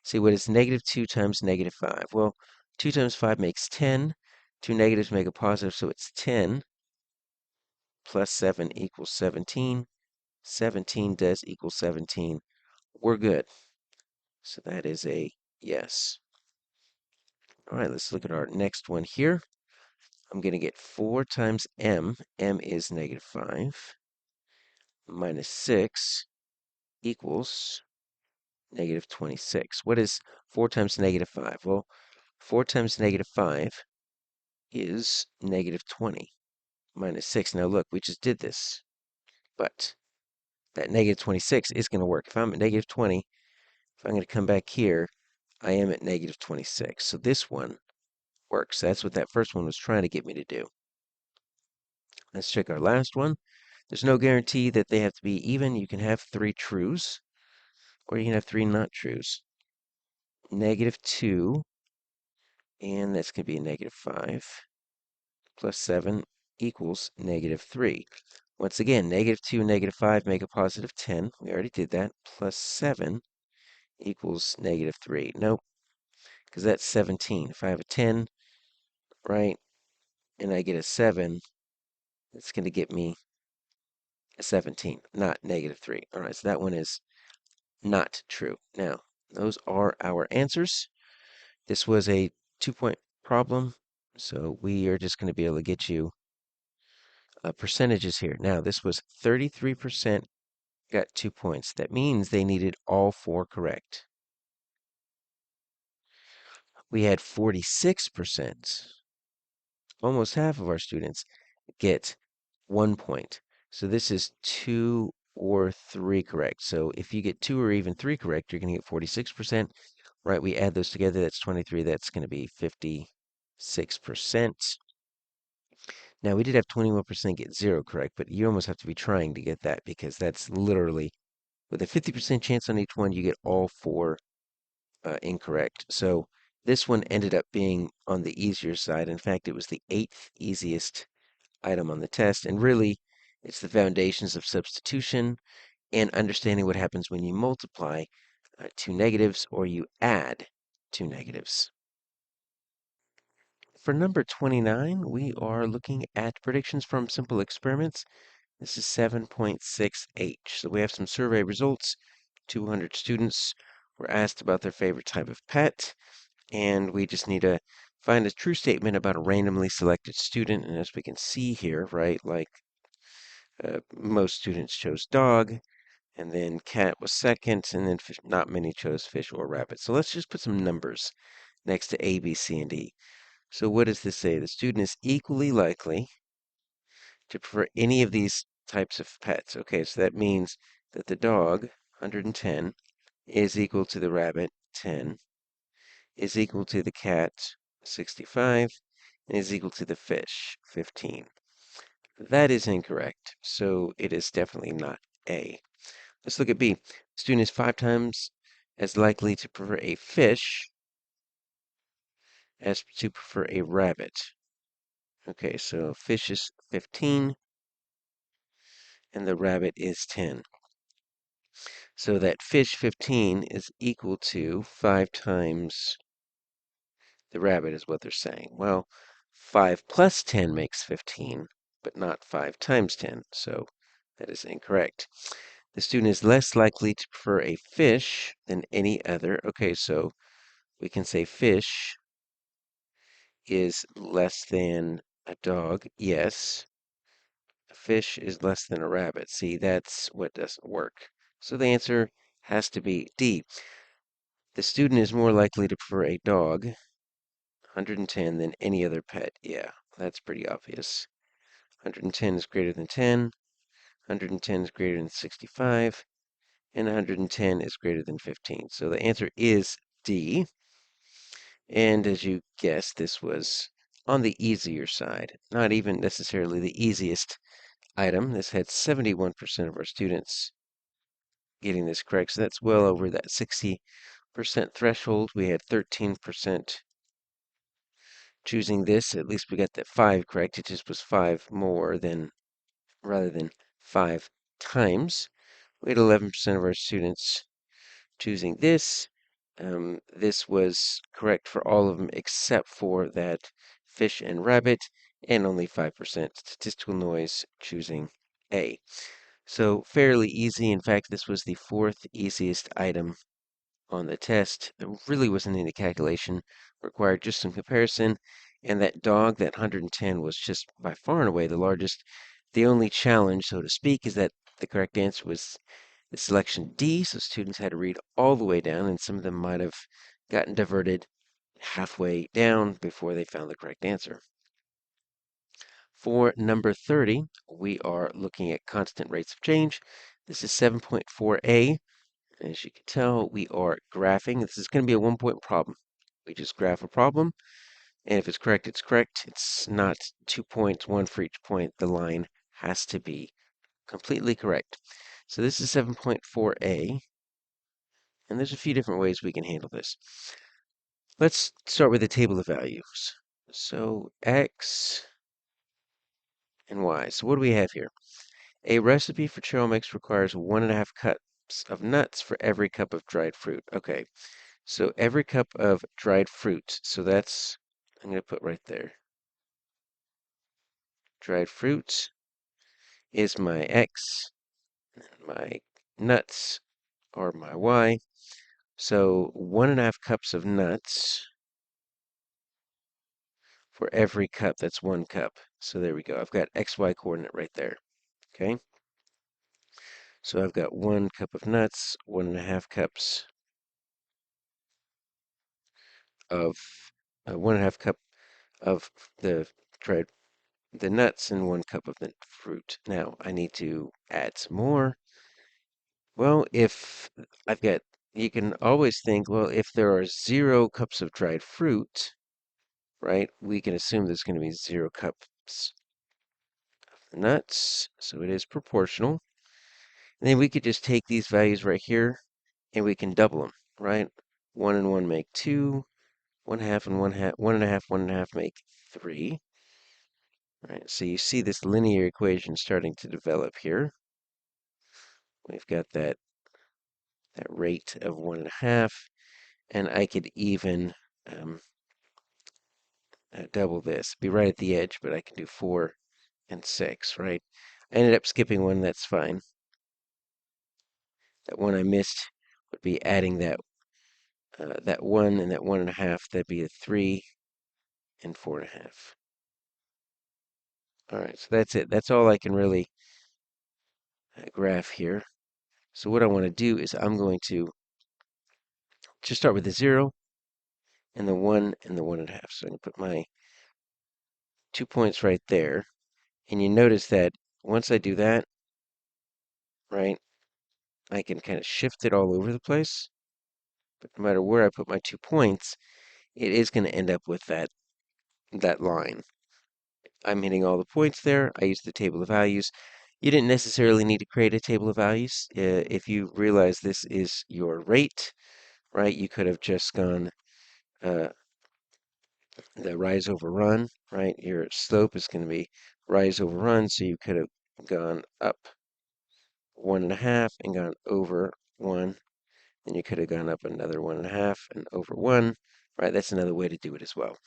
see what is -2 times -5. Well, 2 times 5 makes 10. Two negatives make a positive, so it's 10 plus 7 equals 17. 17 does equal 17. We're good. So that is a yes. All right, let's look at our next one here. I'm going to get 4 times m. M is -5 minus 6 equals -26. What is 4 times -5? Well, 4 times -5 is -20 minus 6. Now look, we just did this, but that -26 is going to work. If I'm at -20, if I'm going to come back here, I am at -26. So this one works. That's what that first one was trying to get me to do. Let's check our last one. There's no guarantee that they have to be even. You can have 3 trues, or you can have 3 not trues. -2, and that's going to be a -5, plus 7 equals -3. Once again, -2 and -5 make a positive 10. We already did that. Plus 7 equals -3. Nope, because that's 17. If I have a 10, right, and I get a 7, it's going to get me 17, not -3. All right, so that one is not true. Now, those are our answers. This was a 2-point problem, so we are just going to be able to get you percentages here. Now, this was 33% got 2 points. That means they needed all 4 correct. We had 46%, almost half of our students, get 1 point. So this is 2 or 3 correct. So if you get 2 or even 3 correct, you're going to get 46%. Right, we add those together, that's 23. That's going to be 56%. Now, we did have 21% get 0 correct, but you almost have to be trying to get that because that's literally, with a 50% chance on each one, you get all 4 incorrect. So this one ended up being on the easier side. In fact, it was the 8th easiest item on the test, and really, it's the foundations of substitution and understanding what happens when you multiply 2 negatives or you add 2 negatives. For number 29, we are looking at predictions from simple experiments. This is 7.6H. So we have some survey results. 200 students were asked about their favorite type of pet, and we just need to find a true statement about a randomly selected student. And as we can see here, right, like most students chose dog, and then cat was second, and then fish, not many chose fish or rabbit. So let's just put some numbers next to A, B, C, and D. So what does this say? The student is equally likely to prefer any of these types of pets. Okay, so that means that the dog, 110, is equal to the rabbit, 10, is equal to the cat, 65, and is equal to the fish, 15. That is incorrect, so it is definitely not A. Let's look at B. The student is 5 times as likely to prefer a fish as to prefer a rabbit. Okay, so fish is 15, and the rabbit is 10. So that fish 15 is equal to 5 times the rabbit is what they're saying. Well, 5 plus 10 makes 15, but not 5 times 10, so that is incorrect. The student is less likely to prefer a fish than any other. Okay, so we can say fish is less than a dog. Yes. A fish is less than a rabbit. See, that's what doesn't work. So the answer has to be D. The student is more likely to prefer a dog, 110, than any other pet. Yeah, that's pretty obvious. 110 is greater than 10, 110 is greater than 65, and 110 is greater than 15. So the answer is D. And as you guessed, this was on the easier side, not even necessarily the easiest item. This had 71% of our students getting this correct, so that's well over that 60% threshold. We had 13% choosing this. At least we got that 5 correct. It just was 5 more than, rather than 5 times. We had 11% of our students choosing this. This was correct for all of them except for that fish and rabbit, and only 5% statistical noise choosing A. So fairly easy. In fact, this was the 4th easiest item on the test. There really wasn't any calculation required, just some comparison. And that dog, that 110, was just by far and away the largest. The only challenge, so to speak, is that the correct answer was the selection D, so students had to read all the way down, and some of them might have gotten diverted halfway down before they found the correct answer. For number 30, we are looking at constant rates of change. This is 7.4a. As you can tell, we are graphing. This is going to be a 1-point problem. We just graph a problem, and if it's correct, it's correct. It's not 2 points, 1 for each point. The line has to be completely correct. So this is 7.4a, and there's a few different ways we can handle this. Let's start with the table of values. So x and y. So what do we have here? A recipe for trail mix requires 1.5 cups of nuts for every cup of dried fruit. Okay, so every cup of dried fruit. So that's, I'm going to put right there. Dried fruit is my X, my nuts are my Y. So 1.5 cups of nuts for every cup. That's 1 cup. So there we go. I've got XY coordinate right there. Okay. So I've got 1 cup of nuts, 1.5 cups of 1.5 cup of the dried the nuts, and 1 cup of the fruit. Now I need to add some more. Well, if I've got, you can always think, well, if there are 0 cups of dried fruit, right, we can assume there's going to be 0 cups of nuts, so it is proportional. And then we could just take these values right here, and we can double them, right? 1 and 1 make 2, 1/2 and 1/2, 1.5 make 3. Right, so you see this linear equation starting to develop here. We've got that rate of 1.5, and I could even double this. Be right at the edge, but I can do 4 and 6, right? I ended up skipping one, that's fine. That one I missed would be adding that 1 and that 1.5, that'd be a 3 and 4.5. All right, so that's it. That's all I can really graph here. So what I want to do is I'm going to just start with the 0 and the 1 and the 1.5. So I'm going to put my 2 points right there. And you notice that once I do that, right, I can kind of shift it all over the place. But no matter where I put my 2 points, it is going to end up with that line. I'm hitting all the points there. I use the table of values. You didn't necessarily need to create a table of values. If you realize this is your rate, right, you could have just gone the rise over run, right? Your slope is going to be rise over run, so you could have gone up 1.5 and gone over 1. Then you could have gone up another 1.5 and over 1, right? That's another way to do it as well.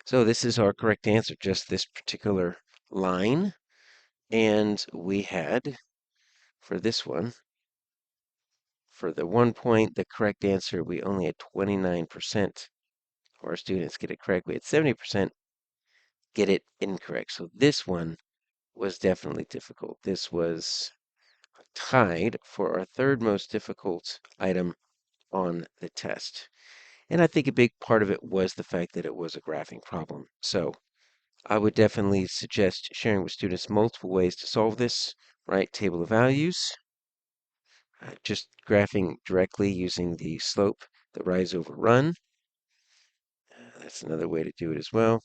So this is our correct answer, just this particular line. And we had, for this one, for the 1 point, the correct answer, we only had 29% of our students get it correct. We had 70% get it incorrect. So this one was definitely difficult. This was tied for our third most difficult item on the test. And I think a big part of it was the fact that it was a graphing problem. So I would definitely suggest sharing with students multiple ways to solve this, right? Table of values, just graphing directly using the slope, the rise over run. That's another way to do it as well.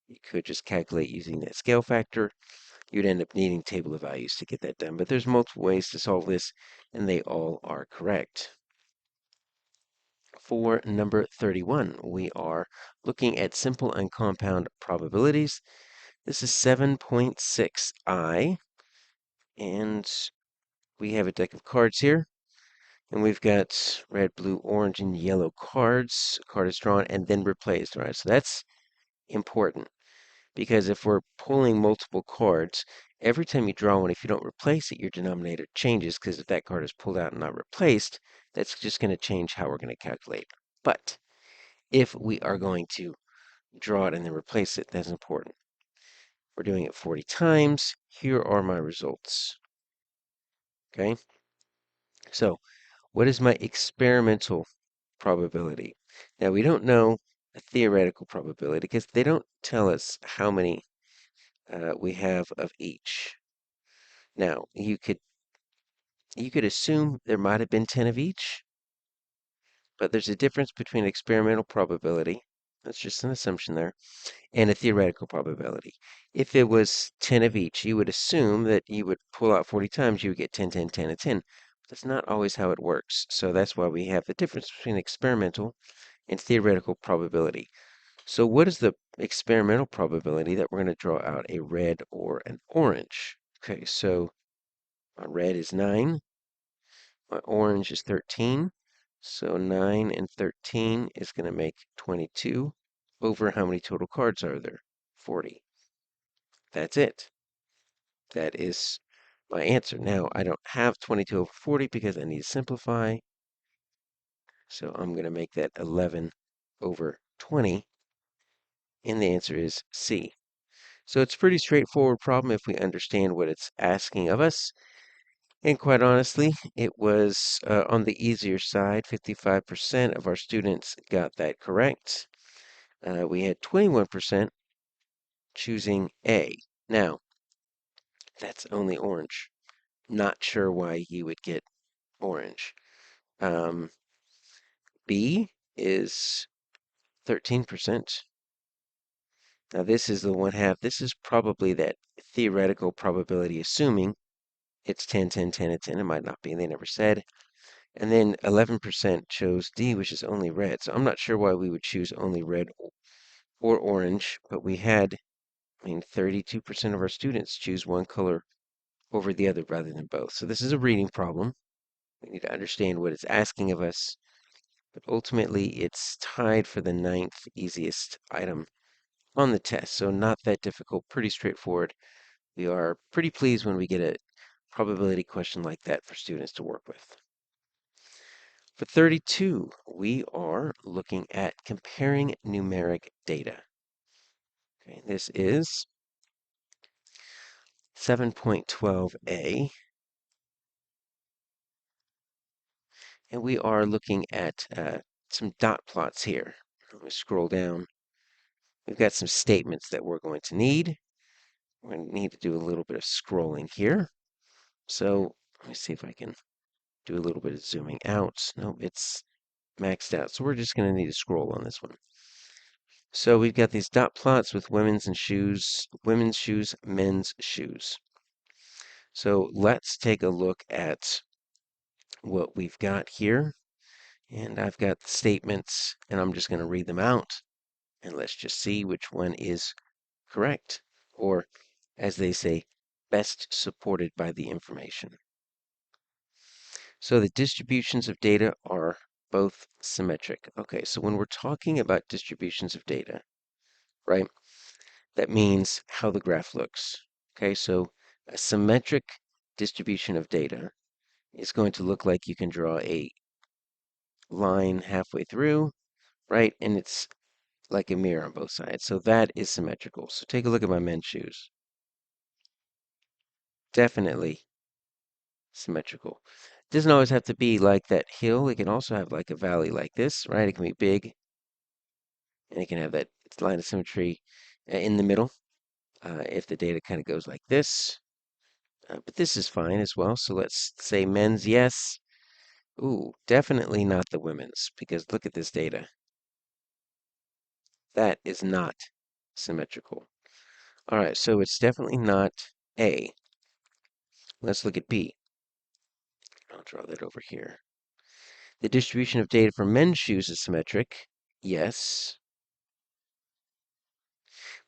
You could just calculate using that scale factor. You'd end up needing table of values to get that done. But there's multiple ways to solve this, and they all are correct. For number 31, we are looking at simple and compound probabilities. This is 7.6i, and we have a deck of cards here. And we've got red, blue, orange, and yellow cards. A card is drawn and then replaced. All right, so that's important because if we're pulling multiple cards, every time you draw one, if you don't replace it, your denominator changes because if that card is pulled out and not replaced, that's just going to change how we're going to calculate. But if we are going to draw it and then replace it, that's important. We're doing it 40 times. Here are my results. Okay, so what is my experimental probability? Now, we don't know a theoretical probability because they don't tell us how many we have of each. Now, you could assume there might have been 10 of each, but there's a difference between experimental probability, that's just an assumption there, and a theoretical probability. If it was 10 of each, you would assume that you would pull out 40 times, you would get 10, 10, 10, and 10. But that's not always how it works. So that's why we have the difference between experimental and theoretical probability. So what is the experimental probability that we're going to draw out a red or an orange? Okay, so my red is 9, my orange is 13. So 9 and 13 is going to make 22 over how many total cards are there? 40. That's it. That is my answer. Now, I don't have 22 over 40 because I need to simplify. So I'm going to make that 11 over 20. And the answer is C. So it's a pretty straightforward problem if we understand what it's asking of us. And quite honestly, it was on the easier side. 55% of our students got that correct. We had 21% choosing A. Now, that's only orange. Not sure why you would get orange. Um, B is 13%. Now, this is the 1/2. This is probably that theoretical probability, assuming it's 10, 10, 10, and 10. It might not be. They never said. And then 11% chose D, which is only red. So I'm not sure why we would choose only red or orange, but we had, 32% of our students choose one color over the other rather than both. So this is a reading problem. We need to understand what it's asking of us. But ultimately, it's tied for the 9th easiest item on the test. So not that difficult, pretty straightforward. We are pretty pleased when we get a probability question like that for students to work with. For 32, we are looking at comparing numeric data. Okay, this is 7.12a, and we are looking at some dot plots here. Let me scroll down. We've got some statements that we're going to need. We're going to need to do a little bit of scrolling here. So let me see if I can do a little bit of zooming out. No, it's maxed out. So we're just going to need to scroll on this one. So we've got these dot plots with women's shoes, men's shoes. So let's take a look at what we've got here. And I've got the statements, and I'm just going to read them out. And let's just see which one is correct, or as they say, best supported by the information. So the distributions of data are both symmetric. Okay, so when we're talking about distributions of data, right, that means how the graph looks. Okay, so a symmetric distribution of data is going to look like you can draw a line halfway through, right, and it's like a mirror on both sides. So that is symmetrical. So take a look at my men's shoes. Definitely symmetrical. It doesn't always have to be like that hill. It can also have like a valley like this, right? It can be big, and it can have that line of symmetry in the middle if the data kind of goes like this. But this is fine as well. So let's say men's, yes. Ooh, definitely not the women's, because look at this data. That is not symmetrical. All right, so it's definitely not A. Let's look at B. I'll draw that over here. The distribution of data for men's shoes is symmetric. Yes.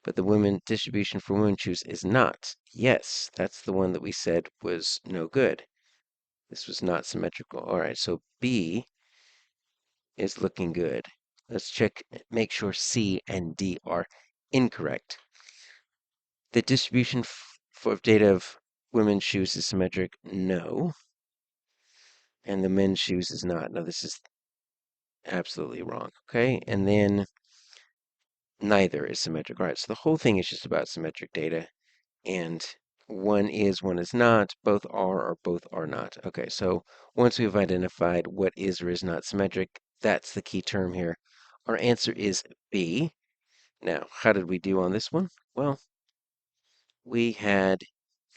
But the women distribution for women's shoes is not. Yes. That's the one that we said was no good. This was not symmetrical. All right, so B is looking good. Let's check, make sure C and D are incorrect. The distribution for data of women's shoes is symmetric. No. And the men's shoes is not. No, this is absolutely wrong. Okay, and then neither is symmetric. All right, so the whole thing is just about symmetric data, and one is, one is not, both are or both are not. Okay, so once we've identified what is or is not symmetric, that's the key term here. Our answer is B. Now, how did we do on this one? Well, we had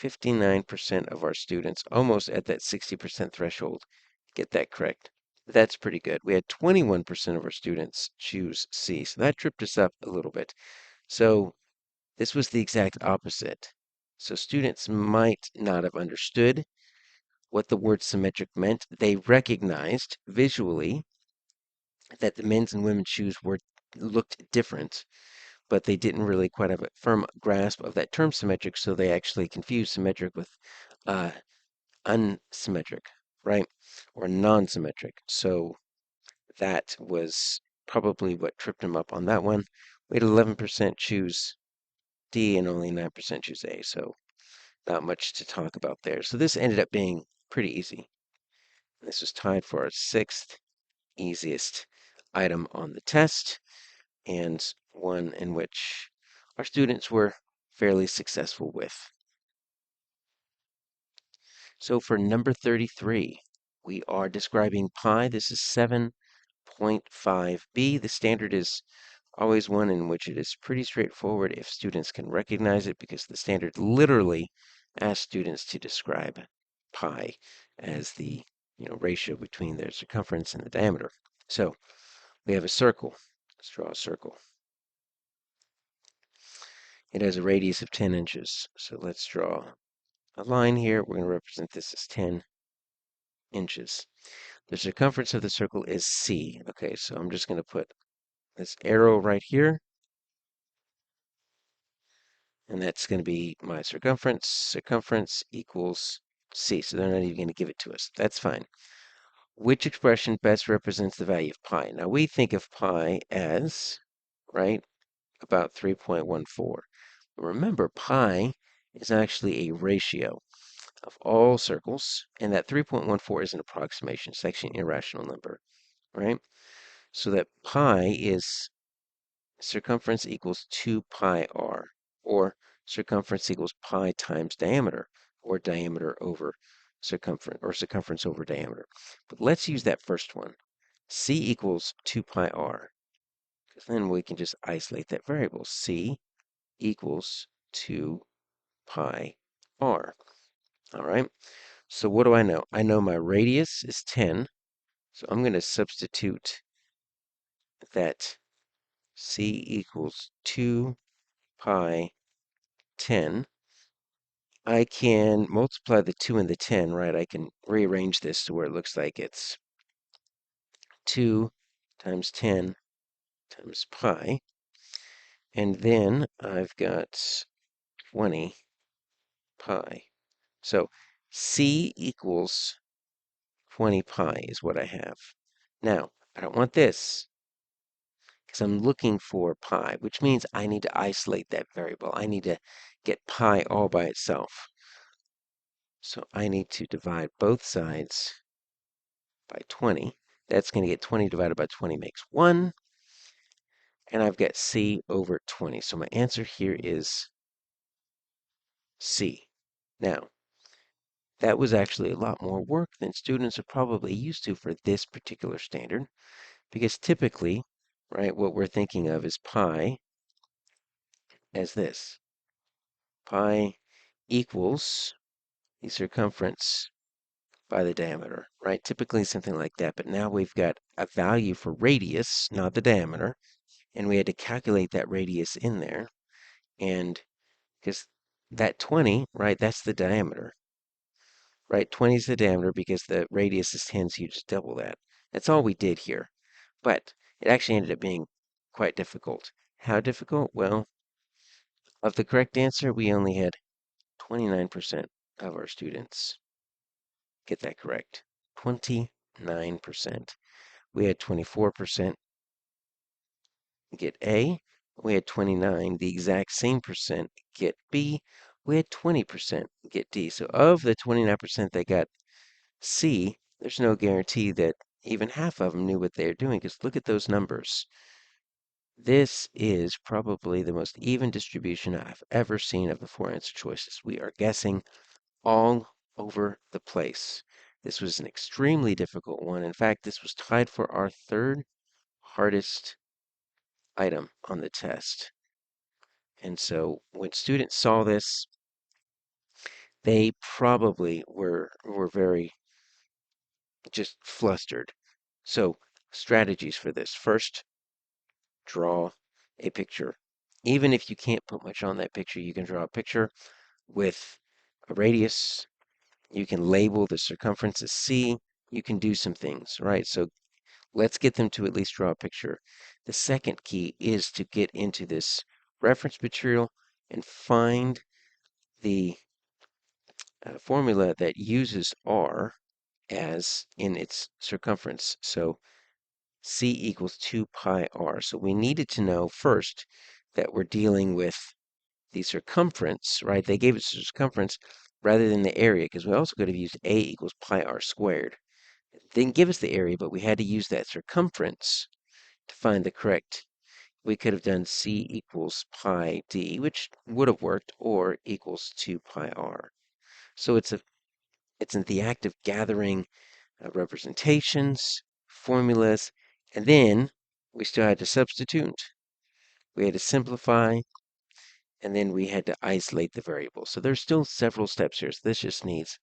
59% of our students, almost at that 60% threshold, get that correct. That's pretty good. We had 21% of our students choose C, so that tripped us up a little bit. So this was the exact opposite. So students might not have understood what the word symmetric meant. They recognized visually that the men's and women's shoes looked different, but they didn't really quite have a firm grasp of that term symmetric, so they actually confused symmetric with uh, unsymmetric, right? Or non-symmetric. So that was probably what tripped them up on that one. We had 11% choose D and only 9% choose A. So Not much to talk about there. So this ended up being pretty easy. This was tied for our sixth easiest item on the test, and one in which our students were fairly successful with. So for number 33, we are describing pi. This is 7.5b. The standard is always one in which it is pretty straightforward if students can recognize it, because the standard literally asks students to describe pi as the ratio between their circumference and the diameter. So we have a circle. Let's draw a circle. It has a radius of 10 inches. So let's draw a line here. We're going to represent this as 10 inches. The circumference of the circle is c. Okay, so I'm just going to put this arrow right here, and that's going to be my circumference. Circumference equals c. So they're not even going to give it to us. That's fine. Which expression best represents the value of pi? Now we think of pi as, right, about 3.14. Remember, pi is actually a ratio of all circles, and that 3.14 is an approximation. It's actually an irrational number, right? So that pi is circumference equals 2 pi r, or circumference equals pi times diameter, or diameter over circumference, or circumference over diameter. But let's use that first one. C equals 2 pi r, because then we can just isolate that variable. C equals 2 pi r. All right, so what do I know? I know my radius is 10, so I'm going to substitute that C equals 2 pi 10. I can multiply the 2 and the 10, right? I can rearrange this to where it looks like it's 2 times 10 times pi. And then I've got 20 pi. So C equals 20 pi is what I have. Now, I don't want this, because I'm looking for pi, which means I need to isolate that variable. I need to get pi all by itself. So I need to divide both sides by 20. That's going to get 20 divided by 20 makes 1. And I've got C over 20. So my answer here is C. Now, that was actually a lot more work than students are probably used to for this particular standard, because typically, right, what we're thinking of is pi as this. Pi equals the circumference by the diameter, right? Typically something like that. But now we've got a value for radius, not the diameter, and we had to calculate that radius in there. And because that 20, right, that's the diameter, right? 20 is the diameter because the radius is 10, so you just double that. That's all we did here. But it actually ended up being quite difficult. How difficult? Well, of the correct answer, we only had 29% of our students get that correct. 29%. We had 24% get A. We had 29, the exact same percent get B. We had 20% get D. So of the 29% that got C, there's no guarantee that even half of them knew what they were doing, because look at those numbers. This is probably the most even distribution I've ever seen of the four answer choices. We are guessing all over the place. This was an extremely difficult one. In fact, this was tied for our third hardest item on the test. And so when students saw this, they probably were very just flustered. So strategies for this. First, draw a picture. Even if you can't put much on that picture, you can draw a picture with a radius. You can label the circumference as C. You can do some things, right? So let's get them to at least draw a picture. The second key is to get into this reference material and find the formula that uses r as in its circumference. So C equals 2 pi r. So we needed to know first that we're dealing with the circumference, right? They gave us the circumference rather than the area, because we also could have used a equals pi r squared. They didn't give us the area, but we had to use that circumference to find the correct. We could have done c equals pi d, which would have worked, or equals 2 pi r. So it's in the act of gathering representations, formulas, and then we still had to substitute, we had to simplify, and then we had to isolate the variable. So there's still several steps here. So this just needs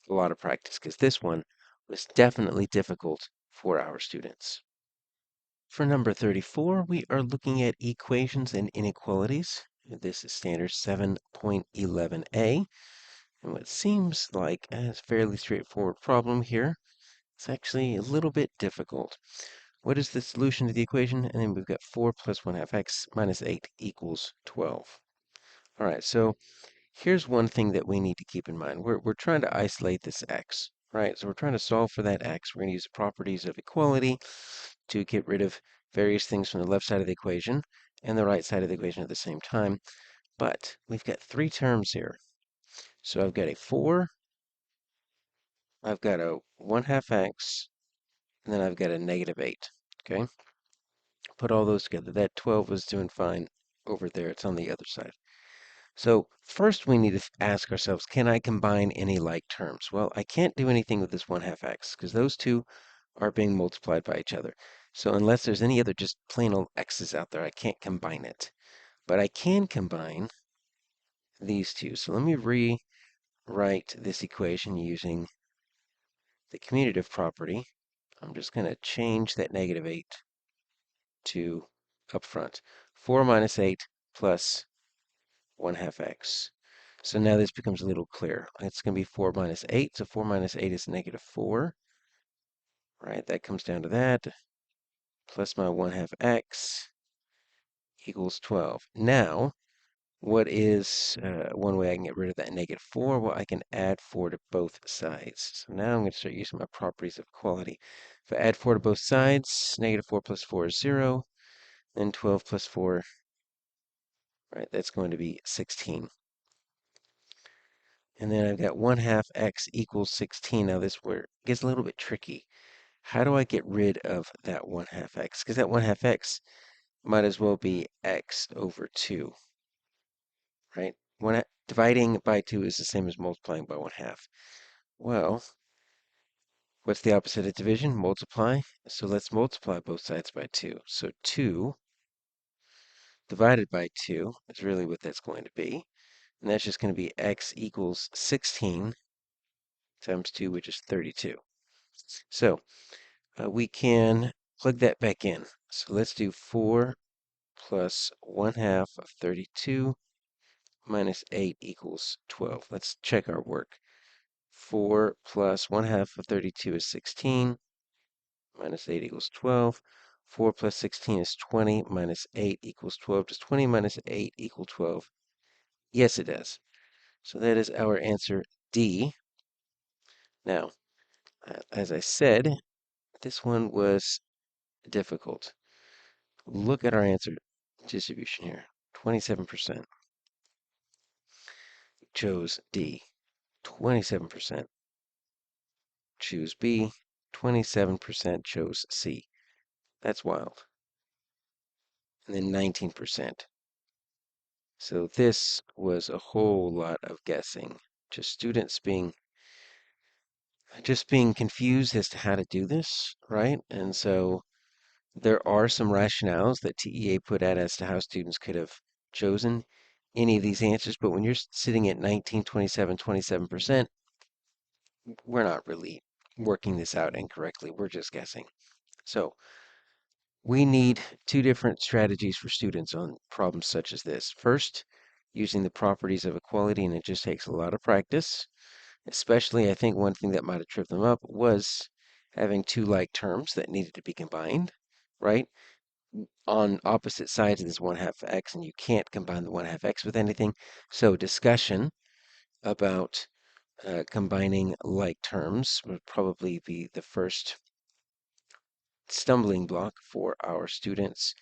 a lot of practice because this one was definitely difficult for our students. For number 34, we are looking at equations and inequalities. This is standard 7.11a. And what seems like a fairly straightforward problem here, it's actually a little bit difficult. What is the solution to the equation? And then we've got 4 plus 1 half x minus 8 equals 12. All right, so here's one thing that we need to keep in mind. We're trying to isolate this x, right? So we're trying to solve for that x. We're going to use the properties of equality to get rid of various things from the left side of the equation and the right side of the equation at the same time. But we've got three terms here. So I've got a 4, I've got a 1 half x, and then I've got a negative 8, okay? Put all those together. That 12 is doing fine over there. It's on the other side. So first we need to ask ourselves, can I combine any like terms? Well, I can't do anything with this 1 half x because those two are being multiplied by each other. So unless there's any other just plain old x's out there, I can't combine it. But I can combine these two. So let me rewrite this equation using the commutative property. I'm just going to change that negative 8 to up front. 4 minus 8 plus 1 half x. So now this becomes a little clearer. It's going to be 4 minus 8. So 4 minus 8 is negative 4. Right, that comes down to that. Plus my 1 half x equals 12. Now, what is one way I can get rid of that negative 4? Well, I can add 4 to both sides. So now I'm going to start using my properties of equality. If I add 4 to both sides, negative 4 plus 4 is 0. Then 12 plus 4, right, that's going to be 16. And then I've got 1 half x equals 16. Now this where it gets a little bit tricky. How do I get rid of that 1 half x? Because that 1 half x might as well be x over 2, right? Dividing by 2 is the same as multiplying by 1 half. Well, what's the opposite of division? Multiply. So let's multiply both sides by 2. So 2 divided by 2 is really what that's going to be. And that's just going to be x equals 16 times 2, which is 32. So we can plug that back in. So let's do 4 plus 1 half of 32 minus 8 equals 12. Let's check our work. 4 plus 1 half of 32 is 16, minus 8 equals 12. 4 plus 16 is 20, minus 8 equals 12. Does 20 minus 8 equal 12? Yes, it does. So that is our answer D. Now, as I said, this one was difficult. Look at our answer distribution here. 27% chose D. 27% choose B. 27% chose C. That's wild. And then 19%. So this was a whole lot of guessing. Just students being confused as to how to do this, right? And so there are some rationales that TEA put out as to how students could have chosen any of these answers, but when you're sitting at 19, 27, 27%, we're not really working this out incorrectly. We're just guessing. So we need two different strategies for students on problems such as this. First, using the properties of equality, and it just takes a lot of practice. Especially, I think one thing that might have tripped them up was having two like terms that needed to be combined, right? On opposite sides of this 1 half x, and you can't combine the 1 half x with anything. So discussion about combining like terms would probably be the first stumbling block for our students.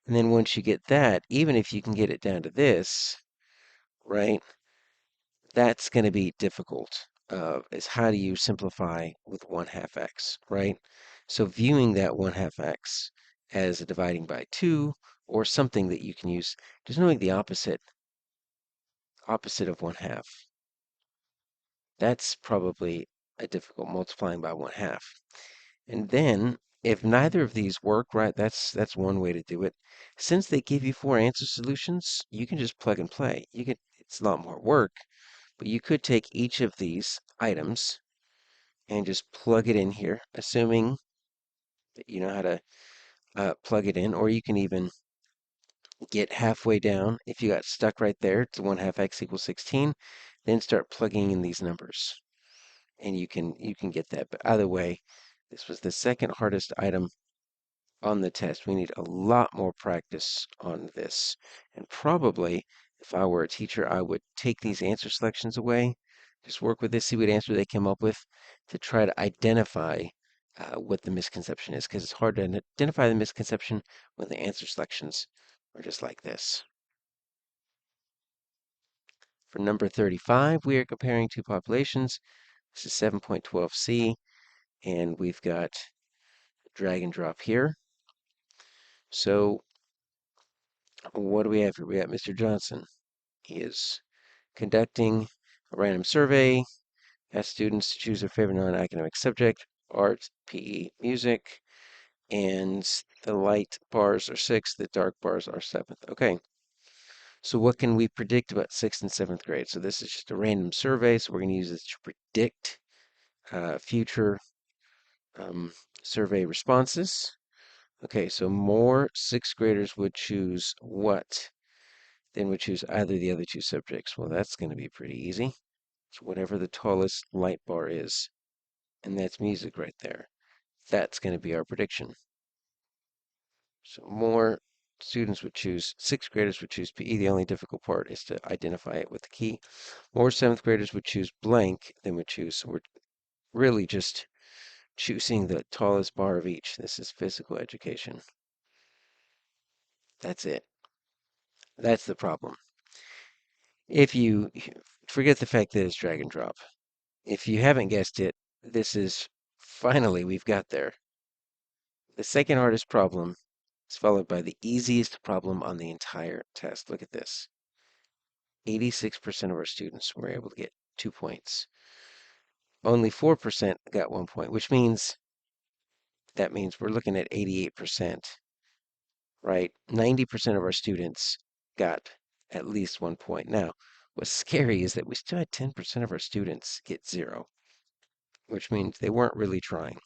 And then once you get that, even if you can get it down to this, right? That's going to be difficult. Is how do you simplify with 1/2 x, right? So viewing that 1/2 x as a dividing by 2 or something that you can use, just knowing the opposite of 1/2. That's probably a difficult multiplying by 1/2. And then if neither of these work, right, that's one way to do it. Since they give you 4 answer solutions, you can just plug and play. It's a lot more work, but you could take each of these items and just plug it in here, assuming that you know how to plug it in, or you can even get halfway down. If you got stuck right there to 1/2 x equals 16, then start plugging in these numbers, and you can get that. But either way, this was the second hardest item on the test. We need a lot more practice on this. And probably, if I were a teacher, I would take these answer selections away, just work with this, see what answer they come up with to try to identify what the misconception is, because it's hard to identify the misconception when the answer selections are just like this. For number 35, we are comparing two populations. This is 7.12c, and we've got drag and drop here. So what do we have here? We got Mr. Johnson. He is conducting a random survey, ask students to choose their favorite non-academic subject, art, PE, music, and the light bars are 6th, the dark bars are 7th. Okay, so what can we predict about 6th and 7th grade? So this is just a random survey, so we're going to use this to predict future um, survey responses. Okay, so more 6th graders would choose what? Then would choose either of the other two subjects. Well, that's going to be pretty easy. So whatever the tallest light bar is, and that's music right there. That's going to be our prediction. So more students would choose, 6th graders would choose PE. The only difficult part is to identify it with the key. More 7th graders would choose blank than would choose. So we're really just choosing the tallest bar of each. This is physical education. That's it. That's the problem. If you forget the fact that it's drag and drop, if you haven't guessed it, this is finally we've got there. The second hardest problem is followed by the easiest problem on the entire test. Look at this. 86% of our students were able to get 2 points. Only 4% got 1 point, which means we're looking at 88%, right? 90% of our students got at least 1 point. Now, what's scary is that we still had 10% of our students get 0, which means they weren't really trying.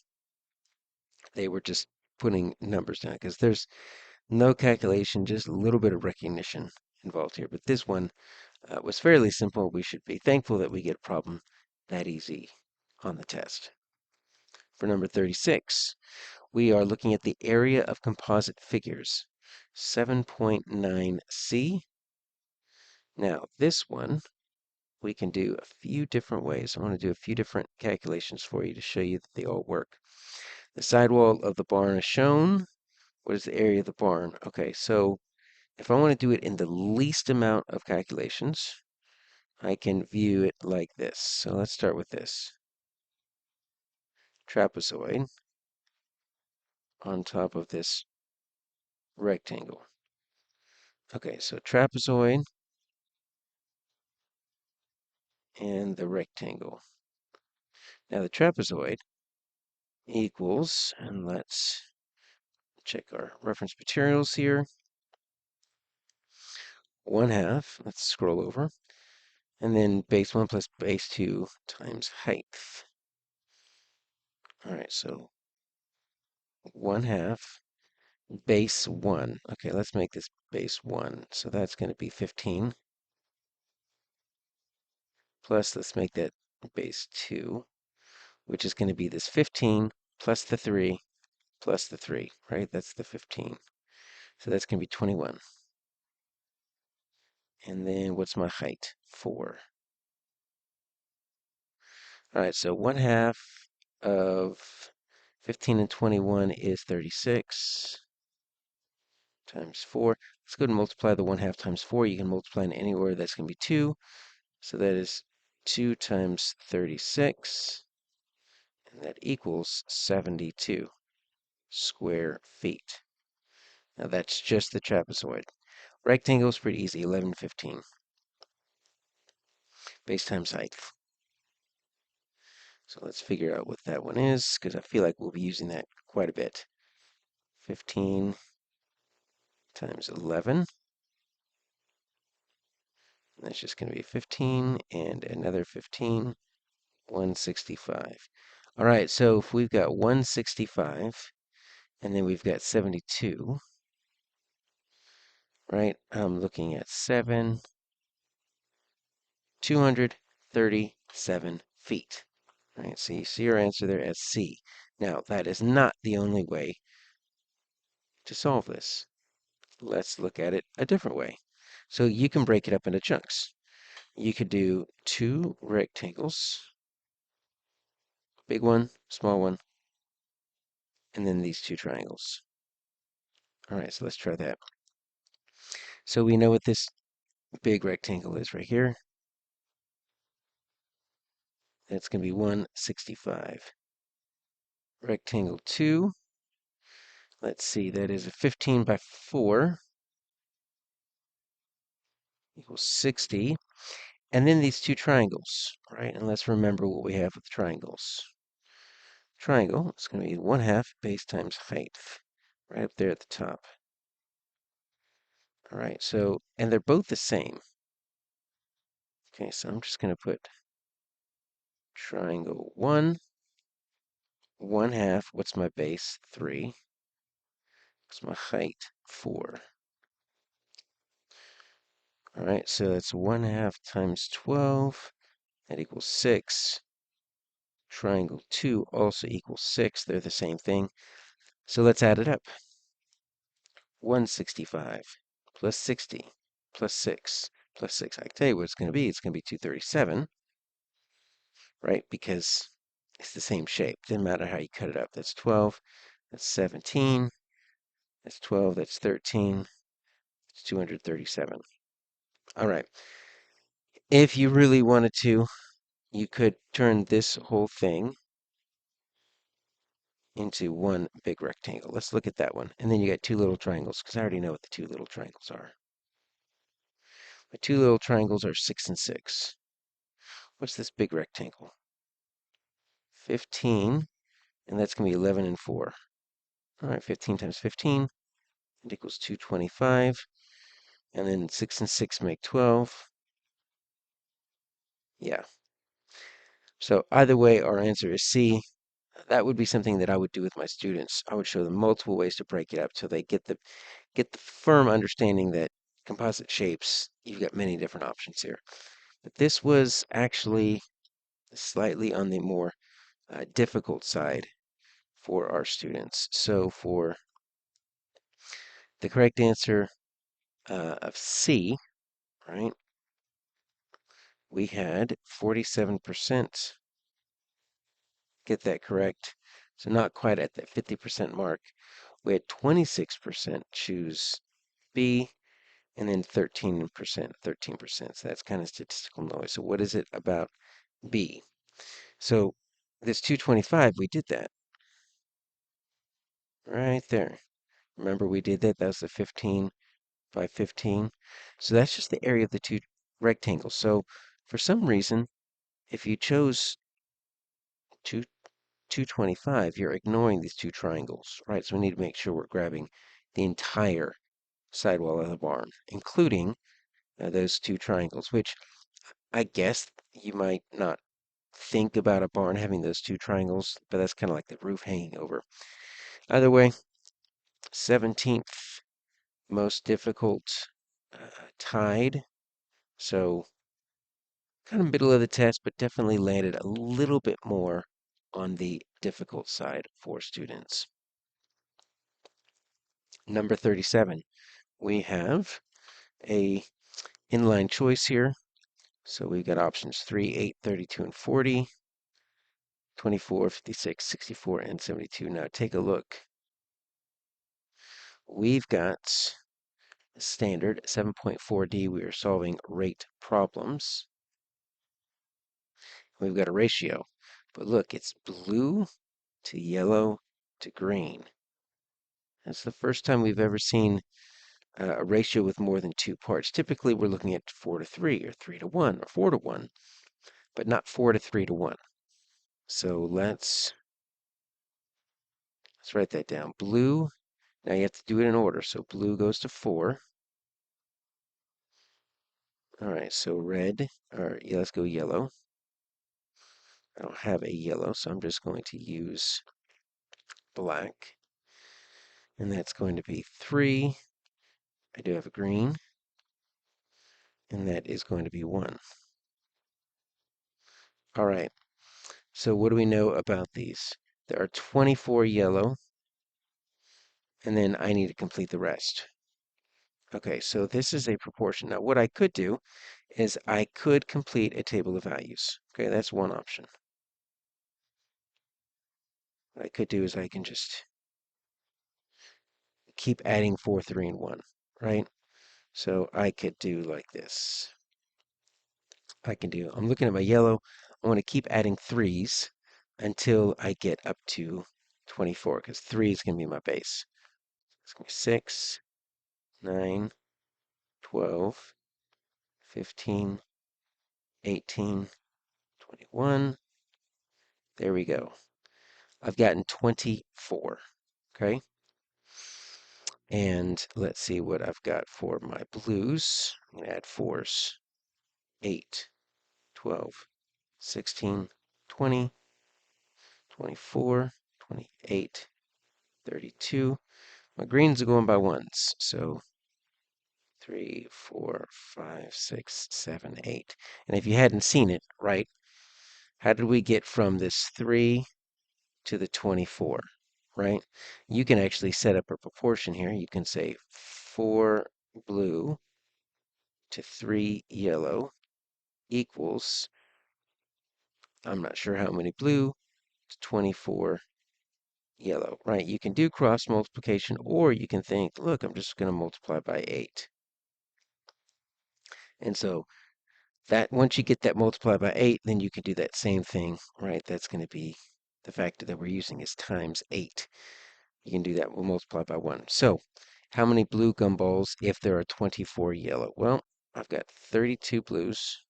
They were just putting numbers down because there's no calculation, just a little bit of recognition involved here. But this one was fairly simple. We should be thankful that we get a problem that easy on the test. For number 36, we are looking at the area of composite figures, 7.9c. Now, this one we can do a few different ways. I want to do a few different calculations for you to show you that they all work. The sidewall of the barn is shown. What is the area of the barn? Okay, so if I want to do it in the least amount of calculations, I can view it like this. So let's start with this. Trapezoid on top of this rectangle. Okay, so trapezoid and the rectangle. Now the trapezoid equals, and let's check our reference materials here, 1/2, let's scroll over, and then base 1 plus base 2 times height. All right, so 1/2 base 1. Okay, let's make this base 1. So that's going to be 15. Plus, let's make that base 2, which is going to be this 15 plus the 3 plus the 3, right? That's the 15. So that's going to be 21. And then what's my height? 4. All right, so 1/2 of 15 and 21 is 36. times 4. Let's go and multiply the 1/2 times 4. You can multiply in any order. That's going to be 2. So that is 2 times 36. And that equals 72 square feet. Now that's just the trapezoid. Rectangle is pretty easy, 1115. Base times height. So let's figure out what that one is, because I feel like we'll be using that quite a bit. 15 times 11. That's just going to be 15 and another 15, 165. All right, so if we've got 165 and then we've got 72, right? I'm looking at 237 feet. Right, so you see your answer there as C. Now, that is not the only way to solve this. Let's look at it a different way. So you can break it up into chunks. You could do 2 rectangles, big one, small one, and then these 2 triangles. All right, so let's try that. So we know what this big rectangle is right here. That's going to be 165. Rectangle 2, let's see, that is a 15 by 4 equals 60. And then these 2 triangles, right? And let's remember what we have with triangles. Triangle is going to be 1/2 base times height, right up there at the top. All right, so, and they're both the same. Okay, so I'm just going to put triangle 1, 1/2, what's my base? 3. What's my height? 4. All right, so that's 1/2 times 12. That equals 6. Triangle 2 also equals 6. They're the same thing. So let's add it up. 165 plus 60 plus 6 plus 6. I can tell you what it's going to be. It's going to be 237, right? Because it's the same shape. Doesn't matter how you cut it up. That's 12. That's 17. That's 12. That's 13. It's 237. All right. If you really wanted to, you could turn this whole thing into one big rectangle. Let's look at that one. And then you got 2 little triangles, because I already know what the 2 little triangles are. The 2 little triangles are 6 and 6. What's this big rectangle? 15, and that's going to be 11 and 4. All right, 15 times 15, it equals 225. And then 6 and 6 make 12. Yeah. So either way, our answer is C. That would be something that I would do with my students. I would show them multiple ways to break it up so they get the firm understanding that composite shapes, you've got many different options here. But this was actually slightly on the more difficult side for our students. So for the correct answer of C, right, we had 47% get that correct. So not quite at that 50% mark. We had 26% choose B, and then 13%. So that's kind of statistical noise. So what is it about B? So this 225, we did that right there. Remember we did that? That was the 15 by 15. So that's just the area of the 2 rectangles. So for some reason, if you chose 225, you're ignoring these 2 triangles, right? So we need to make sure we're grabbing the entire sidewall of the barn, including those 2 triangles, which I guess you might not think about a barn having those 2 triangles, but that's kind of like the roof hanging over. Either way, 17th most difficult tied. So kind of middle of the test, but definitely landed a little bit more on the difficult side for students. Number 37, we have a inline choice here. So we've got options 3, 8, 32, and 40, 24, 56, 64, and 72. Now take a look. We've got standard, 7.4D, we are solving rate problems. We've got a ratio. But look, it's blue to yellow to green. That's the first time we've ever seen a ratio with more than two parts. Typically, we're looking at 4 to 3, or 3 to 1, or 4 to 1, but not 4 to 3 to 1. So let's write that down. Blue, now you have to do it in order. So blue goes to 4. All right, so red, or yeah, let's go yellow. I don't have a yellow, so I'm just going to use black. And that's going to be 3. I do have a green, and that is going to be 1. All right, so what do we know about these? There are 24 yellow, and then I need to complete the rest. Okay, so this is a proportion. Now, what I could do is I could complete a table of values. Okay, that's one option. What I could do is I can just keep adding 4, 3, and 1, right? So I could do like this. I'm looking at my yellow. I want to keep adding 3s until I get up to 24, because 3 is going to be my base. It's going to be 6, 9, 12, 15, 18, 21. There we go. I've gotten 24, okay? And let's see what I've got for my blues. I'm going to add 4s. 8, 12, 16, 20, 24, 28, 32. My greens are going by ones, so 3, 4, 5, 6, 7, 8. And if you hadn't seen it, right, how did we get from this 3 to the 24, right? You can actually set up a proportion here. You can say 4 blue to 3 yellow equals, I'm not sure how many blue, to 24 yellow, right? You can do cross multiplication, or you can think, look, I'm just going to multiply by 8. And so that once you get that multiplied by 8, then you can do that same thing, right? That's going to be the factor that we're using is times 8. You can do that. We'll multiply by 1. So how many blue gumballs if there are 24 yellow? Well, I've got 32 blues.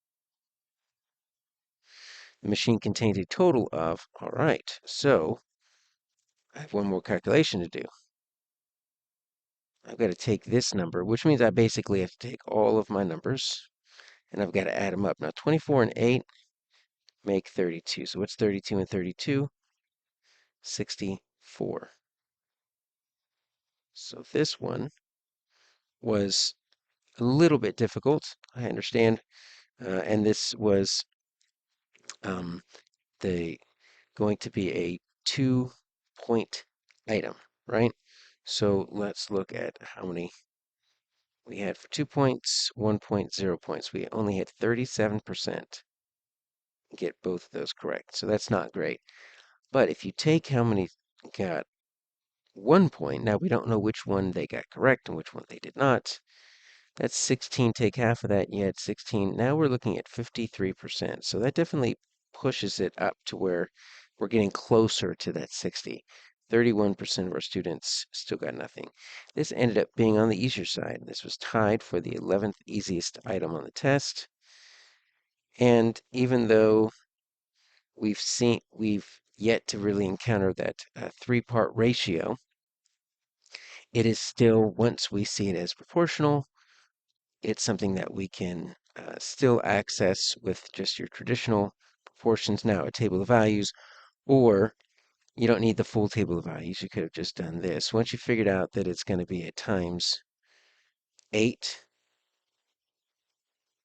The machine contains a total of, all right, so I have one more calculation to do. I've got to take this number, which means I basically have to take all of my numbers, and I've got to add them up. Now, 24 and 8 make 32. So what's 32 and 32? 64. So this one was a little bit difficult, I understand, and this was um, the going to be a 2-point item, right? So let's look at how many we had for 2 points, 1 point, 0 points. We only had 37% get both of those correct. So that's not great. But if you take how many got 1 point, now we don't know which one they got correct and which one they did not. That's 16. Take half of that, you had 16. Now we're looking at 53%. So that definitely pushes it up to where we're getting closer to that 60. 31% of our students still got nothing. This ended up being on the easier side. This was tied for the 11th easiest item on the test. And even though we've yet to really encounter that 3-part ratio, it is still, once we see it as proportional, it's something that we can still access with just your traditional proportions. Now, a table of values, or you don't need the full table of values. You could have just done this. Once you figured out that it's going to be a times 8,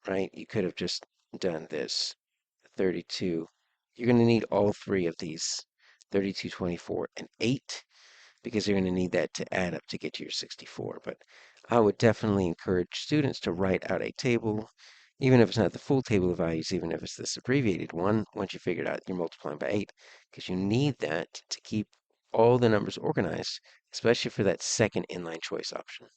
right, you could have just done this. 32. You're going to need all three of these, 32, 24, and 8, because you're going to need that to add up to get to your 64. But I would definitely encourage students to write out a table, even if it's not the full table of values, even if it's this abbreviated one, once you figure it out, you're multiplying by 8, because you need that to keep all the numbers organized, especially for that second inline choice option.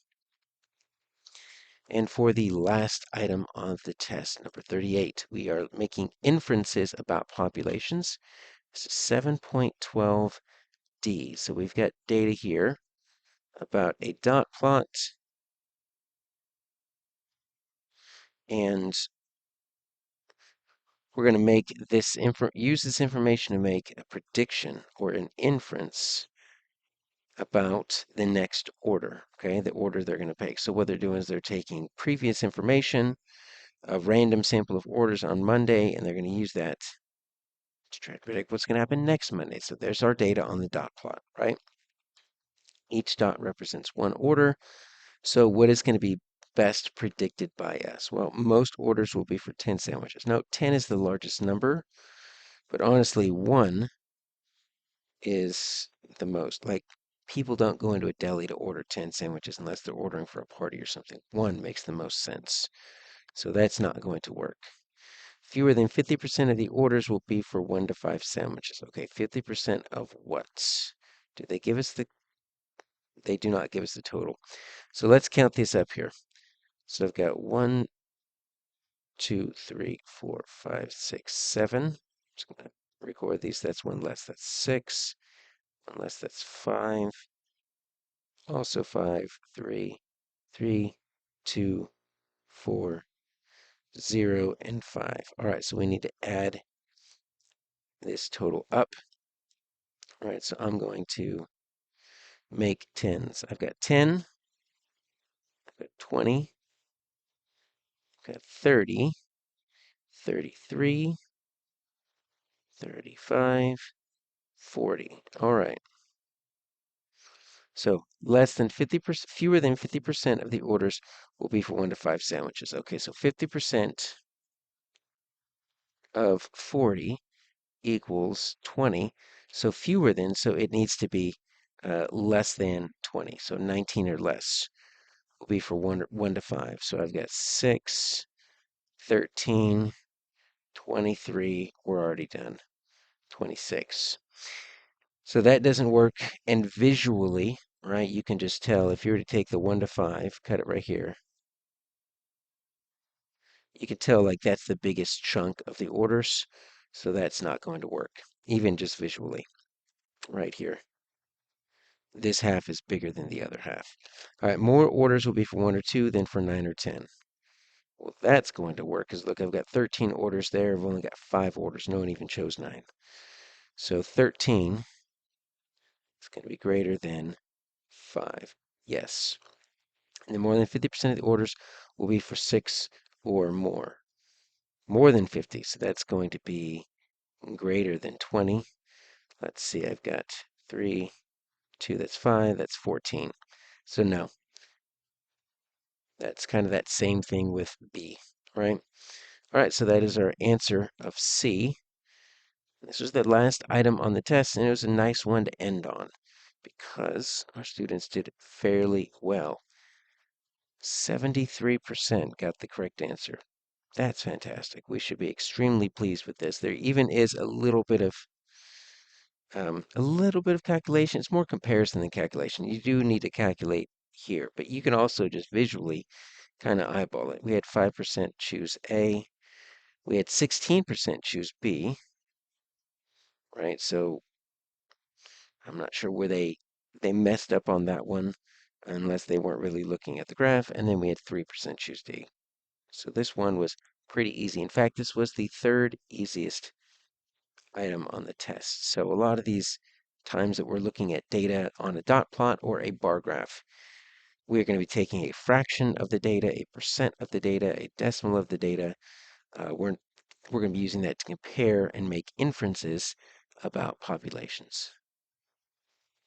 And for the last item of the test, number 38, we are making inferences about populations. This is 7.12D. So we've got data here about a dot plot, and we're going to make this use this information to make a prediction or an inference about the next order, okay, the order they're going to pick. So what they're doing is they're taking previous information, a random sample of orders on Monday, and they're going to use that to try to predict what's going to happen next Monday. So there's our data on the dot plot, right? Each dot represents one order. So what is going to be best predicted by us? Well, most orders will be for 10 sandwiches. Now, 10 is the largest number, but honestly, 1 is the most. Like, people don't go into a deli to order 10 sandwiches unless they're ordering for a party or something. 1 makes the most sense. So that's not going to work. Fewer than 50% of the orders will be for 1 to 5 sandwiches. Okay, 50% of what? Do they give us the, they do not give us the total. So let's count this up here. So I've got 1, 2, 3, 4, 5, 6, 7. Just going to record these. That's 1 less. That's 6. 1 less. That's 5. Also 5, 3, 3, 2, 4, 0, and 5. All right, so we need to add this total up. All right, so I'm going to make tens. I've got 10, I've got 20, I've got 30, 33, 35, 40. All right. So less than 50%, fewer than 50% of the orders will be for 1 to 5 sandwiches. Okay, so 50% of 40 equals 20. So fewer than, so it needs to be less than 20. So 19 or less will be for 1 to 5. So I've got 6, 13, 23. We're already done. 26. So that doesn't work. And visually, right, you can just tell if you were to take the 1 to 5, cut it right here, you can tell like that's the biggest chunk of the orders. So that's not going to work, even just visually, right here. This half is bigger than the other half. All right, more orders will be for 1 or 2 than for 9 or 10. Well, that's going to work because look, I've got 13 orders there. I've only got 5 orders. No one even chose 9. So 13 is going to be greater than 5. Yes. And then more than 50% of the orders will be for 6 or more. More than 50, so that's going to be greater than 20. Let's see, I've got 3, 2, that's 5, that's 14. So no, that's kind of that same thing with B, right? All right, so that is our answer of C. This was the last item on the test, and it was a nice one to end on because our students did fairly well. 73% got the correct answer. That's fantastic. We should be extremely pleased with this. There even is a little bit of calculation. It's more comparison than calculation. You do need to calculate here, but you can also just visually kind of eyeball it. We had 5% choose A. We had 16% choose B, right? So I'm not sure where they messed up on that one unless they weren't really looking at the graph. And then we had 3% choose D. So this one was pretty easy. In fact, this was the third easiest item on the test. So a lot of these times that we're looking at data on a dot plot or a bar graph, we're going to be taking a fraction of the data, a percent of the data, a decimal of the data. We're going to be using that to compare and make inferences about populations.